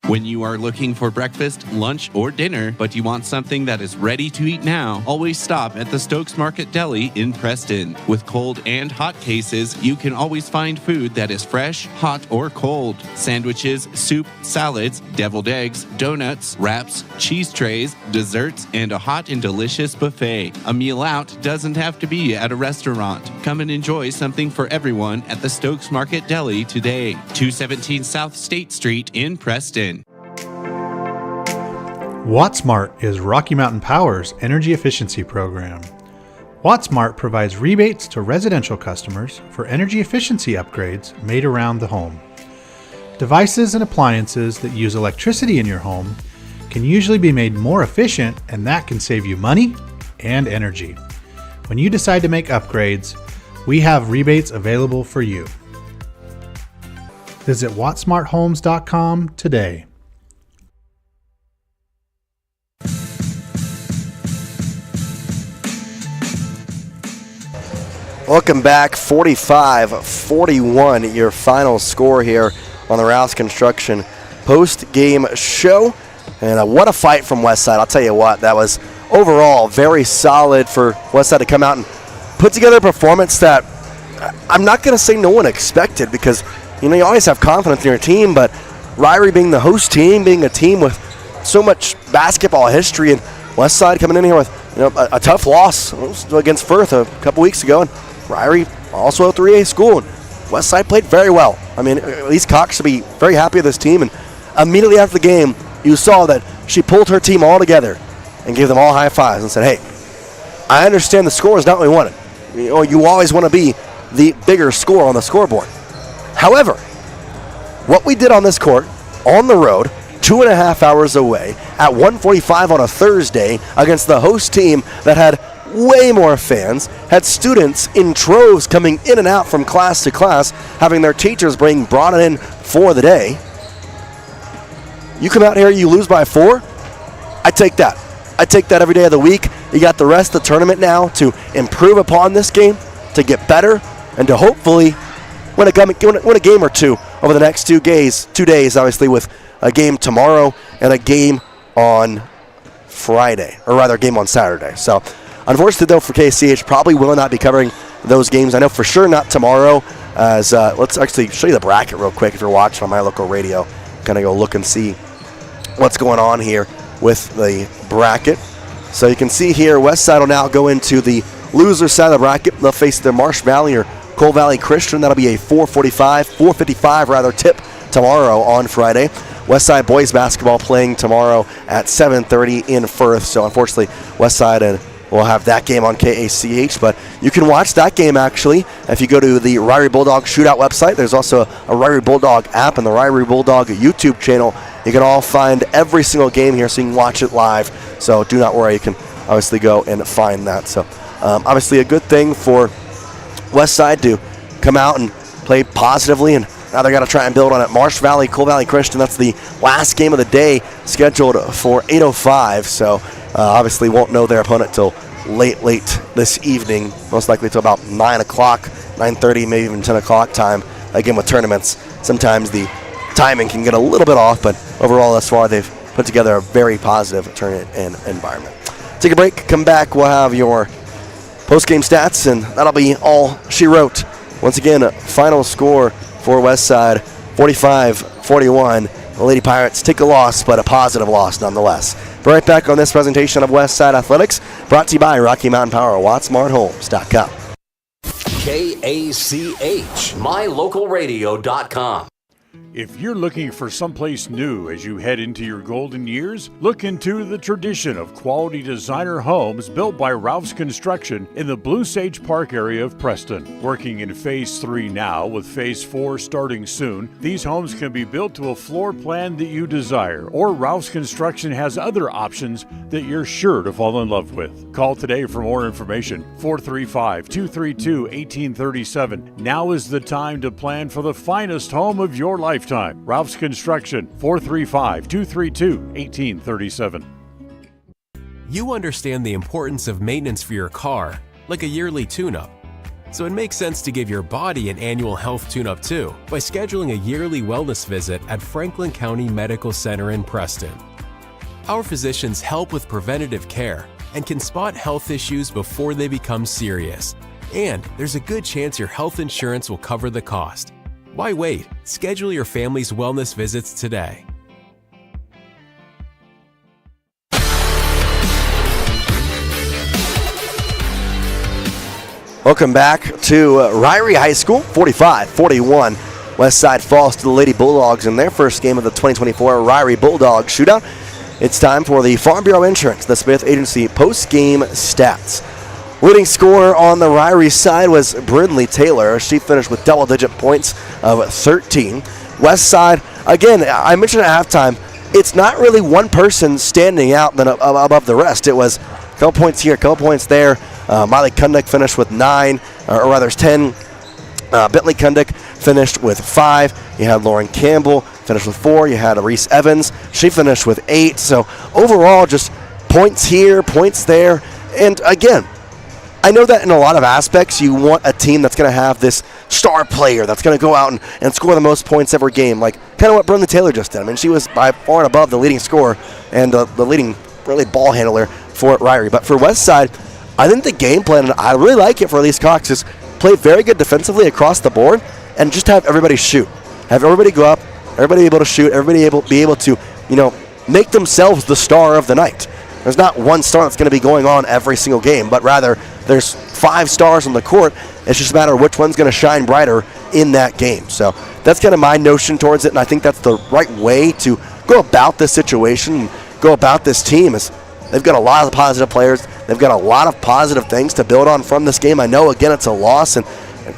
F: When you are looking for breakfast, lunch, or dinner, but you want something that is ready to eat now, always stop at the Stokes Market Deli in Preston. With cold and hot cases, you can always find food that is fresh, hot, or cold. Sandwiches, soup, salads, deviled eggs, donuts, wraps, cheese trays, desserts, and a hot and delicious buffet. A meal out doesn't have to be at a restaurant. Come and enjoy something for everyone at the Stokes Market Deli today. 217 South State Street in Preston.
H: WattSmart is Rocky Mountain Power's energy efficiency program. WattSmart provides rebates to residential customers for energy efficiency upgrades made around the home. Devices and appliances that use electricity in your home can usually be made more efficient, and that can save you money and energy. When you decide to make upgrades, we have rebates available for you. Visit wattsmarthomes.com today.
A: Welcome back, 45-41, your final score here on the Ralph's Construction post-game show. And what a fight from Westside. I'll tell you what, that was overall very solid for Westside to come out and put together a performance that I'm not going to say no one expected, because you always have confidence in your team, but Ririe being the host team, being a team with so much basketball history, and Westside coming in here with a tough loss against Firth a couple weeks ago, and Ririe, also a 3A school, and Westside played very well. I mean, Elise Cox should be very happy with this team, and immediately after the game, you saw that she pulled her team all together and gave them all high fives and said, hey, I understand the score is not what we wanted. You always want to be the bigger score on the scoreboard. However, what we did on this court, on the road, 2.5 hours away, at 1:45 on a Thursday, against the host team that had way more fans, had students in troves coming in and out from class to class, having their teachers brought it in for the day. You come out here, you lose by 4, I take that. I take that every day of the week. You got the rest of the tournament now to improve upon this game, to get better, and to hopefully win a game or two over the next 2 days, obviously, with a game tomorrow and a game on Friday, or rather game on Saturday. So unfortunately, though, for KCH, probably will not be covering those games. I know for sure not tomorrow. As let's actually show you the bracket real quick if you're watching on My Local Radio. Kind of go look and see what's going on here with the bracket. So you can see here, Westside will now go into the loser side of the bracket. They'll face their Marsh Valley or Cole Valley Christian. That'll be a 4:55 rather tip tomorrow on Friday. Westside boys basketball playing tomorrow at 7:30 in Firth. So unfortunately, Westside and we'll have that game on KACH, but you can watch that game actually if you go to the Ririe Bulldog Shootout website. There's also a Ririe Bulldog app and the Ririe Bulldog YouTube channel. You can all find every single game here so you can watch it live. So do not worry, you can obviously go and find that. So obviously a good thing for Westside to come out and play positively, and now they got to try and build on it. Marsh Valley, Cole Valley Christian, that's the last game of the day scheduled for 8:05. So obviously won't know their opponent till late this evening, most likely till about 9 o'clock, 9:30, maybe even 10 o'clock time. Again, with tournaments, sometimes the timing can get a little bit off, but overall thus far they've put together a very positive tournament and environment. Take a break, come back, we'll have your post-game stats, and that'll be all she wrote. Once again, final score for Westside, 45-41. The Lady Pirates take a loss, but a positive loss nonetheless. Be right back on this presentation of Westside Athletics, brought to you by Rocky Mountain Power, WattsmartHomes.com.
B: KACH, MyLocalRadio.com.
C: If you're looking for someplace new as you head into your golden years, look into the tradition of quality designer homes built by Ralph's Construction in the Blue Sage Park area of Preston. Working in Phase 3 now, with Phase 4 starting soon, these homes can be built to a floor plan that you desire, or Ralph's Construction has other options that you're sure to fall in love with. Call today for more information, 435-232-1837. Now is the time to plan for the finest home of your lifetime. Ralph's Construction, 435-232-1837.
L: You understand the importance of maintenance for your car, like a yearly tune-up. So it makes sense to give your body an annual health tune-up too, by scheduling a yearly wellness visit at Franklin County Medical Center in Preston. Our physicians help with preventative care and can spot health issues before they become serious. And there's a good chance your health insurance will cover the cost. Why wait? Schedule your family's wellness visits today.
A: Welcome back to Ririe High School, 45-41. Westside falls to the Lady Bulldogs in their first game of the 2024 Ririe Bulldog Shootout. It's time for the Farm Bureau Insurance, the Smith Agency post-game stats. Leading scorer on the Ririe side was Brindley Taylor. She finished with double-digit points of 13. Westside, again, I mentioned at halftime, it's not really one person standing out above the rest. It was a couple points here, a couple points there. Miley Kundick finished with 9, or rather 10. Bentley Kundick finished with 5. You had Lauren Campbell finished with 4. You had Reese Evans. She finished with 8. So overall, just points here, points there. And again, I know that in a lot of aspects, you want a team that's going to have this star player that's going to go out and score the most points every game, like kind of what Brindley Taylor just did. I mean, she was by far and above the leading scorer and the leading really ball handler for Ririe. But for Westside, I think the game plan, and I really like it for Elise Cox, is play very good defensively across the board and just have everybody shoot. Have everybody go up, everybody able to shoot, everybody be able to, make themselves the star of the night. There's not one star that's going to be going on every single game, but rather there's 5 stars on the court. It's just a matter of which one's going to shine brighter in that game. So that's kind of my notion towards it, and I think that's the right way to go about this situation, go about this team. Is they've got a lot of positive players. They've got a lot of positive things to build on from this game. I know, again, it's a loss, and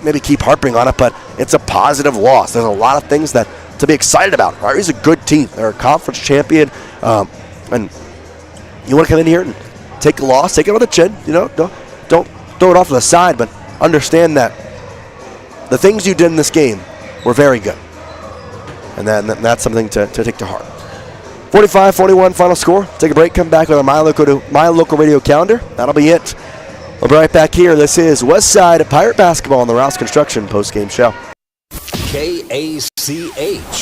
A: maybe keep harping on it, but it's a positive loss. There's a lot of things that to be excited about. Ririe's a good team. They're a conference champion, and you want to come in here and take a loss, take it on the chin. Don't throw it off to the side, but understand that the things you did in this game were very good. And that's something to take to heart. 45-41 final score. Take a break, come back with a My Local Radio calendar. That'll be it. We'll be right back here. This is Westside Pirate Basketball on the Rouse Construction postgame show.
B: KACH,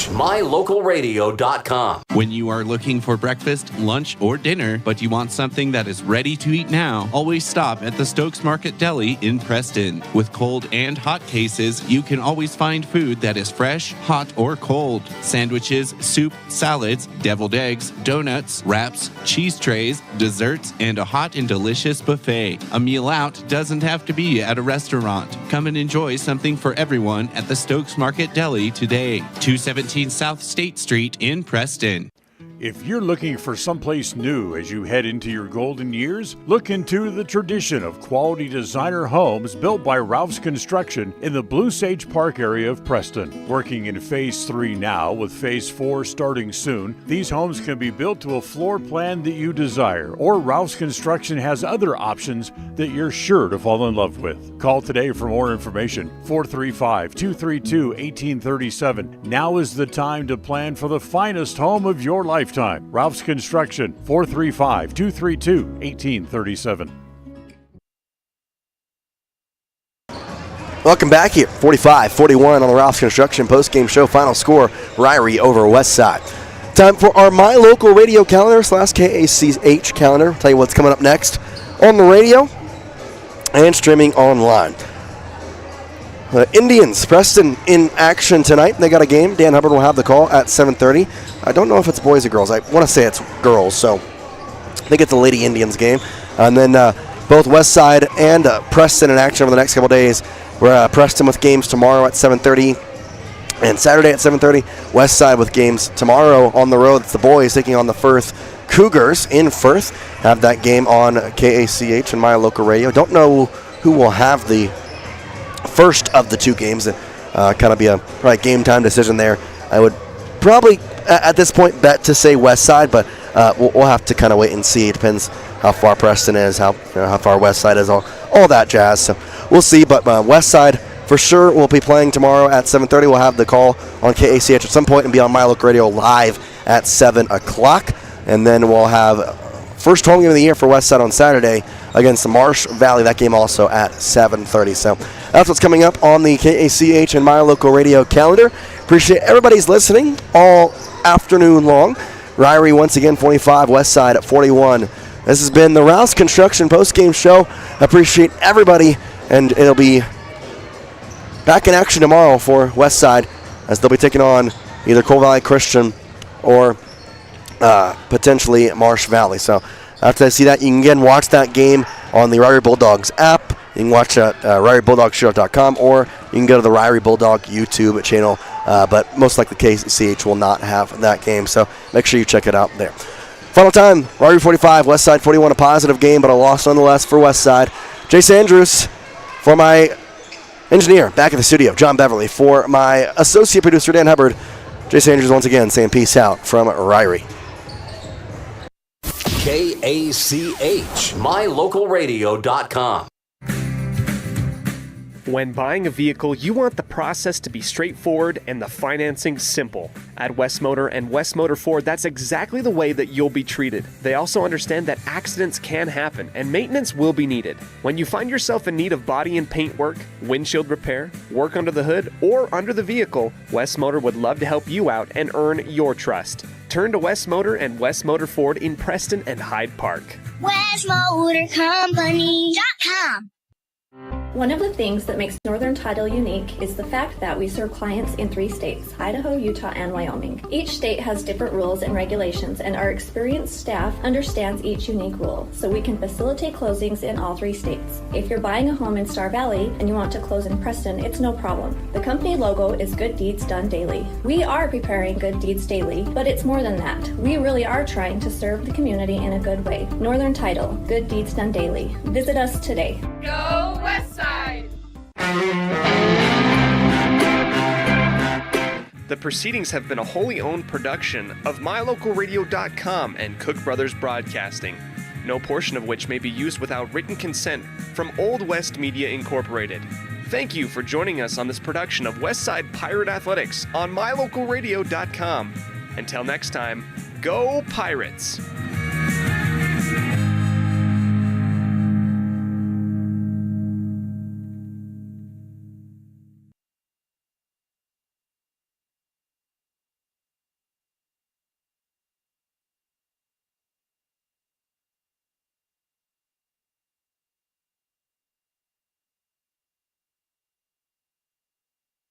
B: mylocalradio.com.
F: When you are looking for breakfast, lunch, or dinner, but you want something that is ready to eat now, always stop at the Stokes Market Deli in Preston. With cold and hot cases, you can always find food that is fresh, hot, or cold. Sandwiches, soup, salads, deviled eggs, donuts, wraps, cheese trays, desserts, and a hot and delicious buffet. A meal out doesn't have to be at a restaurant. Come and enjoy something for everyone at the Stokes Market Deli today. 217 South State Street in Preston.
C: If you're looking for someplace new as you head into your golden years, look into the tradition of quality designer homes built by Ralph's Construction in the Blue Sage Park area of Preston. Working in Phase 3 now, with Phase 4 starting soon, these homes can be built to a floor plan that you desire, or Ralph's Construction has other options that you're sure to fall in love with. Call today for more information, 435-232-1837. Now is the time to plan for the finest home of your lifetime. Ralph's Construction, 435-232-1837.
A: Welcome back here. 45-41 on the Ralph's Construction postgame show. Final score, Ririe over Westside. Time for our My Local Radio calendar / KACH calendar. Tell you what's coming up next on the radio and streaming online. Indians, Preston in action tonight. They got a game. Dan Hubbard will have the call at 7:30. I don't know if it's boys or girls. I want to say it's girls, so I think it's a Lady Indians game. And then both Westside and Preston in action over the next couple days. We're Preston with games tomorrow at 7:30 and Saturday at 7:30. Westside with games tomorrow on the road. It's the boys taking on the Firth Cougars in Firth. Have that game on KACH and My Local Radio. Don't know who will have the first of the two games. Kind of be a probably game time decision there. I would probably at this point bet to say Westside, but we'll have to kind of wait and see. It depends how far Preston is, how far Westside is, all that jazz. So we'll see. But Westside for sure will be playing tomorrow at 7:30. We'll have the call on KACH at some point and be on My Local Radio live at 7 o'clock. And then we'll have first home game of the year for Westside on Saturday against the Marsh Valley. That game also at 7:30. So that's what's coming up on the KACH and My Local Radio calendar. Appreciate everybody's listening all afternoon long. Ririe once again 45, Westside at 41. This has been the Ralph's Construction postgame show. Appreciate everybody, and it'll be back in action tomorrow for Westside as they'll be taking on either Coal Valley Christian or potentially Marsh Valley. So after I see that, you can again watch that game on the Ririe Bulldogs app. You can watch it at RirieBulldogShow.com, or you can go to the Ririe Bulldog YouTube channel. But most likely KCH will not have that game, so make sure you check it out there. Final time, Ririe 45, Westside 41, a positive game, but a loss nonetheless for Westside. Jace Andrews for my engineer back at the studio, John Beverly, for my associate producer, Dan Hubbard. Jace Andrews once again saying peace out from Ririe.
B: KACH, mylocalradio.com.
I: When buying a vehicle, you want the process to be straightforward and the financing simple. At West Motor and West Motor Ford, that's exactly the way that you'll be treated. They also understand that accidents can happen and maintenance will be needed. When you find yourself in need of body and paint work, windshield repair, work under the hood, or under the vehicle, West Motor would love to help you out and earn your trust. Turn to West Motor and West Motor Ford in Preston and Hyde Park.
E: WestMotorCompany.com. One of the things that makes Northern Title unique is the fact that we serve clients in 3 states, Idaho, Utah, and Wyoming. Each state has different rules and regulations, and our experienced staff understands each unique rule, so we can facilitate closings in all 3 states. If you're buying a home in Star Valley and you want to close in Preston, it's no problem. The company logo is Good Deeds Done Daily. We are preparing Good Deeds Daily, but it's more than that. We really are trying to serve the community in a good way. Northern Title, Good Deeds Done Daily. Visit us today.
M: Go Westside!
I: The proceedings have been a wholly owned production of MyLocalRadio.com and Cook Brothers Broadcasting, no portion of which may be used without written consent from Old West Media Incorporated. Thank you for joining us on this production of Westside Pirate Athletics on MyLocalRadio.com. Until next time, go Pirates!